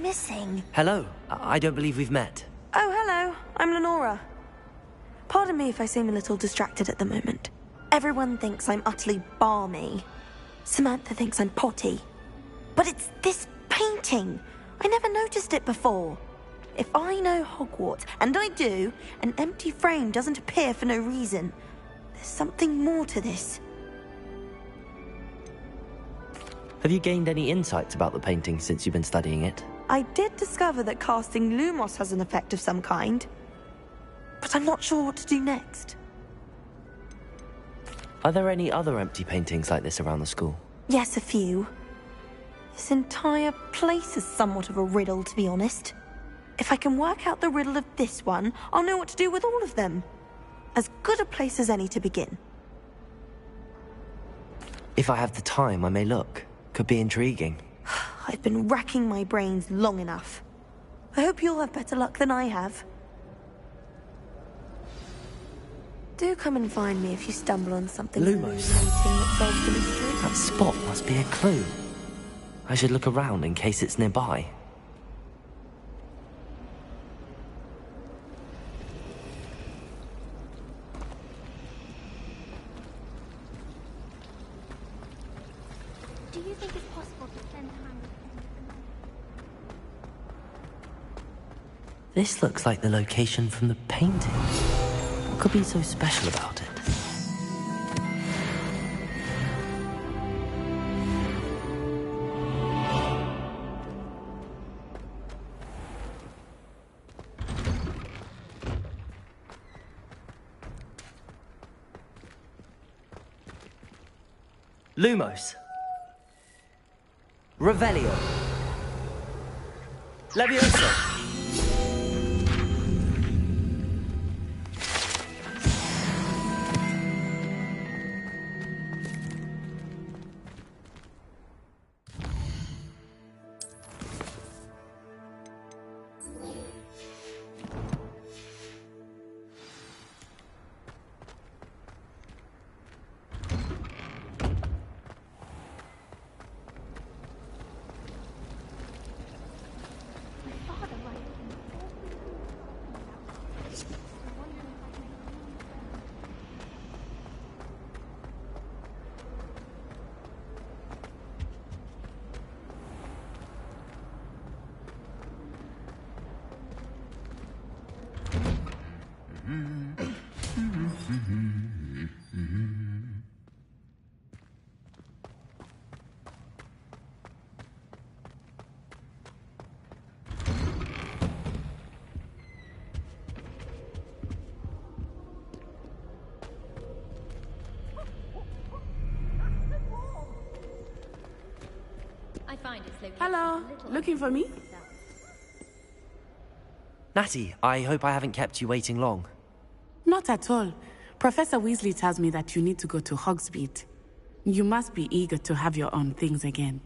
missing? Hello. I don't believe we've met. Oh, hello. I'm Lenora. Pardon me if I seem a little distracted at the moment. Everyone thinks I'm utterly balmy. Samantha thinks I'm potty. But it's this painting. I never noticed it before. If I know Hogwarts, and I do, an empty frame doesn't appear for no reason. There's something more to this. Have you gained any insights about the painting since you've been studying it? I did discover that casting Lumos has an effect of some kind. But I'm not sure what to do next. Are there any other empty paintings like this around the school? Yes, a few. This entire place is somewhat of a riddle, to be honest. If I can work out the riddle of this one, I'll know what to do with all of them. As good a place as any to begin. If I have the time, I may look. Could be intriguing. I've been racking my brains long enough. I hope you'll have better luck than I have. Do come and find me if you stumble on something Lumos. that solves the mystery. That spot must be a clue. I should look around in case it's nearby. Do you think it's possible to spend time with This looks like the location from the painting. What could be so special about it? Lumos. Revelio. Levioso. Hello, looking for me? Natty, I hope I haven't kept you waiting long. Not at all. Professor Weasley tells me that you need to go to Hogsmeade. You must be eager to have your own things again.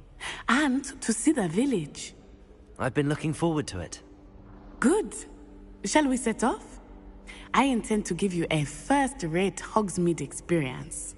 And to see the village. I've been looking forward to it. Good. Shall we set off? I intend to give you a first-rate Hogsmeade experience.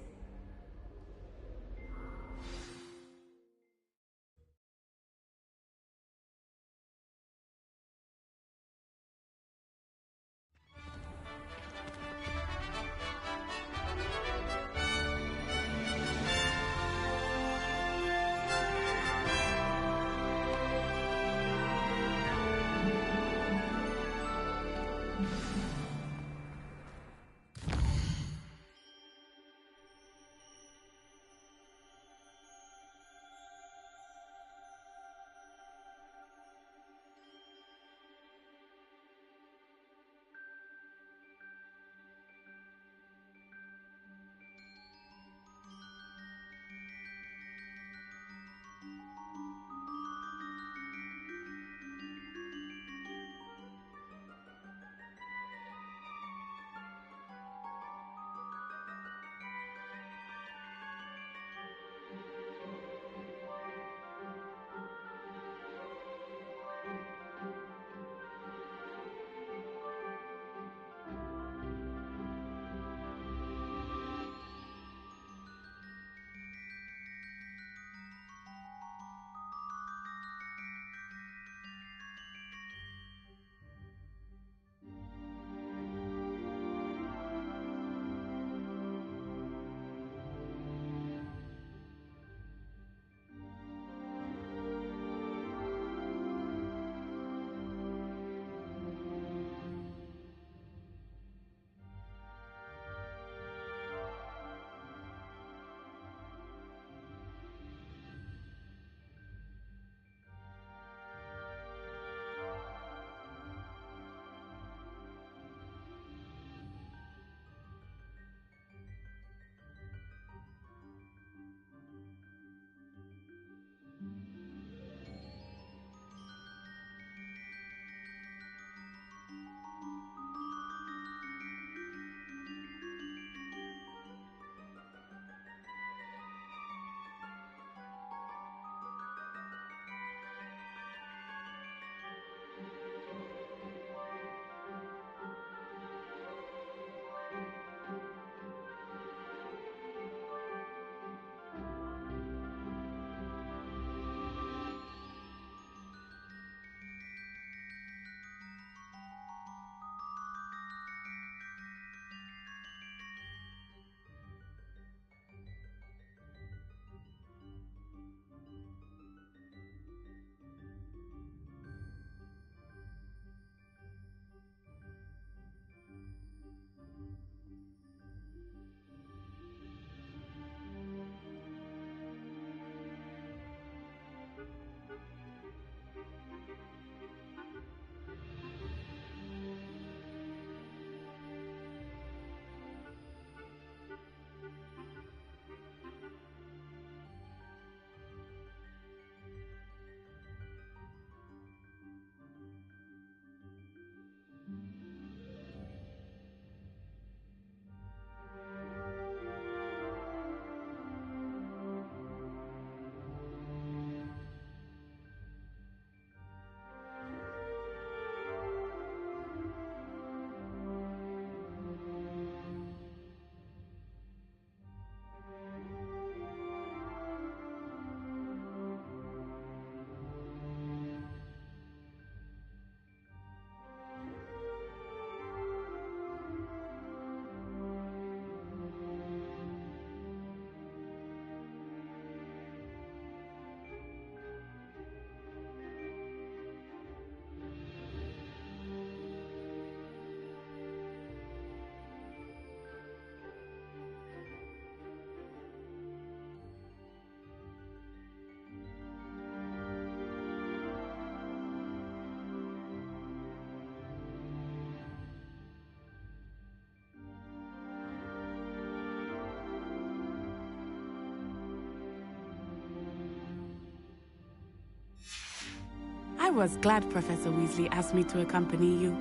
was glad Professor Weasley asked me to accompany you.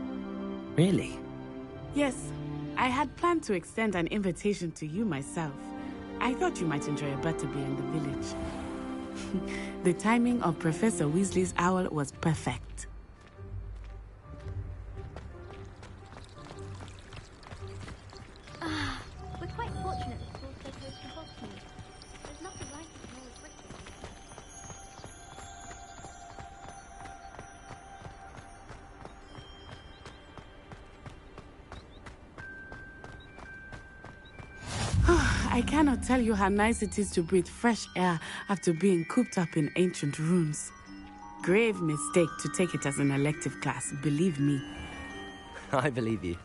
Really? Yes, I had planned to extend an invitation to you myself. I thought you might enjoy a butterbeer in the village. The timing of Professor Weasley's owl was perfect. We're quite fortunate that schools so close to Hogsmeade. There's nothing like it here as Bristol. I cannot tell you how nice it is to breathe fresh air after being cooped up in ancient rooms. Grave mistake to take it as an elective class, believe me. I believe you.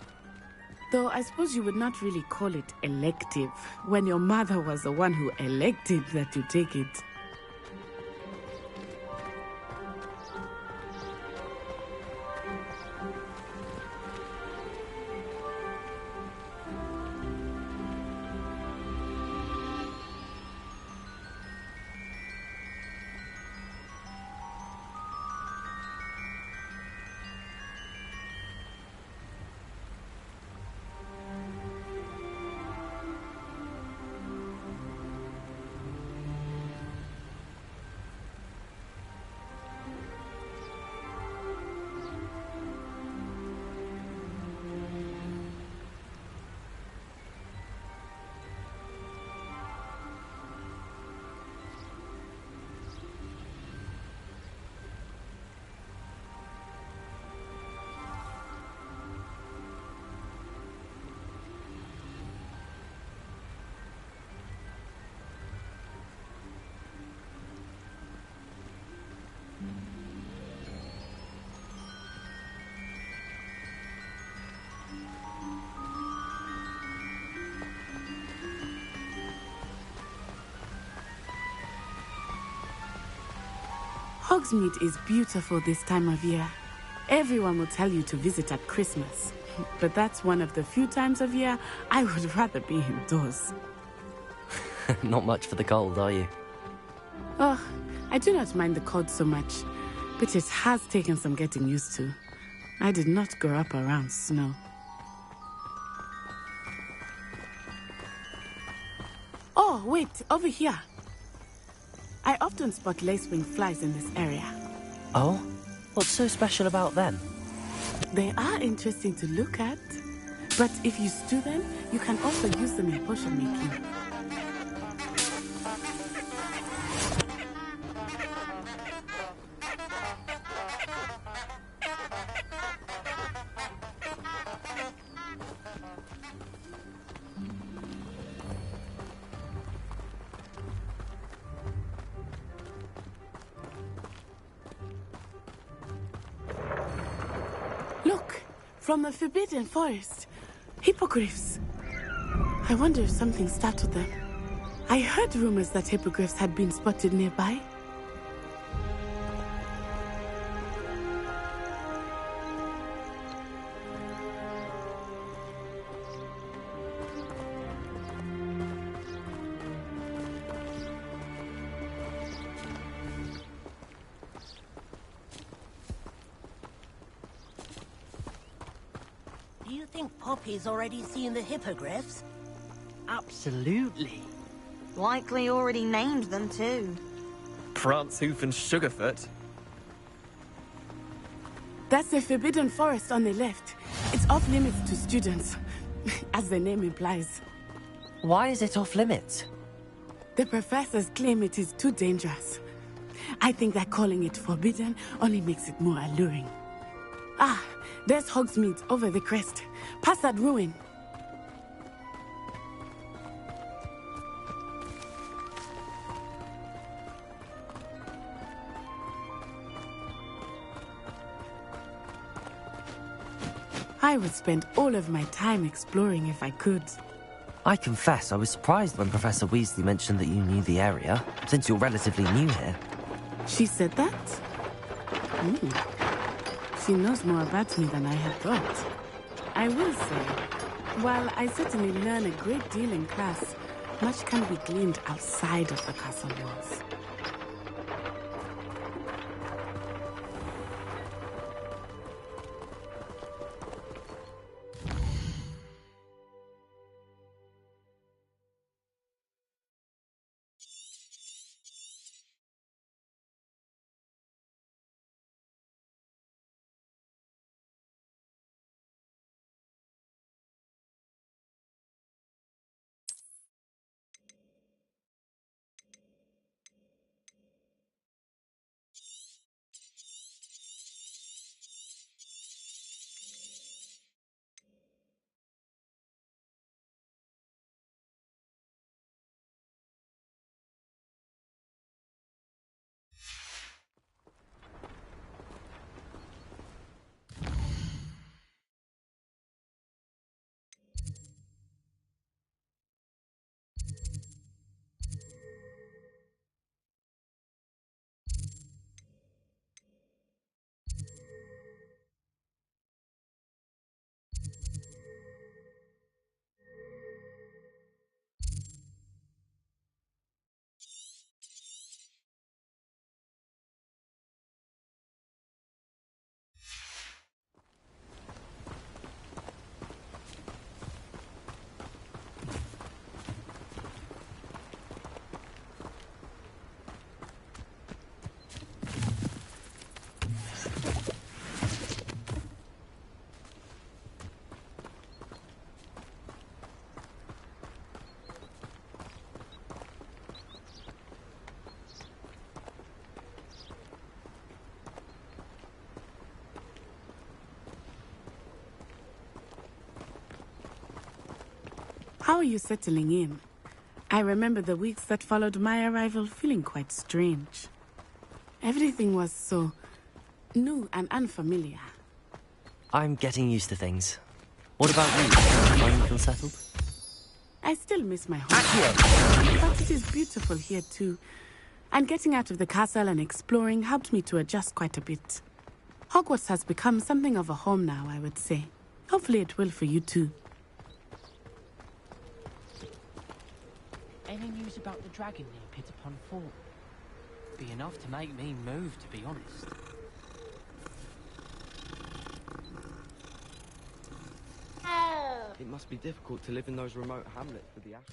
Though I suppose you would not really call it elective when your mother was the one who elected that you take it. Hogsmeade is beautiful this time of year. Everyone will tell you to visit at Christmas. But that's one of the few times of year I would rather be indoors. Not much for the cold, are you? Oh, I do not mind the cold so much, but it has taken some getting used to. I did not grow up around snow. Oh, wait, over here. I often spot lacewing flies in this area. Oh? What's so special about them? They are interesting to look at, but if you stew them, you can also use them in potion making. Look, from the Forbidden Forest. Hippogriffs. I wonder if something startled them. I heard rumors that hippogriffs had been spotted nearby. Do you think Poppy's already seen the hippogriffs? Absolutely. Likely already named them too. Prancehoof and Sugarfoot. That's the Forbidden Forest on the left. It's off limits to students, as the name implies. Why is it off limits? The professors claim it is too dangerous. I think that calling it forbidden only makes it more alluring. Ah, there's Hogsmeade over the crest. Past that ruin. I would spend all of my time exploring if I could. I confess I was surprised when Professor Weasley mentioned that you knew the area, since you're relatively new here. She said that? She knows more about me than I had thought. I will say, while I certainly learn a great deal in class, much can be gleaned outside of the castle walls. How are you settling in? I remember the weeks that followed my arrival feeling quite strange. Everything was so new and unfamiliar. I'm getting used to things. What about you? Finally feel settled? I still miss my home, but it is beautiful here too. And getting out of the castle and exploring helped me to adjust quite a bit. Hogwarts has become something of a home now, I would say. Hopefully it will for you too. Any news about the dragon near Pitterpond Fort? Be enough to make me move, to be honest. It must be difficult to live in those remote hamlets with the ash.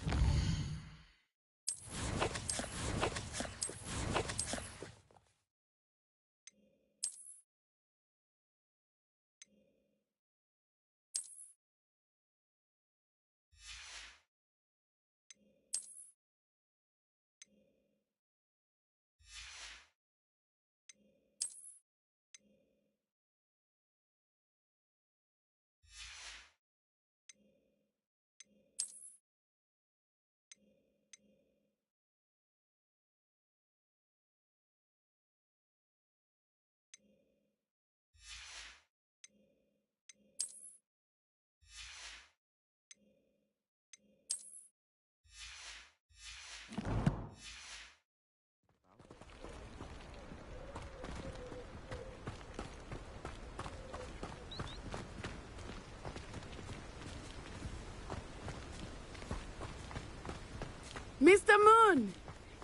Mr. Moon!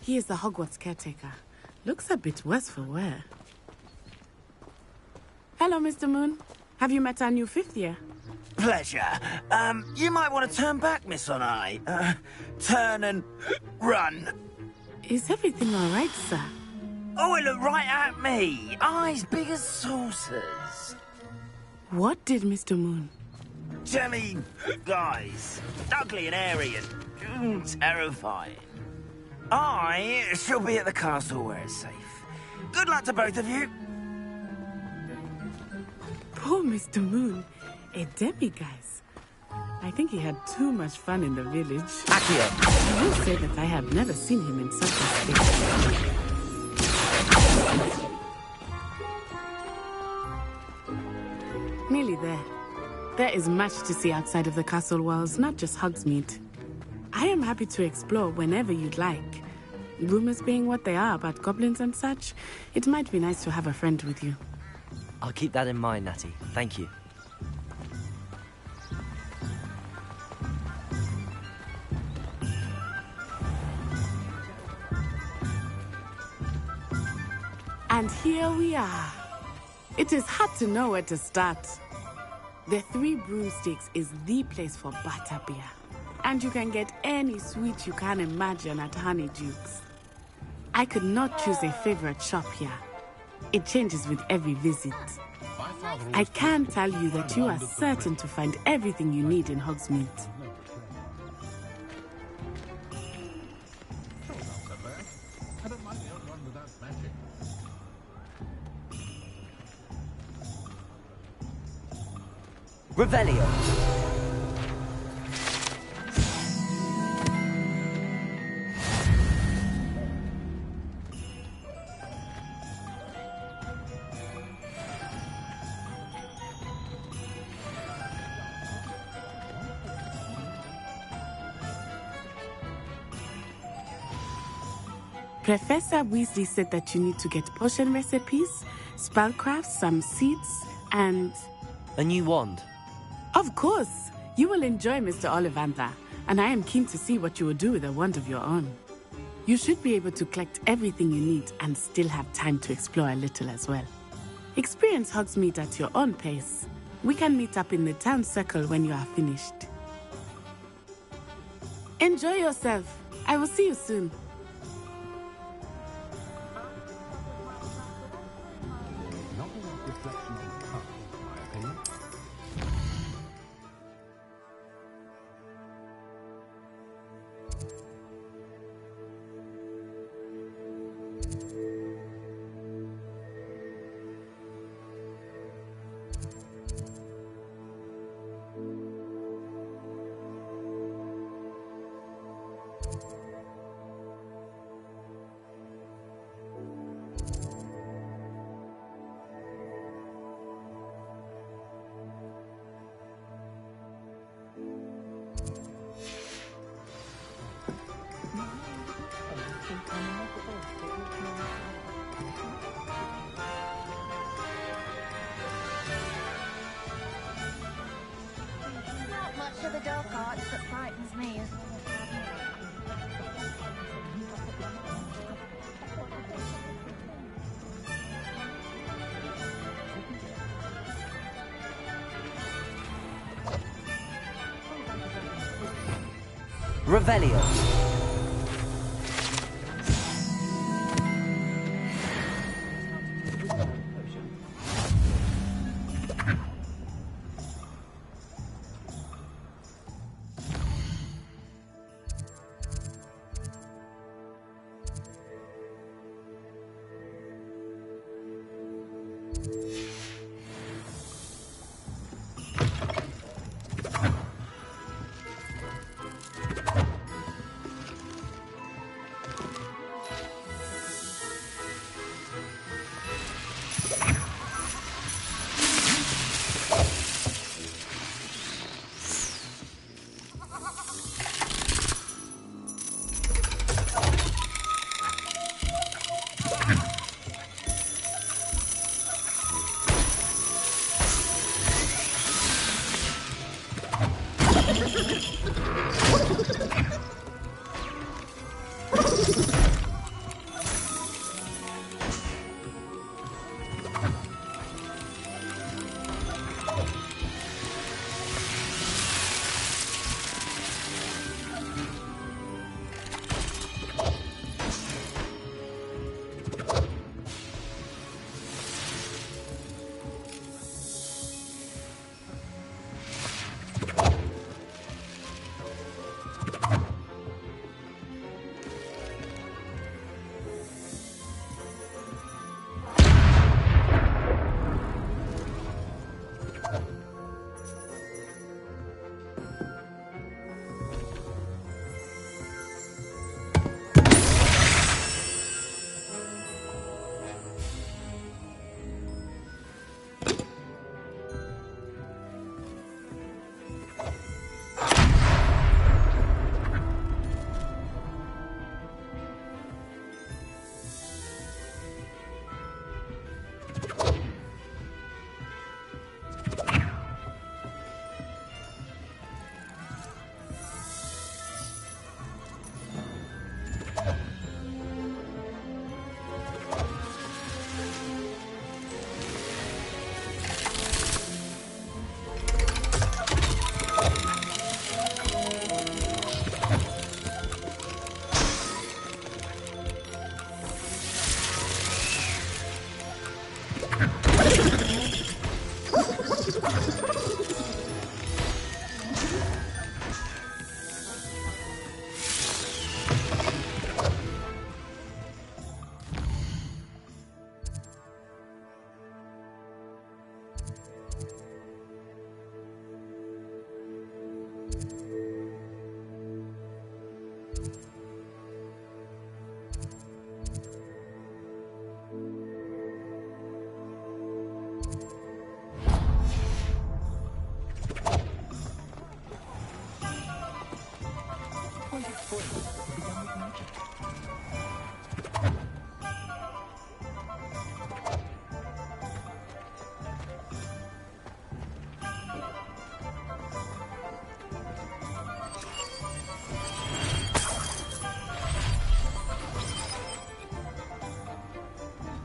He is the Hogwarts caretaker. Looks a bit worse for wear. Hello, Mr. Moon. Have you met our new 5th year? Pleasure. You might want to turn back, Miss Onai. Turn and run. Is everything all right, sir? Oh, it looked right at me. Eyes big as saucers. What did Mr. Moon? Jelly guys. Ugly and hairy and terrifying. I shall be at the castle where it's safe. Good luck to both of you. Poor Mr. Moon. A demiguise. I think he had too much fun in the village. Accio. I will say that I have never seen him in such a state. Nearly there. There is much to see outside of the castle walls, not just Hogsmeade. I am happy to explore whenever you'd like. Rumors being what they are about goblins and such, it might be nice to have a friend with you. I'll keep that in mind, Natty. Thank you. And here we are. It is hard to know where to start. The Three Broomsticks is the place for butterbeer. And you can get any sweet you can imagine at Honeydukes. I could not choose a favorite shop here. It changes with every visit. I can tell you that you are certain to find everything you need in Hogsmeade. Revelio. Professor Weasley said that you need to get potion recipes, spellcrafts, some seeds, and... A new wand? Of course! You will enjoy Mr. Ollivander, and I am keen to see what you will do with a wand of your own. You should be able to collect everything you need and still have time to explore a little as well. Experience Hogsmeade at your own pace. We can meet up in the town circle when you are finished. Enjoy yourself. I will see you soon. to the dark arts that frightens me as well. Revelio.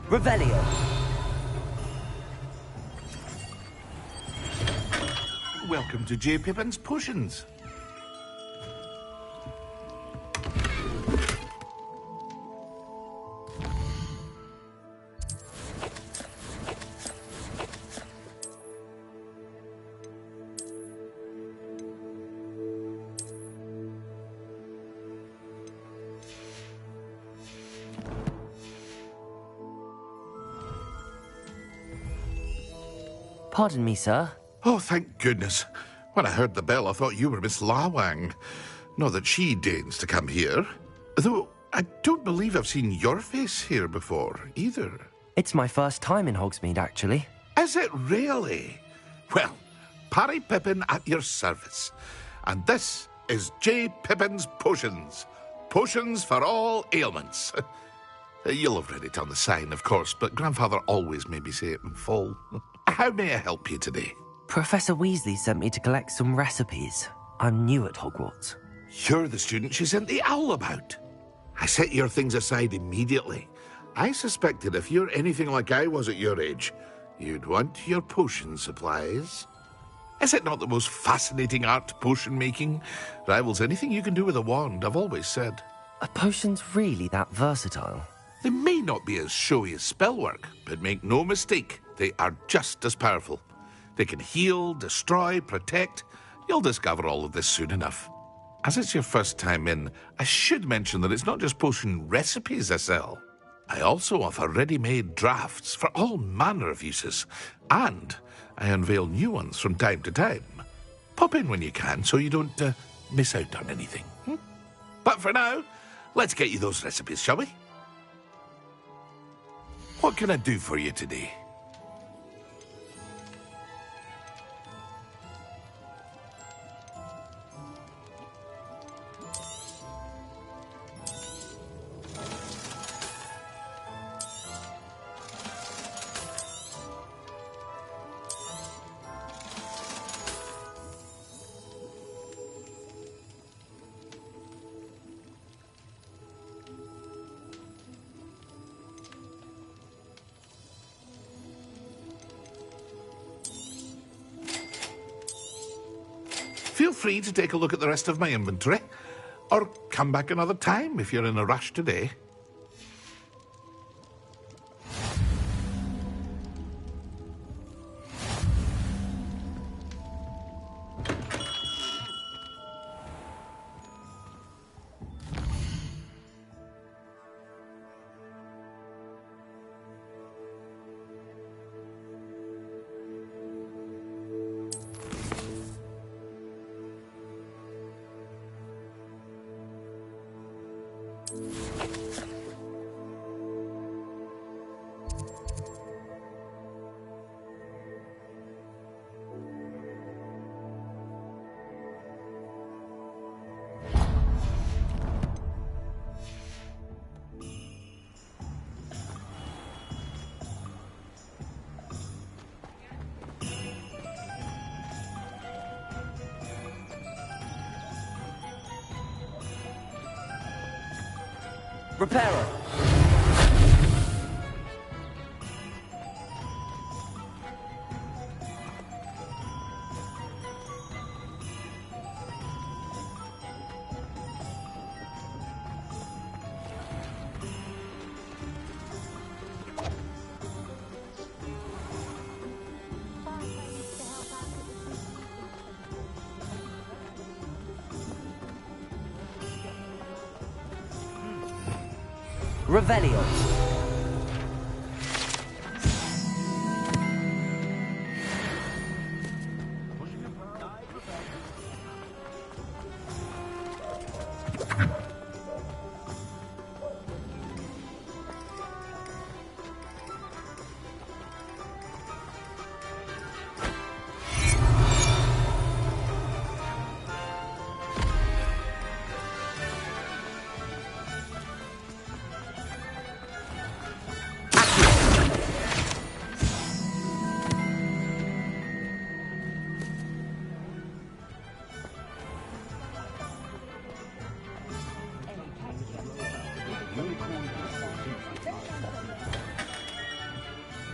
Revelio. Welcome to J. Pippin's Potions. Pardon me, sir. Oh, thank goodness. When I heard the bell, I thought you were Miss Lawang. Not that she deigns to come here. Though I don't believe I've seen your face here before, either. It's my first time in Hogsmeade, actually. Is it really? Well, Parry Pippin at your service. And this is J. Pippin's Potions. Potions for all ailments. You'll have read it on the sign, of course, but Grandfather always made me say it in full. How may I help you today? Professor Weasley sent me to collect some recipes. I'm new at Hogwarts. You're the student she sent the owl about. I set your things aside immediately. I suspected if you're anything like I was at your age, you'd want your potion supplies. Is it not the most fascinating art, potion making? Rivals anything you can do with a wand, I've always said. Are potions really that versatile? They may not be as showy as spellwork, but make no mistake, they are just as powerful. They can heal, destroy, protect. You'll discover all of this soon enough. As it's your first time in, I should mention that it's not just potion recipes I sell. I also offer ready-made drafts for all manner of uses, and I unveil new ones from time to time. Pop in when you can so you don't miss out on anything. But for now, let's get you those recipes, shall we? What can I do for you today? Feel free to take a look at the rest of my inventory, or come back another time if you're in a rush today. Repairer! Revelio.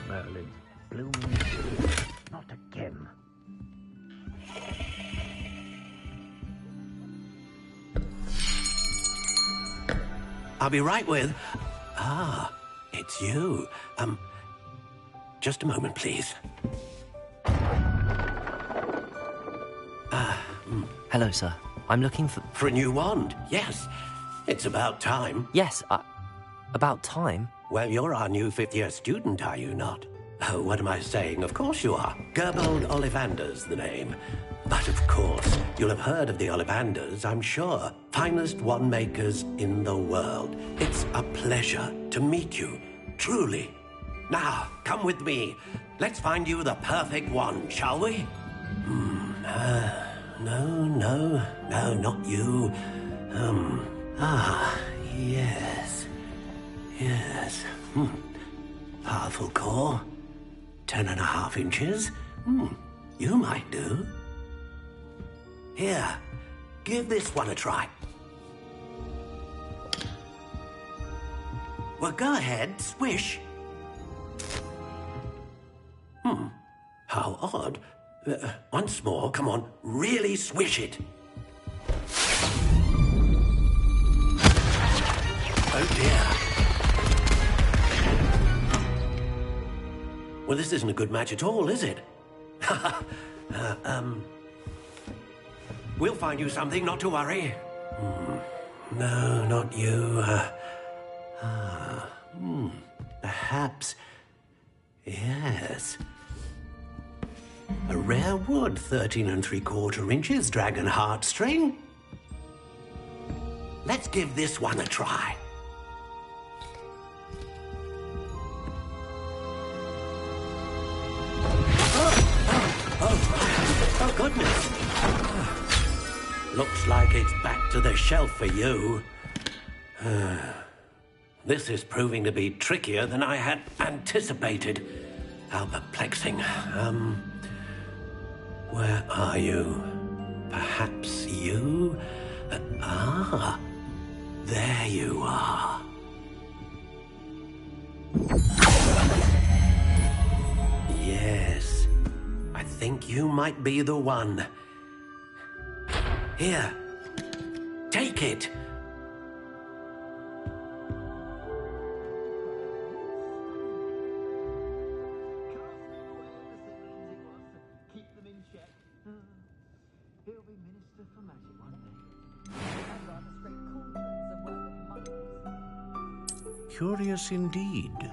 Merlin, bloom, not again. I'll be right with... Ah, it's you. Just a moment, please. Hello, sir. I'm looking for... For a new wand, yes. It's about time. Yes, about time? Well, you're our new fifth-year student, are you not? Oh, what am I saying? Of course you are. Gerbold Ollivander's the name. But of course, you'll have heard of the Ollivanders, I'm sure. Finest wand makers in the world. It's a pleasure to meet you, truly. Now, come with me. Let's find you the perfect wand, shall we? No, not you. Yes. Powerful core. 10.5 inches. You might do. Here, give this one a try. Well, go ahead, swish. How odd. Once more, come on, really swish it. Oh dear. Well, this isn't a good match at all, is it? We'll find you something, not to worry. No, not you. Perhaps. Yes. A rare wood, 13 3/4 inches, dragon heartstring. Let's give this one a try. Oh, goodness. Looks like it's back to the shelf for you. This is proving to be trickier than I had anticipated. How perplexing. Where are you? Perhaps you? There you are. Yes, I think you might be the one. Here, take it. Curious indeed.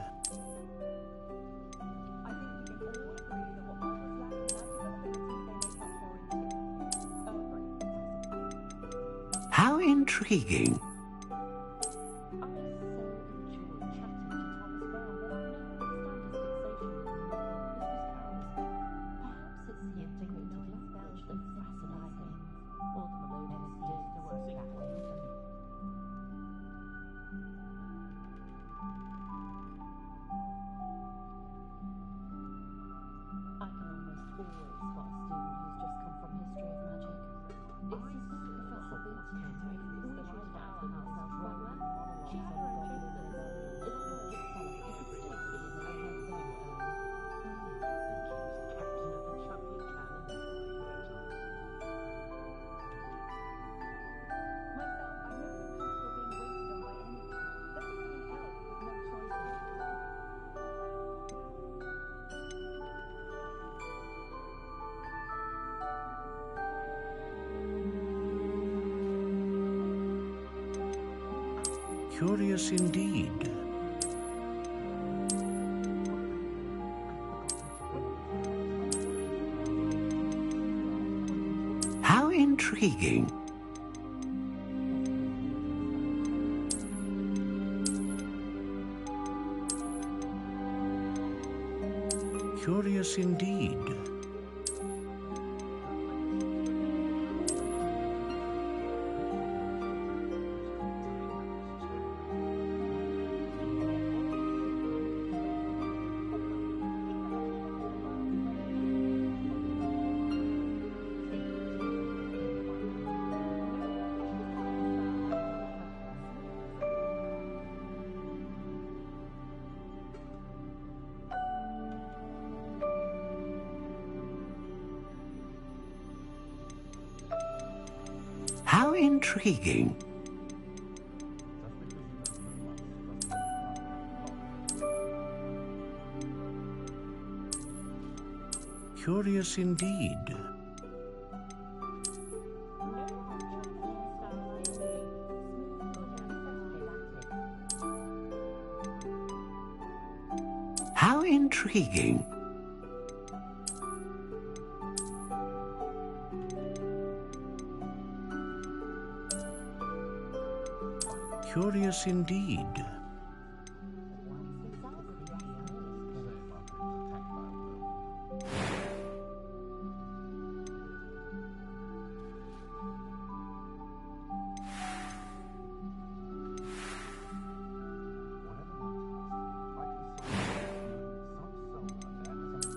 How intriguing. Curious indeed. How intriguing. Curious indeed. How intriguing. Curious indeed. How intriguing. Curious indeed.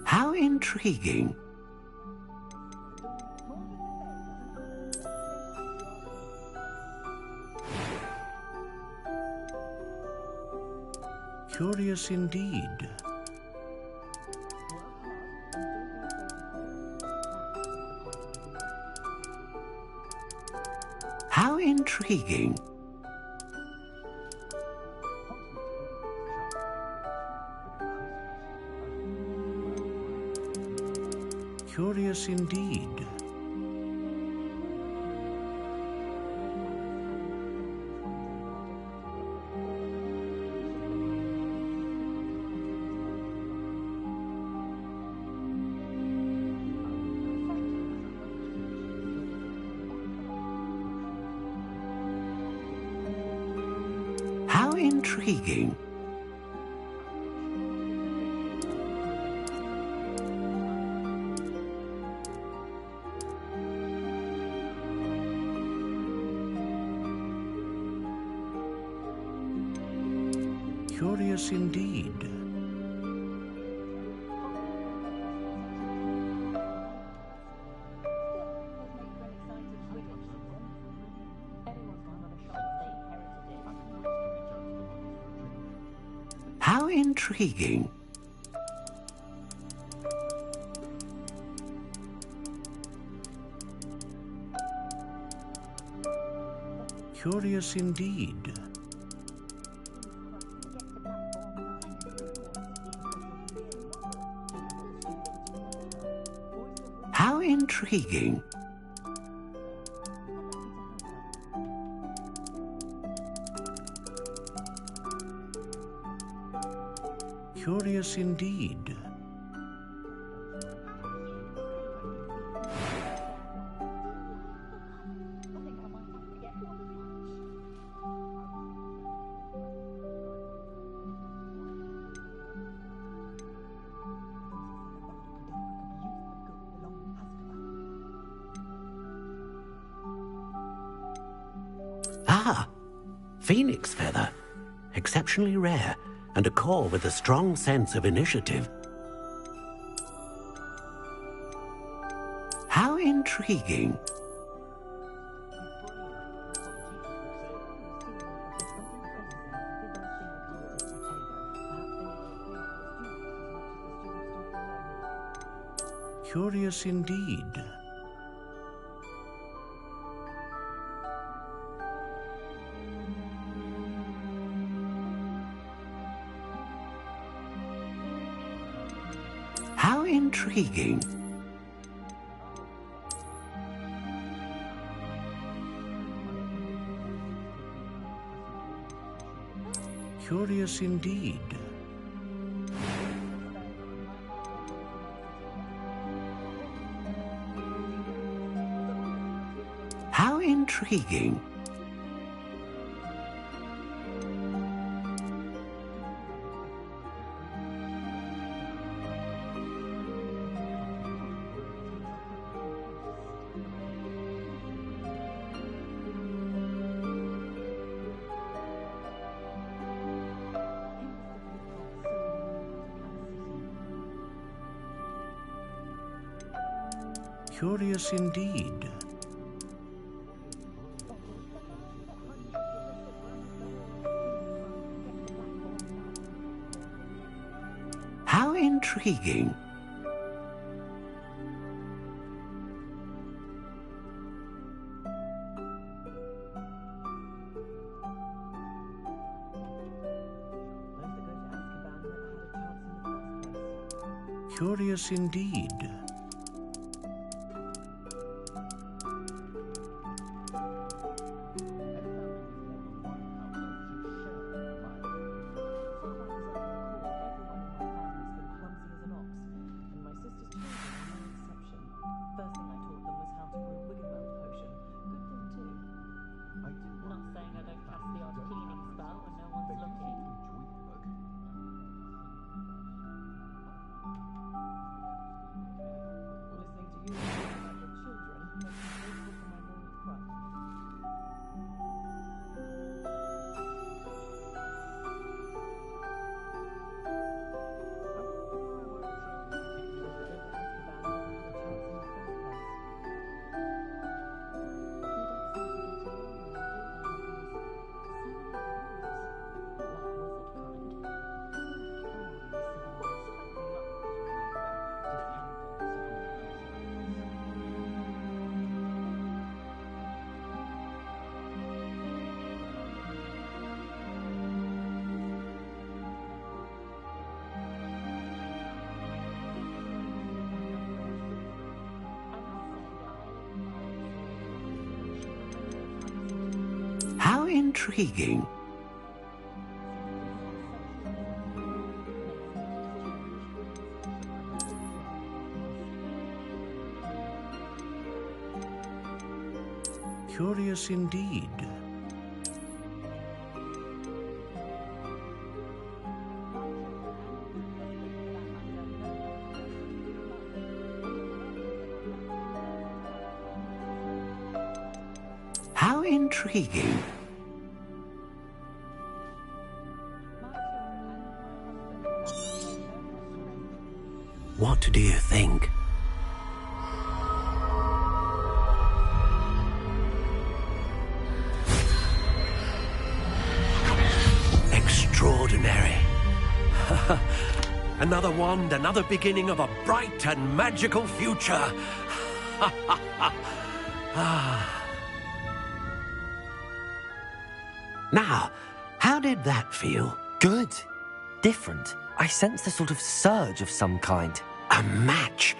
How intriguing. Curious indeed. How intriguing. Curious indeed. How intriguing. Curious indeed. How intriguing. Curious indeed. How intriguing. Curious indeed. Ah, phoenix feather. Exceptionally rare, and a core with a strong sense of initiative. How intriguing. Curious indeed. How intriguing. Curious indeed. How intriguing. Curious indeed. How intriguing. Curious indeed. intriguing. Curious indeed. How intriguing. What do you think? Extraordinary. Another wand, another beginning of a bright and magical future. Now, how did that feel? Good. Different. I sensed a sort of surge of some kind. A match.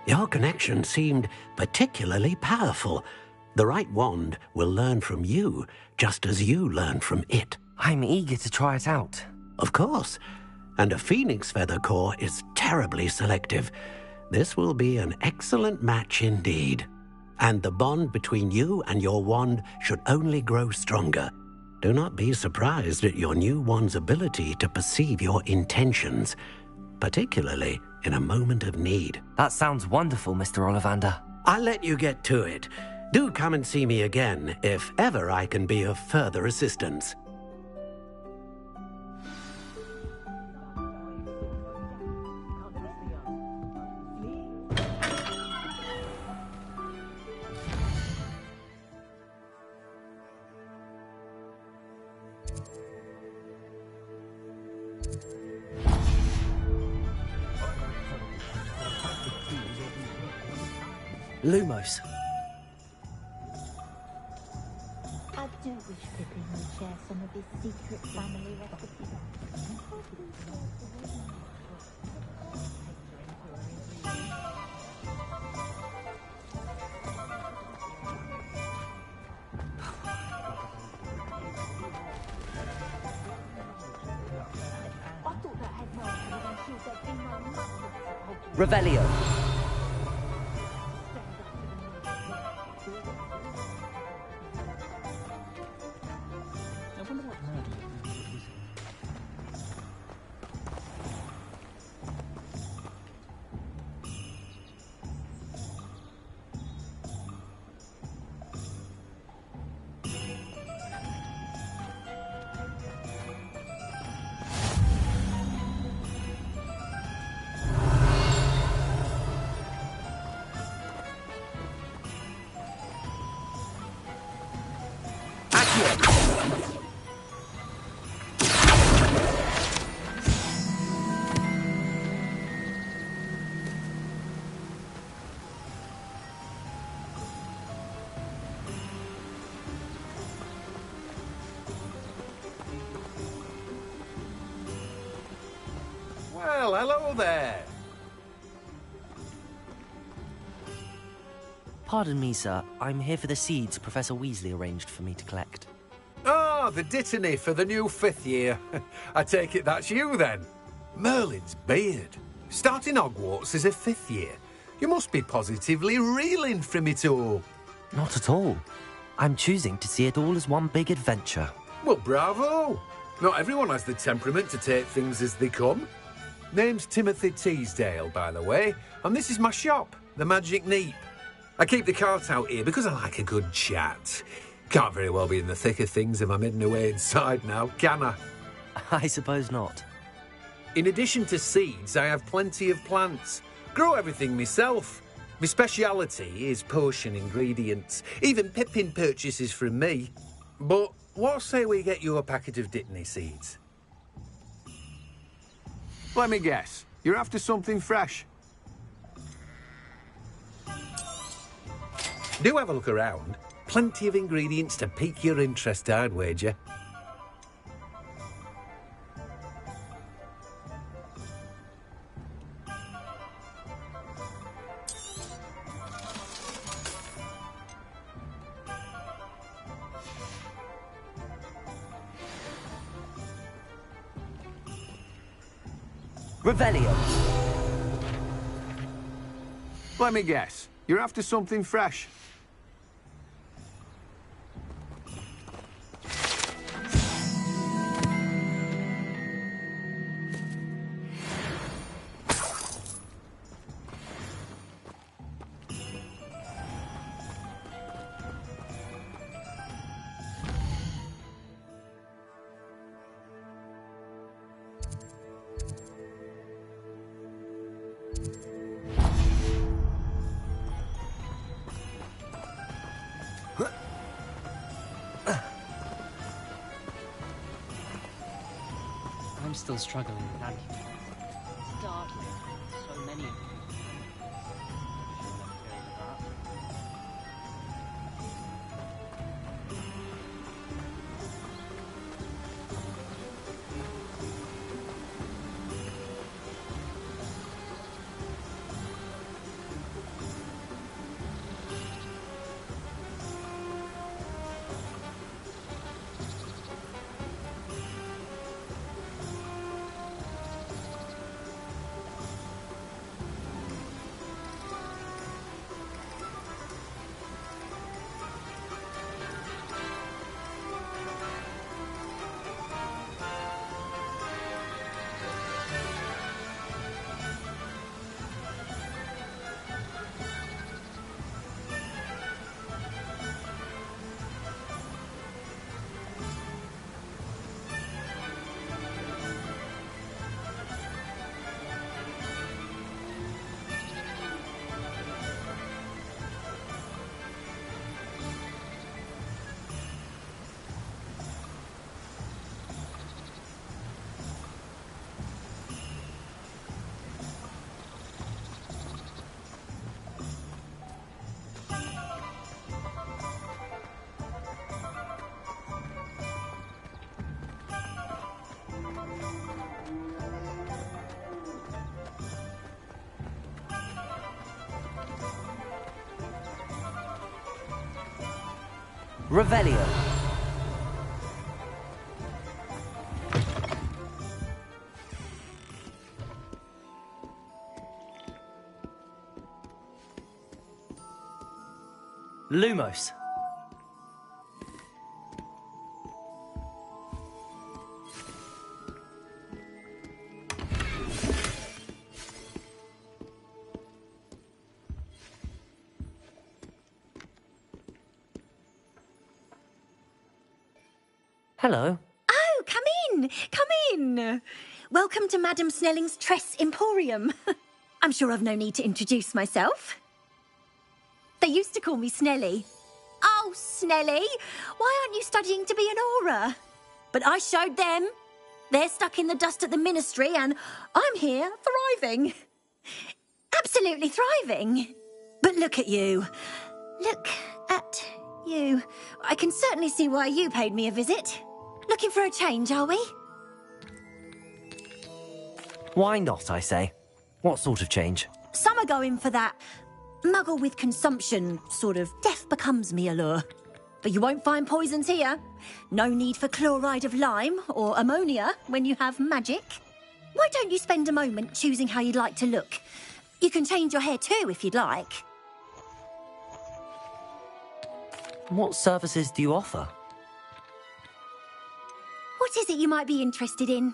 Your connection seemed particularly powerful. The right wand will learn from you, just as you learn from it. I'm eager to try it out. Of course. And a phoenix feather core is terribly selective. This will be an excellent match indeed. And the bond between you and your wand should only grow stronger. Do not be surprised at your new wand's ability to perceive your intentions, particularly in a moment of need. That sounds wonderful, Mr. Ollivander. I'll let you get to it. Do come and see me again if ever I can be of further assistance. Lumos. I do wish Pippin would share some of his secret family recipes. Revelio. Well, hello there. Pardon me, sir. I'm here for the seeds Professor Weasley arranged for me to collect. Ah, the dittany for the new 5th year. I take it that's you, then. Merlin's beard. Starting Hogwarts as a 5th year. You must be positively reeling from it all. Not at all. I'm choosing to see it all as one big adventure. Well, bravo. Not everyone has the temperament to take things as they come. Name's Timothy Teasdale, by the way, and this is my shop, the Magic Neep. I keep the cart out here because I like a good chat. Can't very well be in the thick of things if I'm hidden away inside now, can I? I suppose not. In addition to seeds, I have plenty of plants. Grow everything myself. My speciality is potion ingredients. Even Pippin purchases from me. But what say we get you a packet of Dittany seeds? Let me guess. You're after something fresh. Do have a look around. Plenty of ingredients to pique your interest, I'd wager. Revelio. Let me guess. You're after something fresh. I'm still struggling with Anki. Startling. So many of them. Revelio. Lumos. Hello. Oh, come in! Come in! Welcome to Madame Snelling's Tress Emporium. I'm sure I've no need to introduce myself. They used to call me Snelly. Oh, Snelly, why aren't you studying to be an aura? But I showed them. They're stuck in the dust at the ministry and I'm here, thriving. Absolutely thriving. But look at you. Look at you. I can certainly see why you paid me a visit. Looking for a change, are we? Why not, I say? What sort of change? Some are going for that muggle with consumption, sort of death becomes me allure. But you won't find poisons here. No need for chloride of lime or ammonia when you have magic. Why don't you spend a moment choosing how you'd like to look? You can change your hair too if you'd like. What services do you offer? What is it you might be interested in?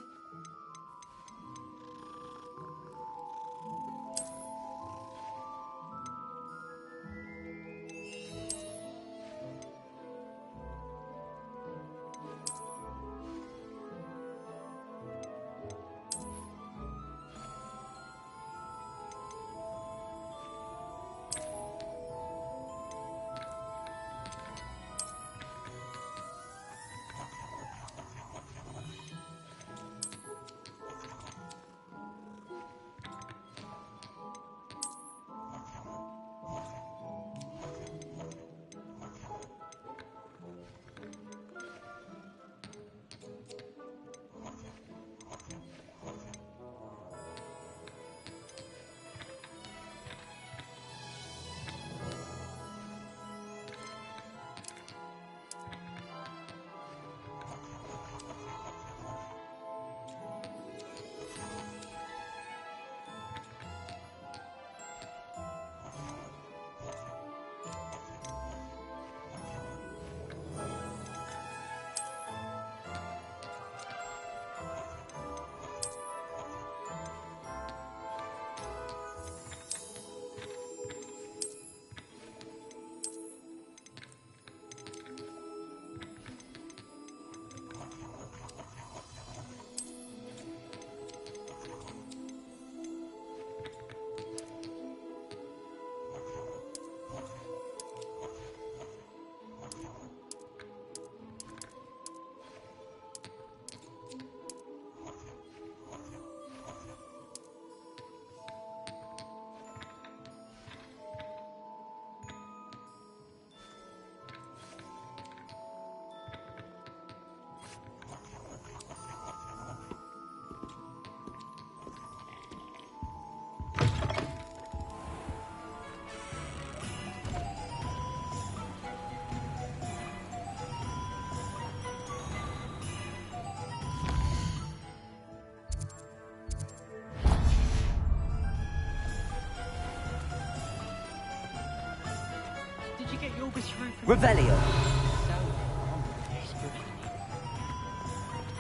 You'll be through for Revelio.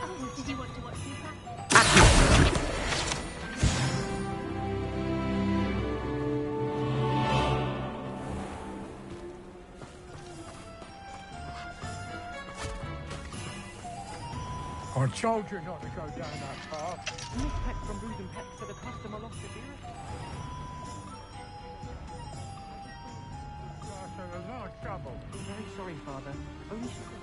Oh, did you want to watch me practice? I told you not to go down that path. Miss Peck from Booze and Peck said a customer lost his ear. You're in a lot of trouble. I'm very sorry, Father. Only sugar.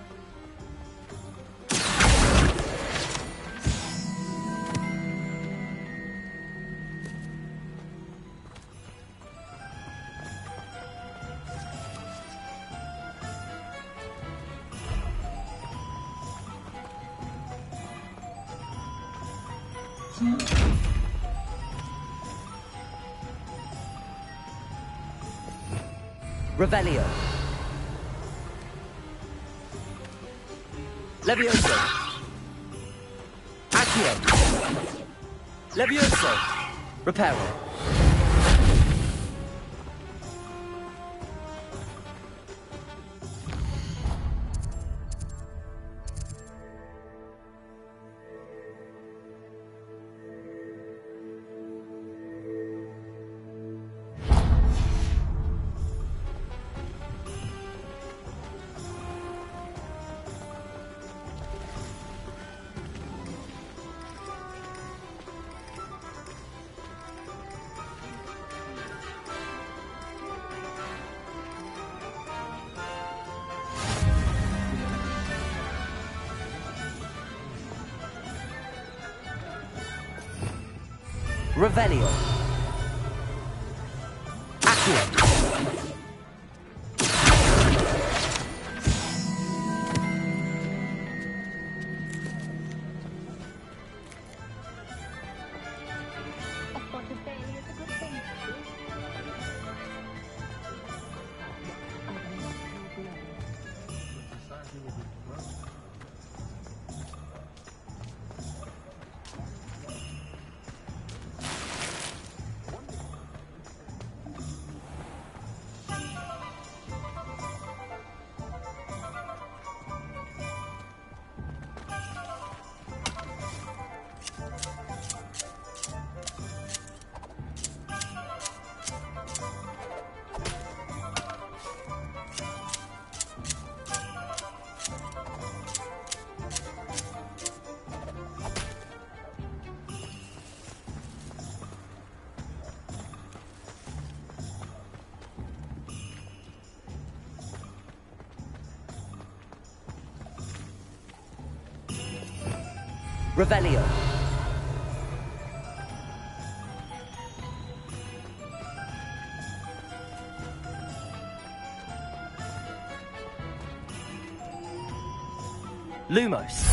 Revelio. Levioso. Accio. Levioso. Reparo. Revelio. Accio. Revelio. Lumos.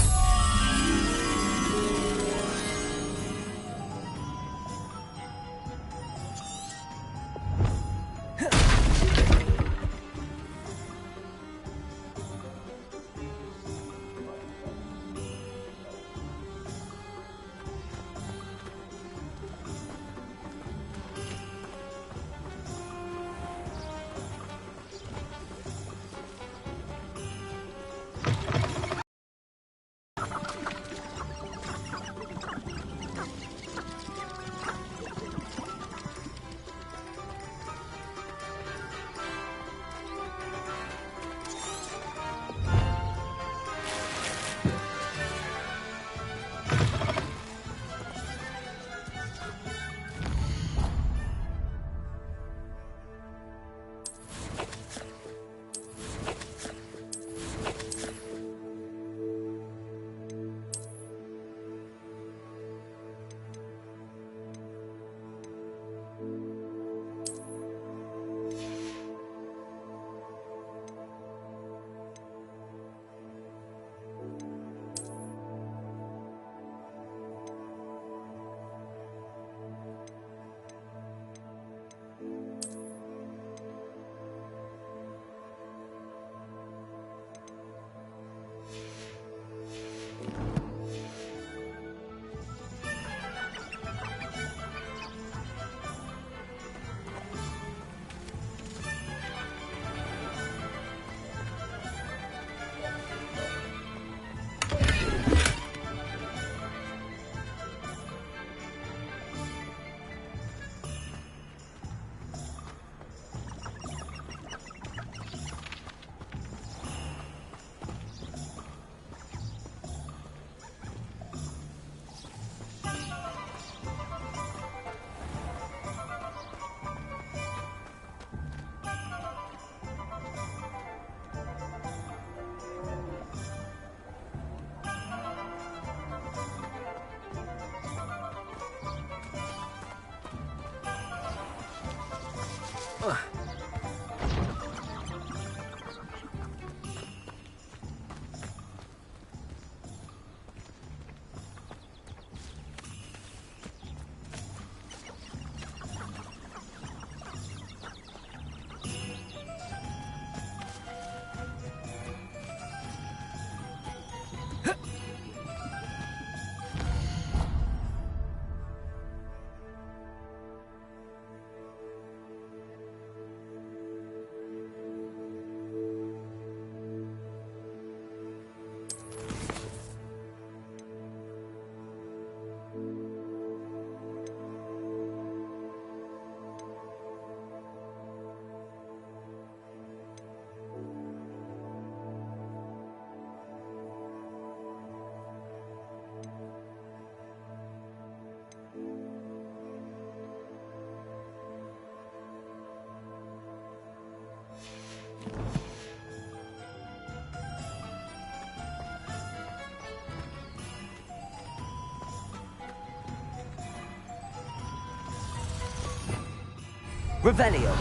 Revelio.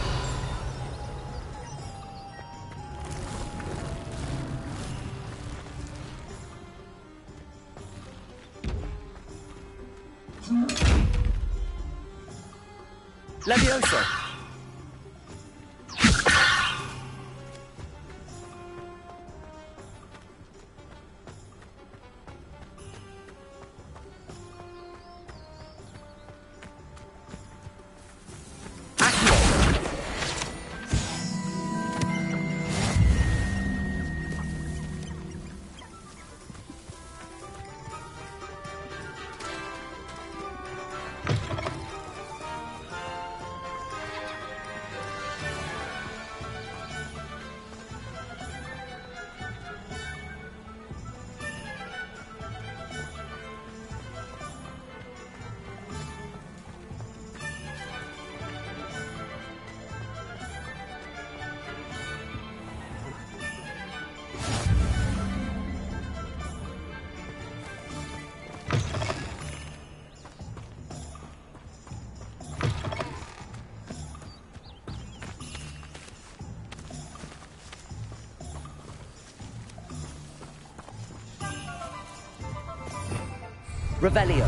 Levioso. Revelio.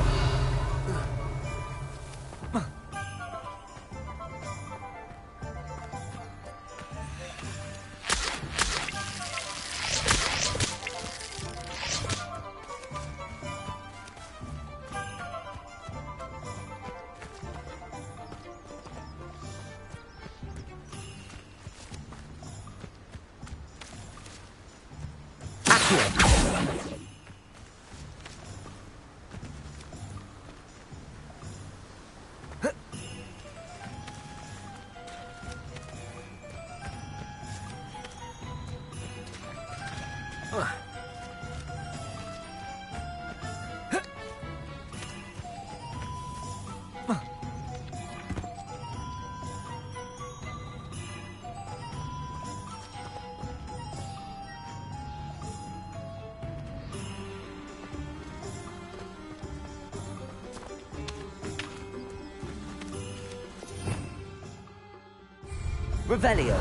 Revelio.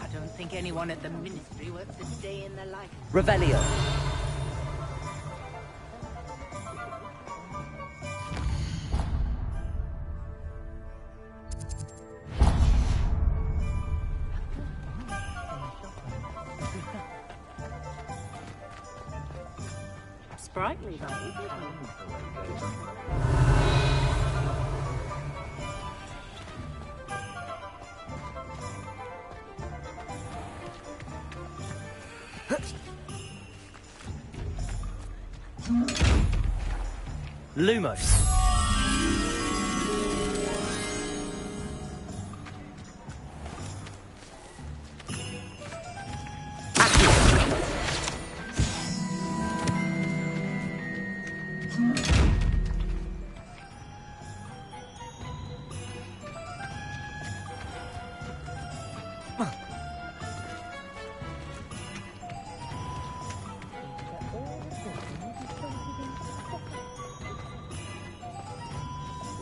I don't think anyone at the ministry works a day in their life. Revelio. sprightly, though. Lumos.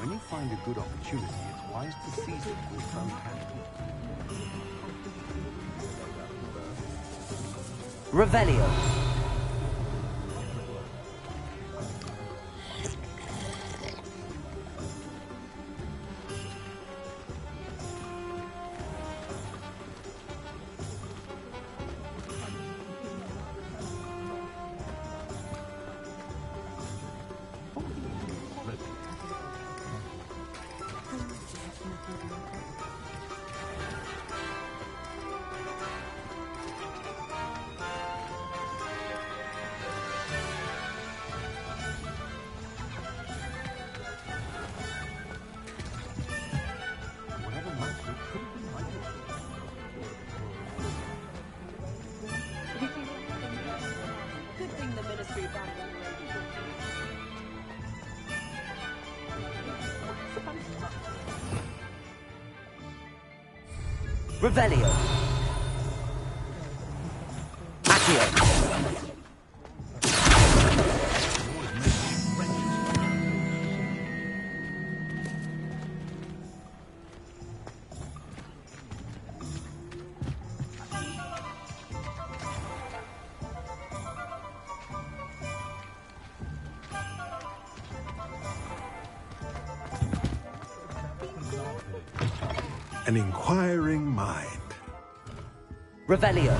When you find a good opportunity, it's wise to seize it with both hands. Revelio. Good thing the Ministry of Revelio. Accio. An inquiring mind. Revelio.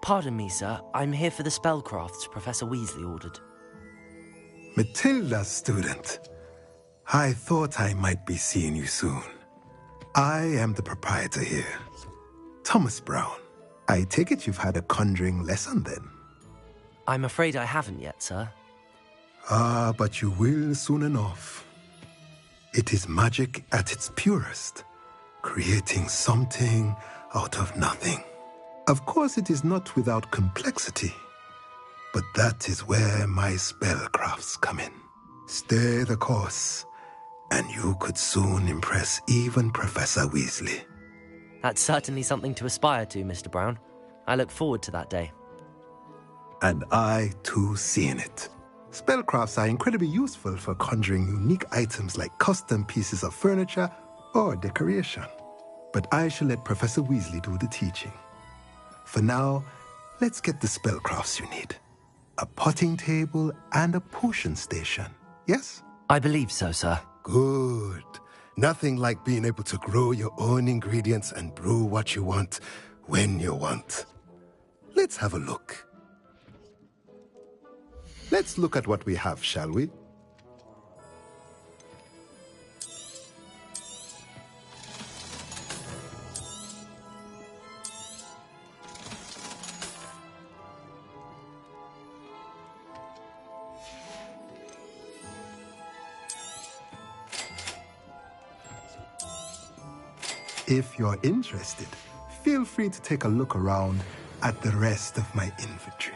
Pardon me, sir. I'm here for the spellcrafts Professor Weasley ordered. Matilda, student. I thought I might be seeing you soon. I am the proprietor here, Thomas Brown. I take it you've had a conjuring lesson then? I'm afraid I haven't yet, sir. Ah, but you will soon enough. It is magic at its purest, creating something out of nothing. Of course, it is not without complexity, but that is where my spellcrafts come in. Stay the course, and you could soon impress even Professor Weasley. That's certainly something to aspire to, Mr. Brown. I look forward to that day. And I, too, seeing it. Spellcrafts are incredibly useful for conjuring unique items like custom pieces of furniture or decoration. But I shall let Professor Weasley do the teaching. For now, let's get the spellcrafts you need. a potting table, and a potion station. Yes? I believe so, sir. Good. Nothing like being able to grow your own ingredients and brew what you want when you want. Let's have a look. Let's look at what we have, shall we? If you're interested, feel free to take a look around at the rest of my inventory.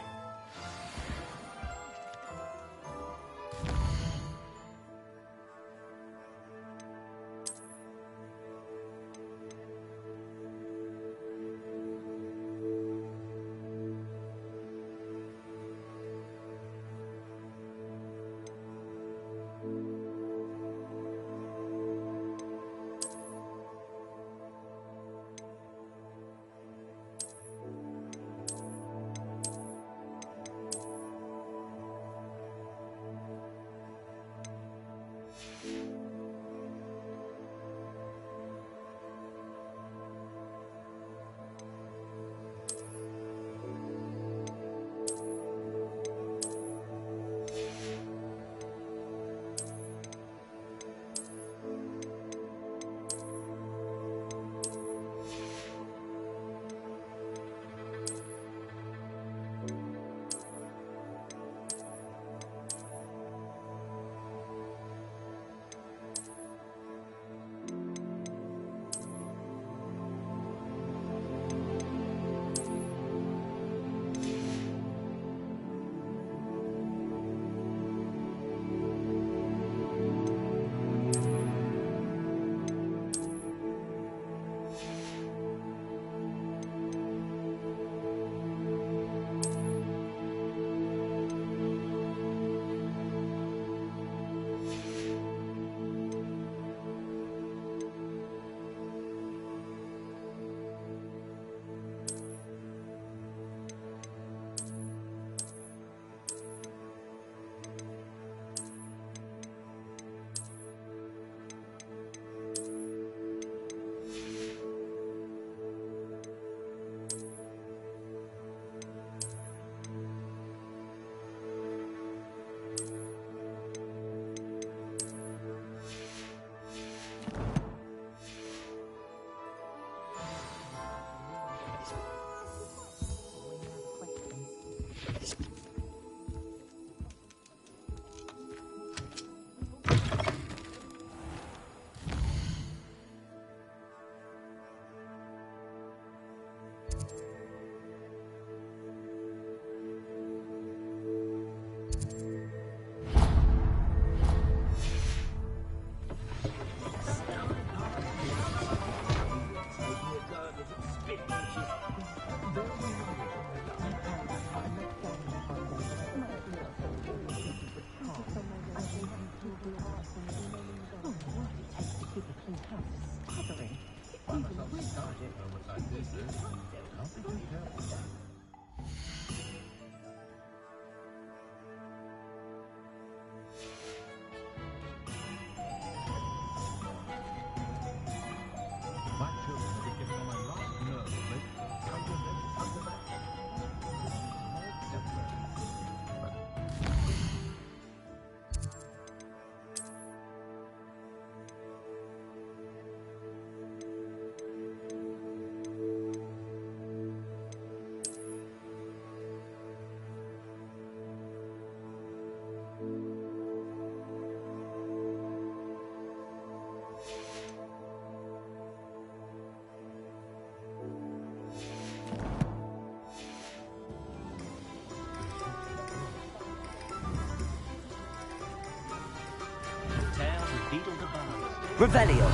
Revelio.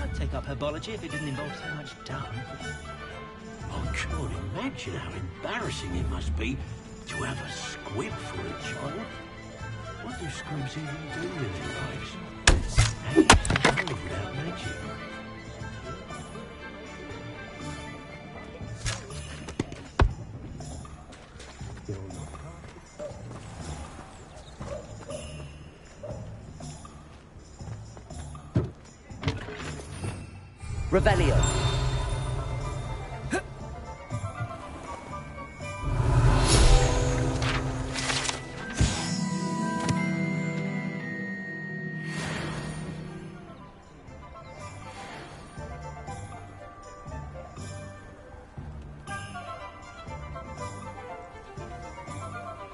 I'd take up herbology if it didn't involve so much dung. I can't imagine how embarrassing it must be to have a squib for a child. What do squibs even do with their lives? entirely without magic. Revelio.